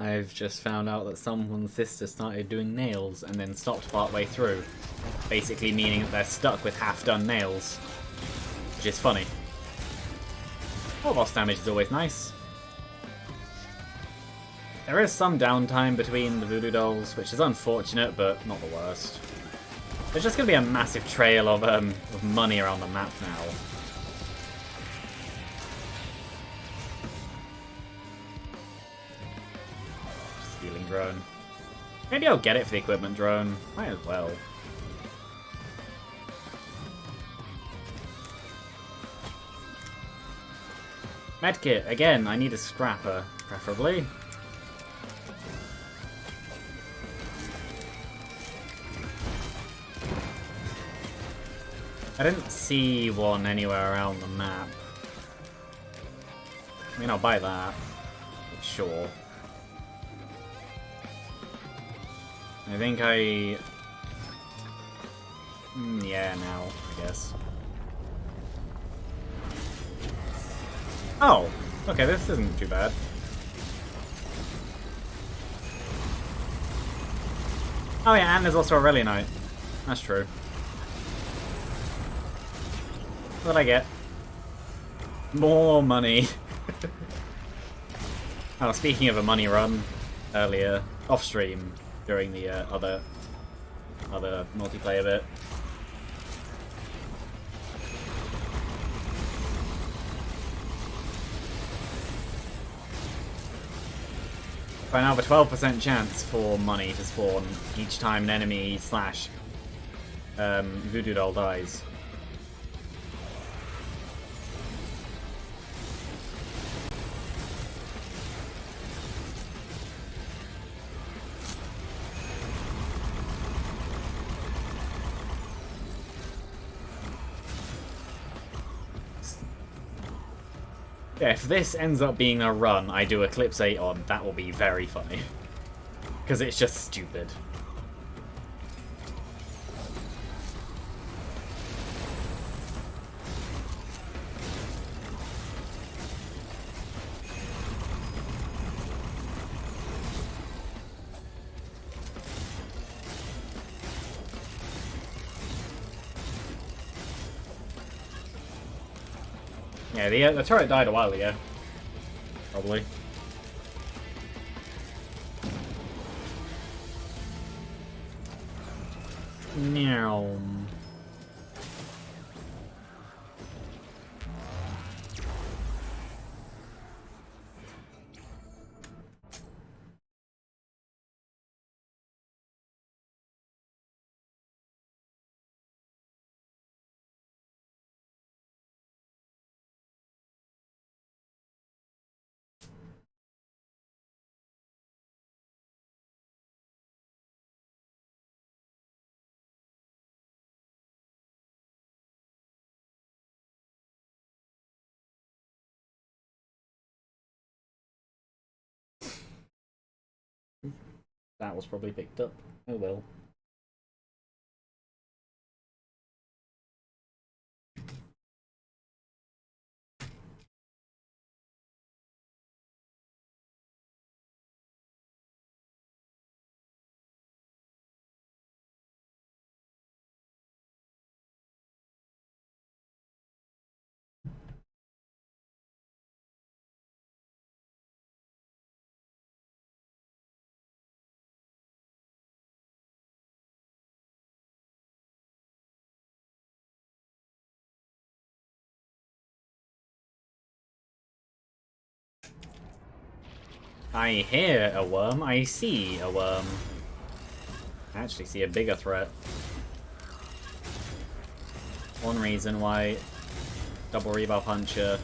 I've just found out that someone's sister started doing nails and then stopped partway through. Basically meaning that they're stuck with half-done nails. Which is funny. Oh, boss damage is always nice. There is some downtime between the voodoo dolls, which is unfortunate, but not the worst. There's just going to be a massive trail of money around the map now. Stealing drone. Maybe I'll get it for the equipment drone. Might as well. Medkit, again, I need a scrapper, preferably. I didn't see one anywhere around the map. I mean, I'll buy that. Sure. I think yeah, now, I guess. Oh! Okay, this isn't too bad. Oh yeah, and there's also a Rally Knight. That's true. What did I get? More money. Oh, speaking of a money run, earlier, off stream, during the other multiplayer bit. I now have a 12% chance for money to spawn each time an enemy slash voodoo doll dies. Yeah, if this ends up being a run I do Eclipse 8 on, that will be very funny. Because it's just stupid. Yeah, the turret died a while ago. Probably. Meow. That was probably picked up. Oh well. I hear a worm, I see a worm. I actually see a bigger threat. One reason why double rebar puncher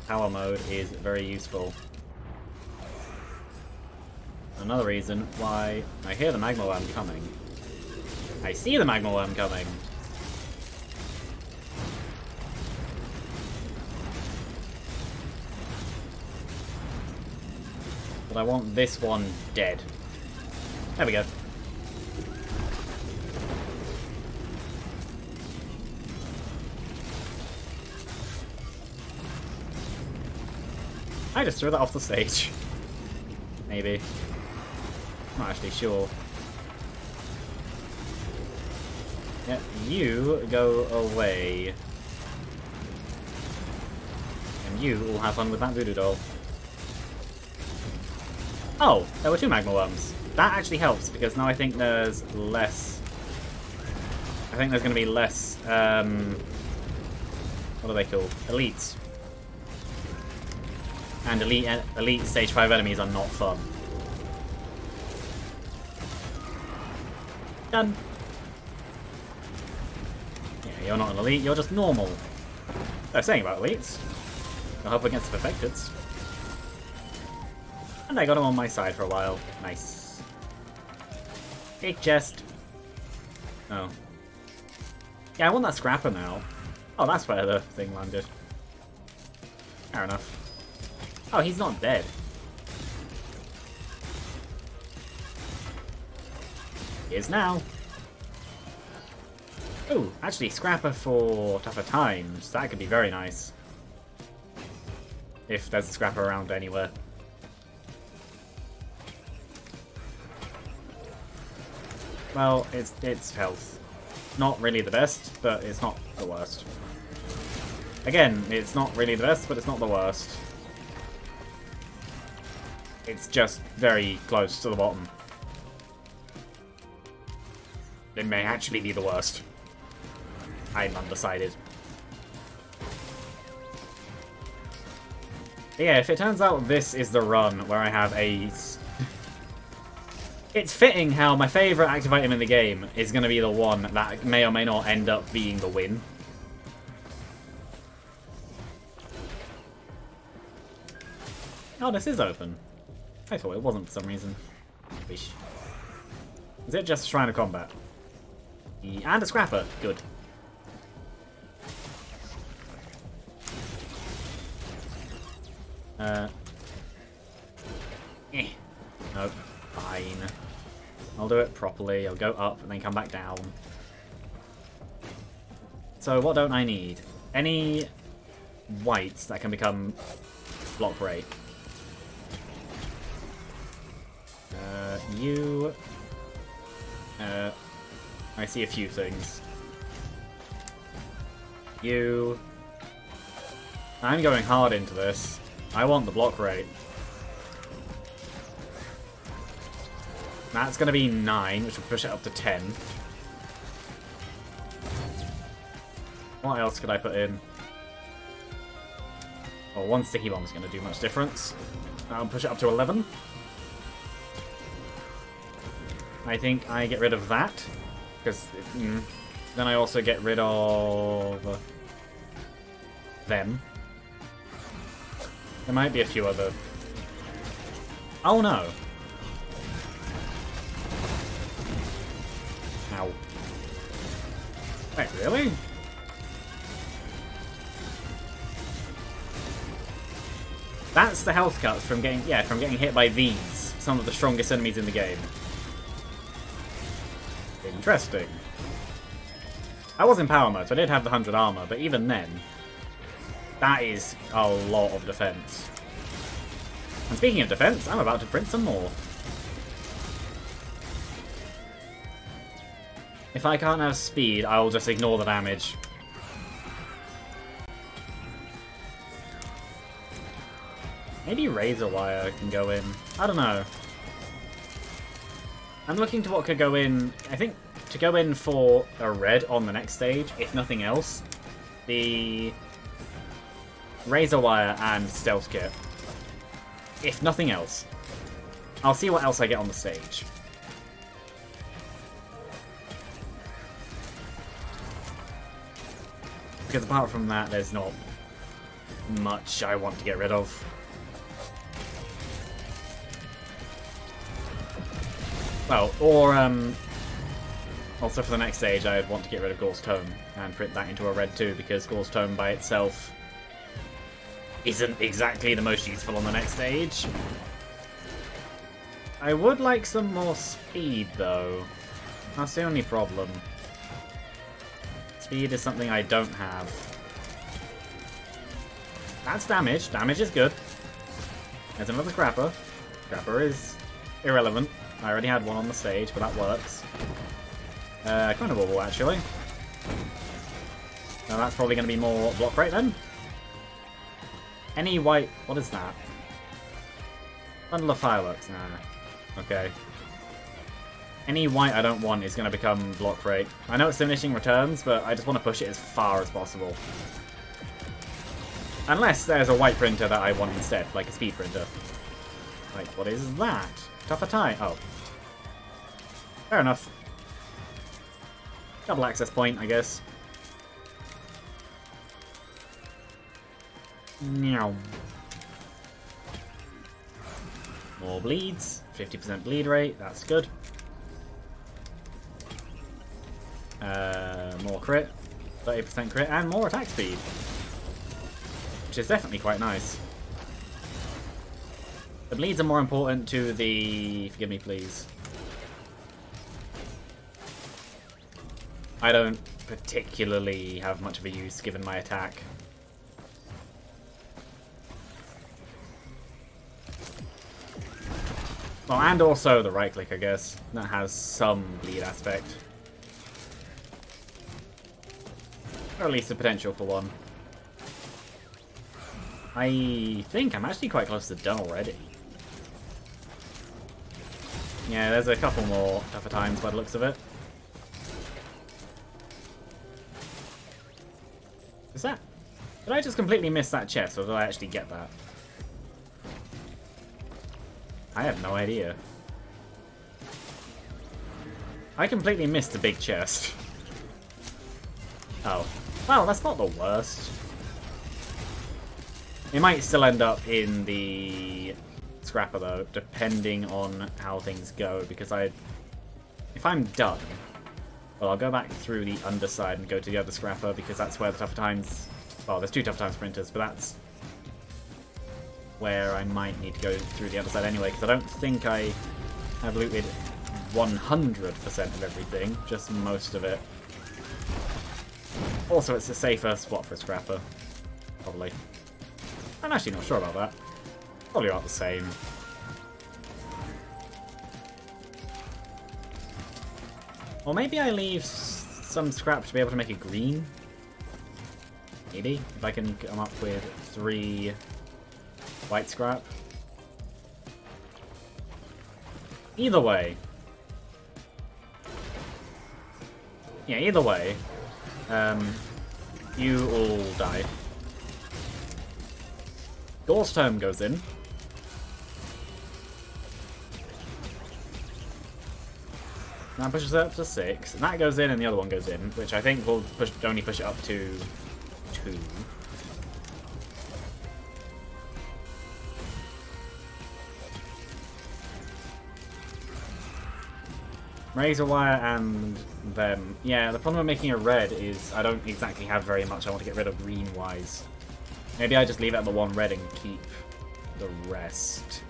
power mode is very useful. Another reason why I hear the magma worm coming. I see the magma worm coming. But I want this one dead. There we go. I just threw that off the stage. maybe. Not actually sure. Yeah, you go away. And you will have fun with that voodoo doll. Oh, there were 2 magma worms. That actually helps, because now I think there's less... I think there's going to be less, what are they called? Elites. And elite stage 5 enemies are not fun. Done. Yeah, you're not an elite, you're just normal. They're saying about elites. They'll help against the perfecteds. And I got him on my side for a while. Nice. Big chest. Oh. Yeah, I want that scrapper now. Oh, that's where the thing landed. Fair enough. Oh, he's not dead. He is now. Oh, actually, scrapper for tougher times. That could be very nice. If there's a scrapper around anywhere. Well, it's health. Not really the best, but it's not the worst. Again, it's not really the best, but it's not the worst. It's just very close to the bottom. It may actually be the worst. I'm undecided. But yeah, if it turns out this is the run where I have a... It's fitting how my favourite active item in the game is going to be the one that may or may not end up being the win. Oh, this is open. I thought it wasn't for some reason. Wish. Is it just Shrine of Combat? And a scrapper. Good. Nope. Fine. I'll do it properly. I'll go up and then come back down. So what don't I need? Any whites that can become block rate. You... I see a few things. You... I'm going hard into this. I want the block rate. That's going to be 9, which will push it up to 10. What else could I put in? Well, 1 sticky bomb is going to do much difference. I'll push it up to 11. I think I get rid of that, because then I also get rid of them. There might be a few other... Oh no! Ow. Wait, really? That's the health cuts from getting hit by these, some of the strongest enemies in the game. Interesting. I was in power mode, so I did have the 100 armor, but even then, that is a lot of defense. And speaking of defense, I'm about to print some more. If I can't have speed, I will just ignore the damage. Maybe Razor Wire can go in. I don't know. I'm looking to what could go in. I think to go in for a red on the next stage, if nothing else, the Razor Wire and Stealth Kit. If nothing else. I'll see what else I get on the stage. Because apart from that, there's not much I want to get rid of. Well, or, also for the next stage, I'd want to get rid of Gaul's Tome and print that into a red too, because Gaul's Tome by itself isn't exactly the most useful on the next stage. I would like some more speed, though. That's the only problem. Speed is something I don't have. That's damage. Damage is good. There's another scrapper. Scrapper is irrelevant. I already had one on the stage, but that works. Kind of wobble, actually. Now that's probably going to be more block rate then. Any white... What is that? Bundle of fireworks? Nah. Okay. Any white I don't want is going to become block rate. I know it's diminishing returns, but I just want to push it as far as possible. Unless there's a white printer that I want instead, like a speed printer. Like, what is that? Tougher tie. Oh. Fair enough. Double access point, I guess. Meow. More bleeds. 50% bleed rate. That's good. More crit. 30% crit. And more attack speed. Which is definitely quite nice. The bleeds are more important to the... Forgive me, please. I don't particularly have much of a use given my attack. Well, and also the right click, I guess. That has some bleed aspect. Or at least the potential for one. I think I'm actually quite close to done already. Yeah, there's a couple more tougher times by the looks of it. Is that... Did I just completely miss that chest, or did I actually get that? I have no idea. I completely missed a big chest. Oh. Well, that's not the worst. It might still end up in the scrapper, though, depending on how things go, because if I'm done, well, I'll go back through the underside and go to the other scrapper, because that's where the tougher times... Well, there's two tougher times sprinters, but that's where I might need to go through the other side anyway, because I don't think I have looted 100% of everything, just most of it. Also, it's a safer spot for a scrapper, probably. I'm actually not sure about that. Probably about the same. Or maybe I leave some scrap to be able to make a green? Maybe, if I can come up with 3 white scrap. Either way. Yeah, either way. You all die. Gorse Tome goes in. That pushes it up to 6. And that goes in and the other one goes in, which I think will only push it up to 2. Razor wire and them. Yeah, the problem with making a red is I don't exactly have very much I want to get rid of green-wise. Maybe I just leave it at the 1 red and keep the rest.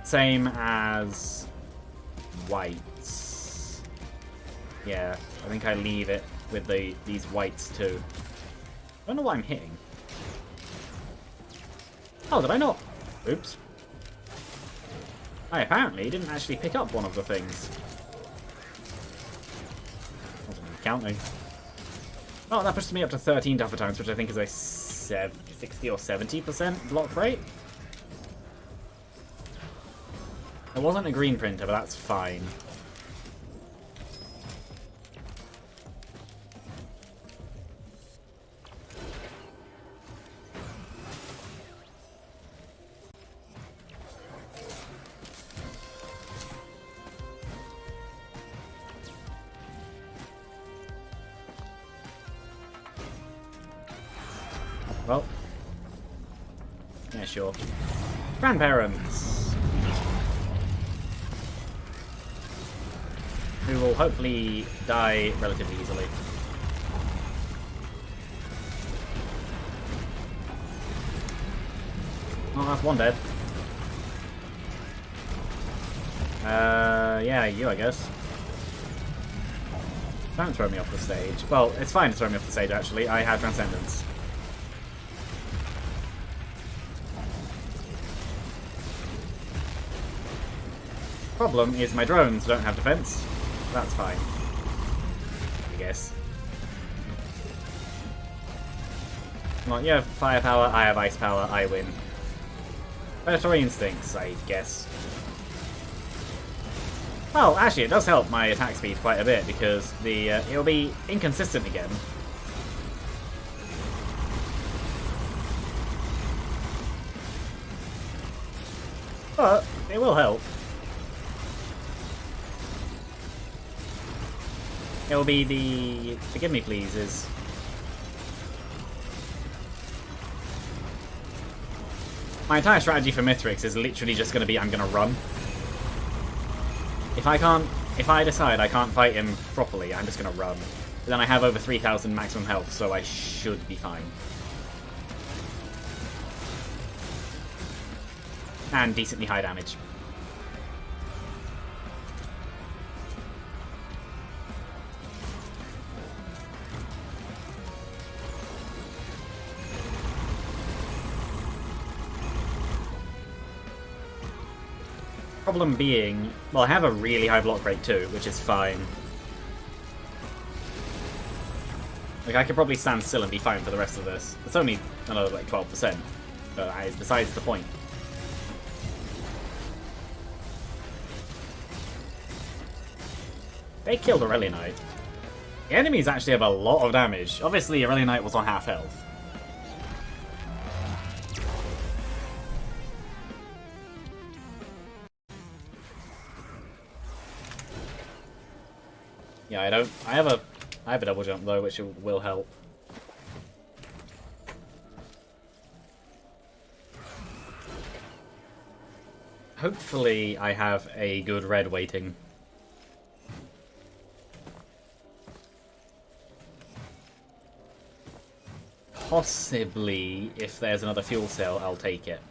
Same as whites. Yeah, I think I leave it with these whites too. I don't know what I'm hitting. Oh, did I not? Oops. I apparently didn't actually pick up one of the things. Wasn't even counting. Oh, that pushes me up to 13 tougher times, which I think is a 60 or 70% block rate. It wasn't a green printer, but that's fine. Well, yeah, sure. Grandparents, who will hopefully die relatively easily. Oh, that's one dead. Yeah, you, I guess. Don't throw me off the stage. Well, it's fine to throw me off the stage, actually. I have Transcendence. Problem is my drones don't have defense. That's fine, I guess. Well, you have firepower, I have ice power, I win. Predatory instincts, I guess. Well, actually, it does help my attack speed quite a bit because the it'll be inconsistent again. But it will help. It will be the forgive me please is my entire strategy for Mithrix is literally just going to be I'm going to run. If I decide I can't fight him properly, I'm just going to run. But then I have over 3,000 maximum health, so I should be fine. And decently high damage. Problem being, well, I have a really high block rate too, which is fine. Like, I could probably stand still and be fine for the rest of this. It's only another, like, 12%, but it's besides the point. They killed Aurelionite. The enemies actually have a lot of damage. Obviously, Aurelionite was on half health. Yeah, I have a double jump though, which will help. Hopefully I have a good red waiting. Possibly, if there's another fuel cell, I'll take it.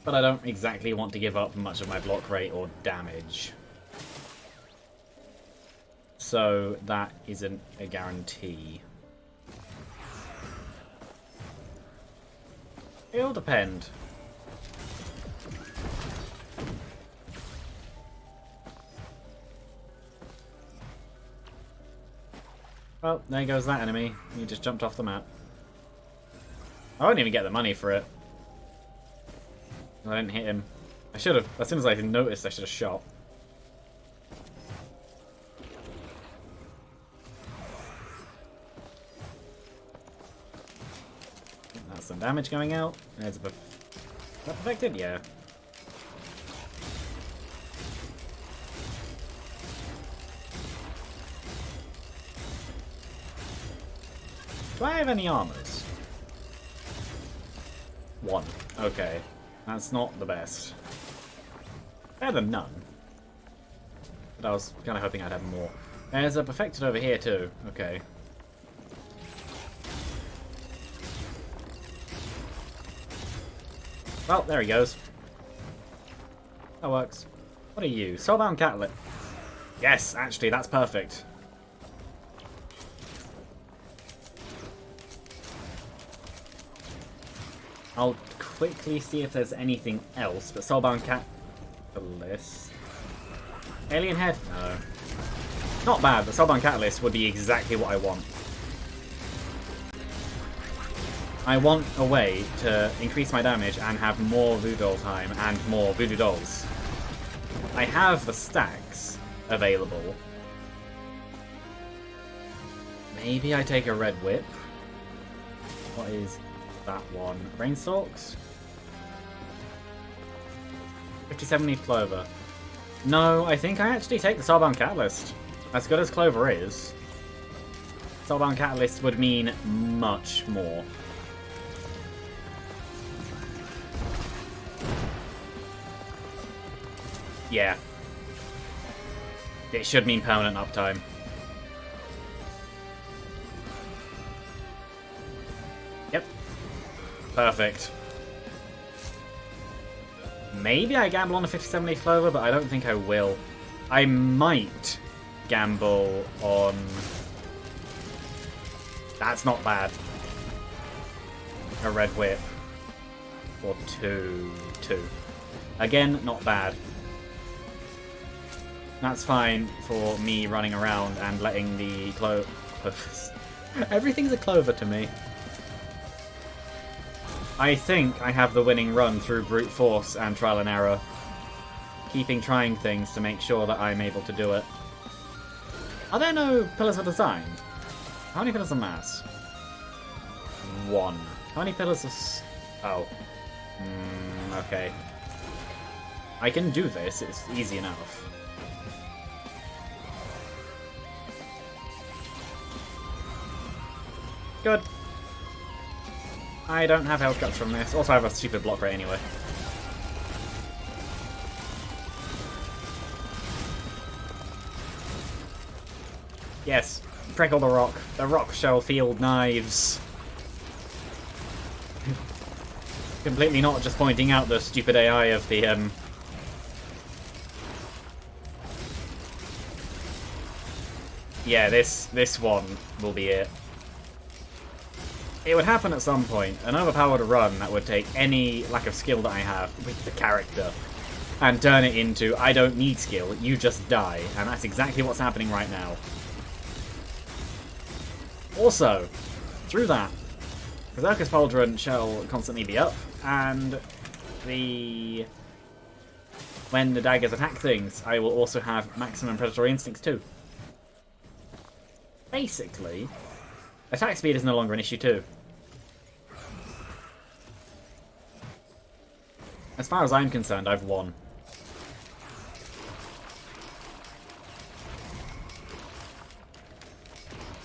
But I don't exactly want to give up much of my block rate or damage. So that isn't a guarantee. It'll depend. Well, there goes that enemy. He just jumped off the map. I won't even get the money for it. I didn't hit him. I should have. As soon as I noticed, I should have shot. That's some damage going out. There's a... Is that perfected? Yeah. Do I have any armors? One. Okay. That's not the best. Better than none. But I was kind of hoping I'd have more. There's a perfected over here too. Okay. Well, there he goes. That works. What are you? Soulbound Catlet. Yes, actually, that's perfect. I'll quickly see if there's anything else, but Soulbound Catalyst... Alien Head? No. Not bad, but Soulbound Catalyst would be exactly what I want. I want a way to increase my damage and have more Voodoo Doll time and more Voodoo Dolls. I have the stacks available. Maybe I take a Red Whip. What is... that one? Rainstalks? 57 Leaf Clover. No, I think I actually take the Soulbound Catalyst. As good as Clover is, Soulbound Catalyst would mean much more. Yeah. It should mean permanent uptime. Yep. Perfect. Maybe I gamble on a 57 Leaf Clover, but I don't think I will. I might gamble on... That's not bad. A Red Whip. Or two. Again, not bad. That's fine for me running around and letting the clovers... Everything's a clover to me. I think I have the winning run through brute force and trial and error. Keeping trying things to make sure that I'm able to do it. Are there no pillars of design? How many pillars of mass? 1. How many pillars of... Oh. Okay. I can do this, it's easy enough. Good. I don't have health cuts from this. Also, I have a stupid block rate anyway. Yes, prickle the rock. The rock shall field knives. Completely not just pointing out the stupid AI of the, Yeah, this one will be it. It would happen at some point, an overpowered run that would take any lack of skill that I have with the character and turn it into, I don't need skill, you just die. And that's exactly what's happening right now. Also, through that, Berserker's Pauldron shall constantly be up, and when the daggers attack things, I will also have maximum predatory instincts too. Basically, attack speed is no longer an issue too. As far as I'm concerned, I've won.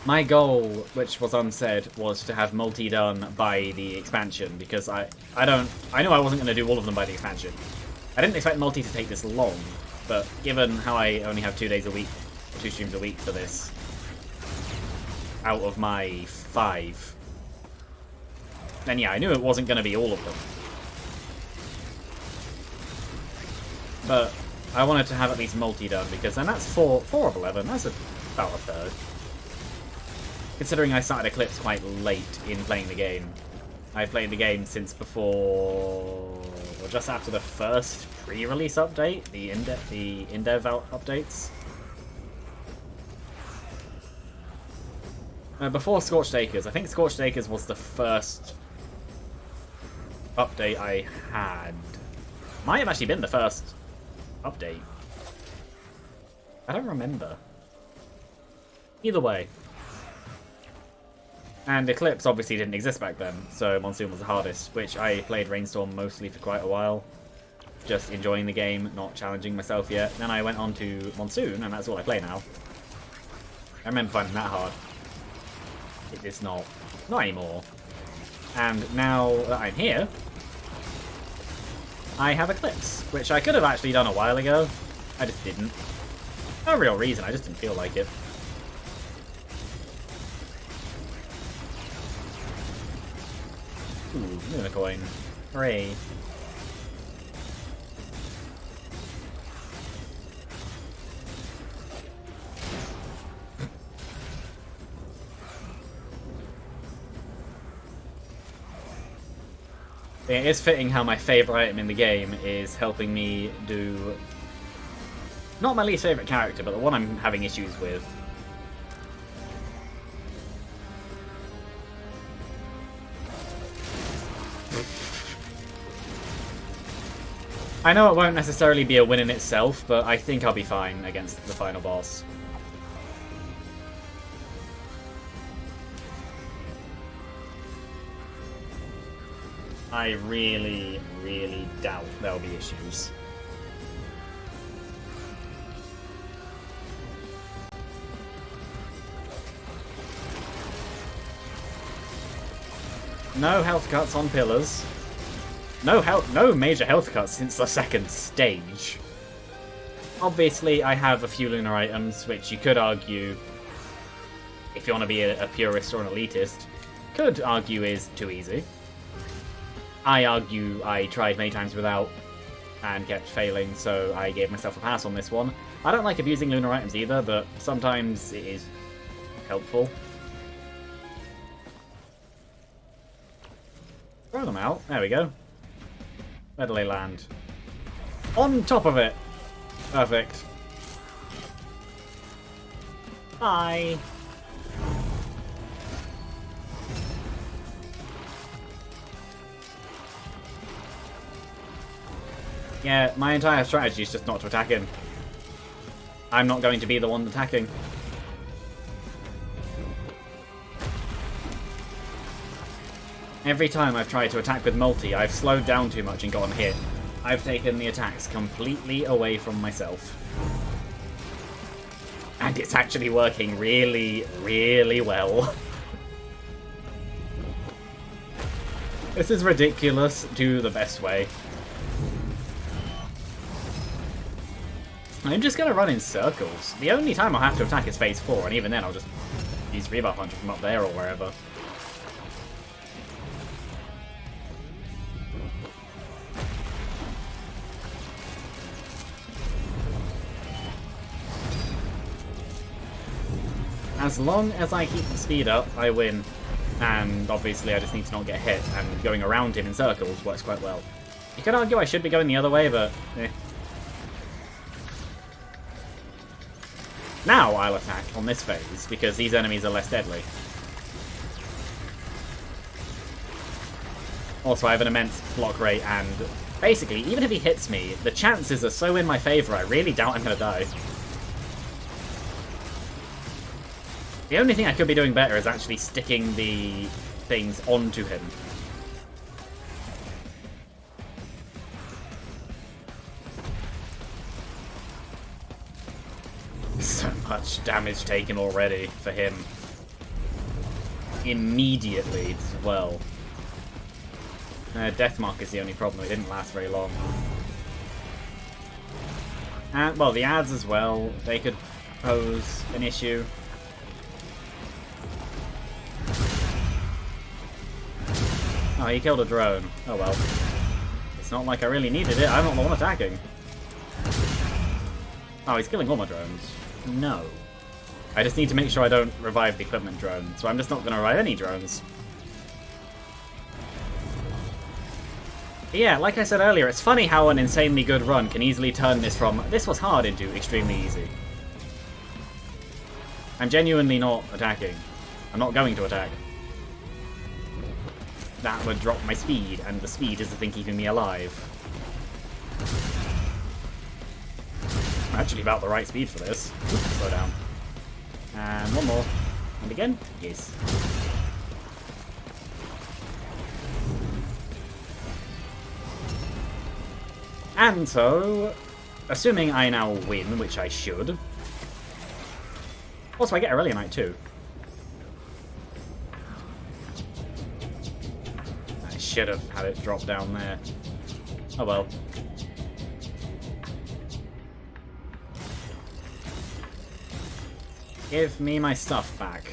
My goal, which was unsaid, was to have multi done by the expansion, because I knew I wasn't going to do all of them by the expansion. I didn't expect multi to take this long, but given how I only have 2 days a week, 2 streams a week for this, out of my 5, then yeah, I knew it wasn't going to be all of them. But I wanted to have at least multi done, because then that's 4 of 11, that's about a third. Considering I started Eclipse quite late in playing the game. I played the game since before... or just after the first pre-release update, the in-dev updates. Before Scorched Acres. I think Scorched Acres was the first update I had. Might have actually been the first update. I don't remember. Either way. And Eclipse obviously didn't exist back then, so Monsoon was the hardest, which I played Rainstorm mostly for quite a while. Just enjoying the game, not challenging myself yet. Then I went on to Monsoon, and that's all I play now. I remember finding that hard. It's not anymore. And now that I'm here, I have Eclipse, which I could have actually done a while ago. I just didn't. No real reason, I just didn't feel like it. Ooh, Unicoin. Hooray. It is fitting how my favourite item in the game is helping me do... not my least favourite character, but the one I'm having issues with. I know it won't necessarily be a win in itself, but I think I'll be fine against the final boss. I really, really doubt there'll be issues. No health cuts on pillars. No major health cuts since the second stage. Obviously, I have a few lunar items, which you could argue, if you want to be a purist or an elitist, could argue is too easy. I argue I tried many times without and kept failing, so I gave myself a pass on this one. I don't like abusing lunar items either, but sometimes it is helpful. Throw them out. There we go. Where do they land? On top of it. Perfect. Bye. Yeah, my entire strategy is just not to attack him. I'm not going to be the one attacking. Every time I've tried to attack with multi, I've slowed down too much and gotten hit. I've taken the attacks completely away from myself. And it's actually working really, really well. This is ridiculous to the best way. I'm just going to run in circles. The only time I'll have to attack is phase 4, and even then I'll just use Rebuff Puncher from up there or wherever. As long as I keep the speed up, I win. And obviously I just need to not get hit, and going around him in circles works quite well. You could argue I should be going the other way, but eh. Now I'll attack on this phase, because these enemies are less deadly. Also, I have an immense block rate, and basically, even if he hits me, the chances are so in my favour, I really doubt I'm going to die. The only thing I could be doing better is actually sticking the things onto him. So much damage taken already for him. Immediately as well. Deathmark is the only problem. It didn't last very long. And, well, the ads as well. They could pose an issue. Oh, he killed a drone. Oh well. It's not like I really needed it. I'm not the one attacking. Oh, he's killing all my drones. No. I just need to make sure I don't revive the equipment drone, so I'm just not going to revive any drones. But yeah, like I said earlier, it's funny how an insanely good run can easily turn this from this was hard into extremely easy. I'm genuinely not attacking. I'm not going to attack. That would drop my speed, and the speed is the thing keeping me alive. I'm actually about the right speed for this. Slow down. And one more. And again? Yes. And so, assuming I now win, which I should. Also, I get Aurelianite too. I should have had it drop down there. Oh well. Give me my stuff back.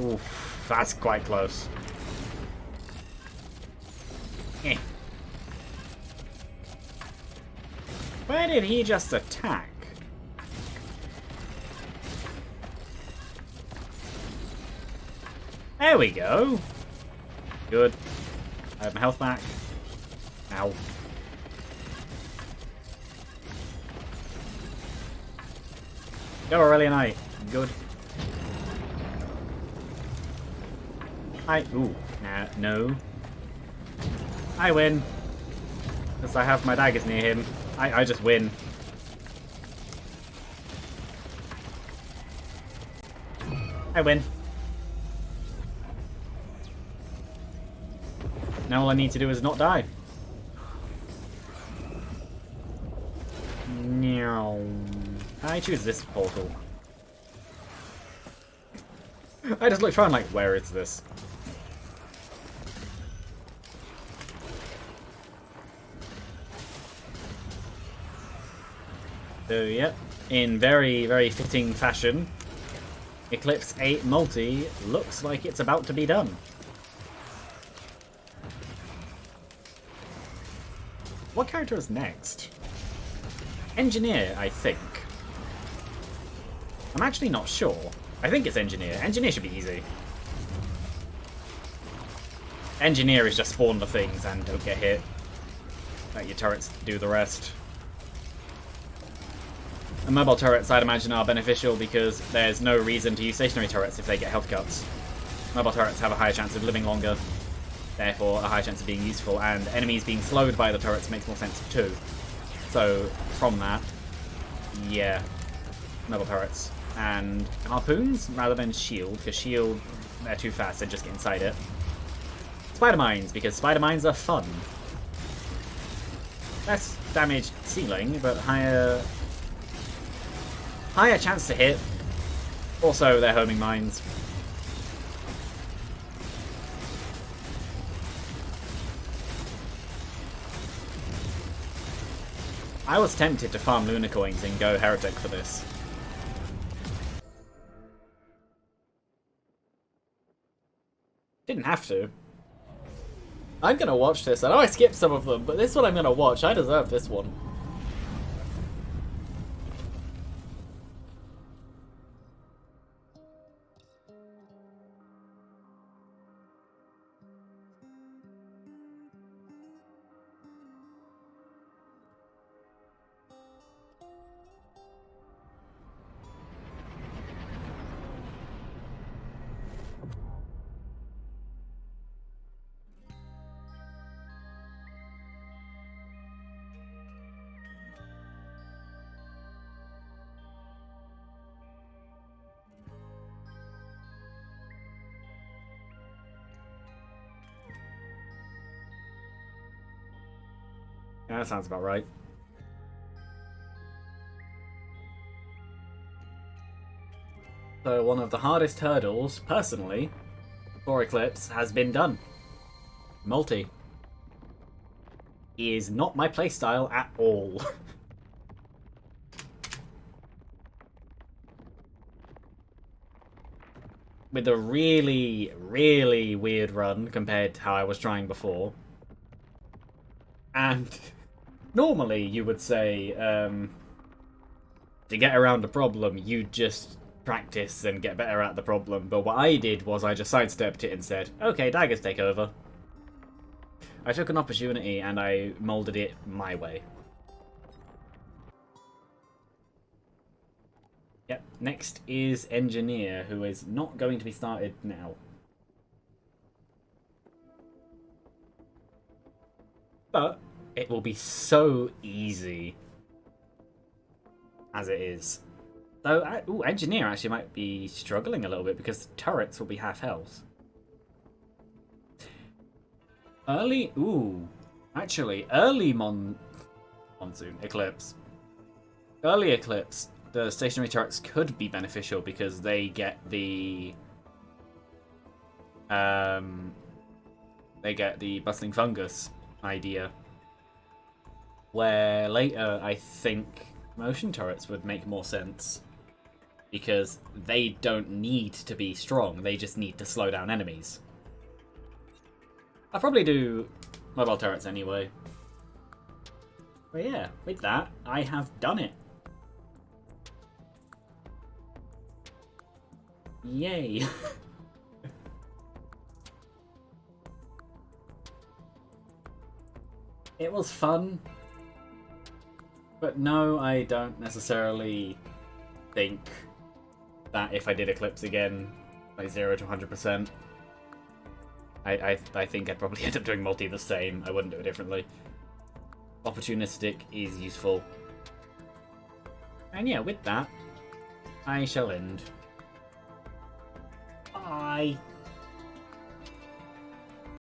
Oof, that's quite close. Eh. Where did he just attack? There we go. Good. I have my health back. Ow. Go Aurelianite. Good. Ooh. No. I win. Because I have my daggers near him. I just win. I win. Now all I need to do is not die. No. I choose this portal. I just looked around like, where is this? So, yep, in very, very fitting fashion, Eclipse 8 multi looks like it's about to be done. What character is next? Engineer, I think. I'm actually not sure. I think it's Engineer. Engineer should be easy. Engineer is just spawn the things and don't get hit. Let your turrets do the rest. And mobile turrets, I'd imagine, are beneficial because there's no reason to use stationary turrets if they get health cuts. Mobile turrets have a higher chance of living longer, therefore a higher chance of being useful, and enemies being slowed by the turrets makes more sense too. So, from that, yeah, mobile turrets. And harpoons rather than shield, because shield, they're too fast and just get inside it. Spider mines, because spider mines are fun. Less damage ceiling, but higher chance to hit. Also, they're homing mines. I was tempted to farm Lunar Coins and go Heretic for this. Didn't have to. I'm gonna watch this. I know I skipped some of them, but this one I'm gonna watch. I deserve this one. Yeah, that sounds about right. So one of the hardest hurdles, personally, for Eclipse has been done. Multi. Is not my playstyle at all. With a really, really weird run compared to how I was trying before. And normally you would say, to get around a problem, you just practice and get better at the problem. But what I did was I just sidestepped it and said, okay, daggers take over. I took an opportunity and I molded it my way. Yep, next is Engineer, who is not going to be started now. But it will be so easy as it is. Though, ooh, Engineer actually might be struggling a little bit because the turrets will be half health. Early monsoon Eclipse. Early Eclipse, the stationary turrets could be beneficial because they get the bustling fungus idea. Where later I think motion turrets would make more sense because they don't need to be strong, they just need to slow down enemies. I'll probably do mobile turrets anyway. But yeah, with that, I have done it. Yay. It was fun. But no, I don't necessarily think that if I did Eclipse again, like 0 to 100%, I think I'd probably end up doing multi the same. I wouldn't do it differently. Opportunistic is useful. And yeah, with that, I shall end. Bye.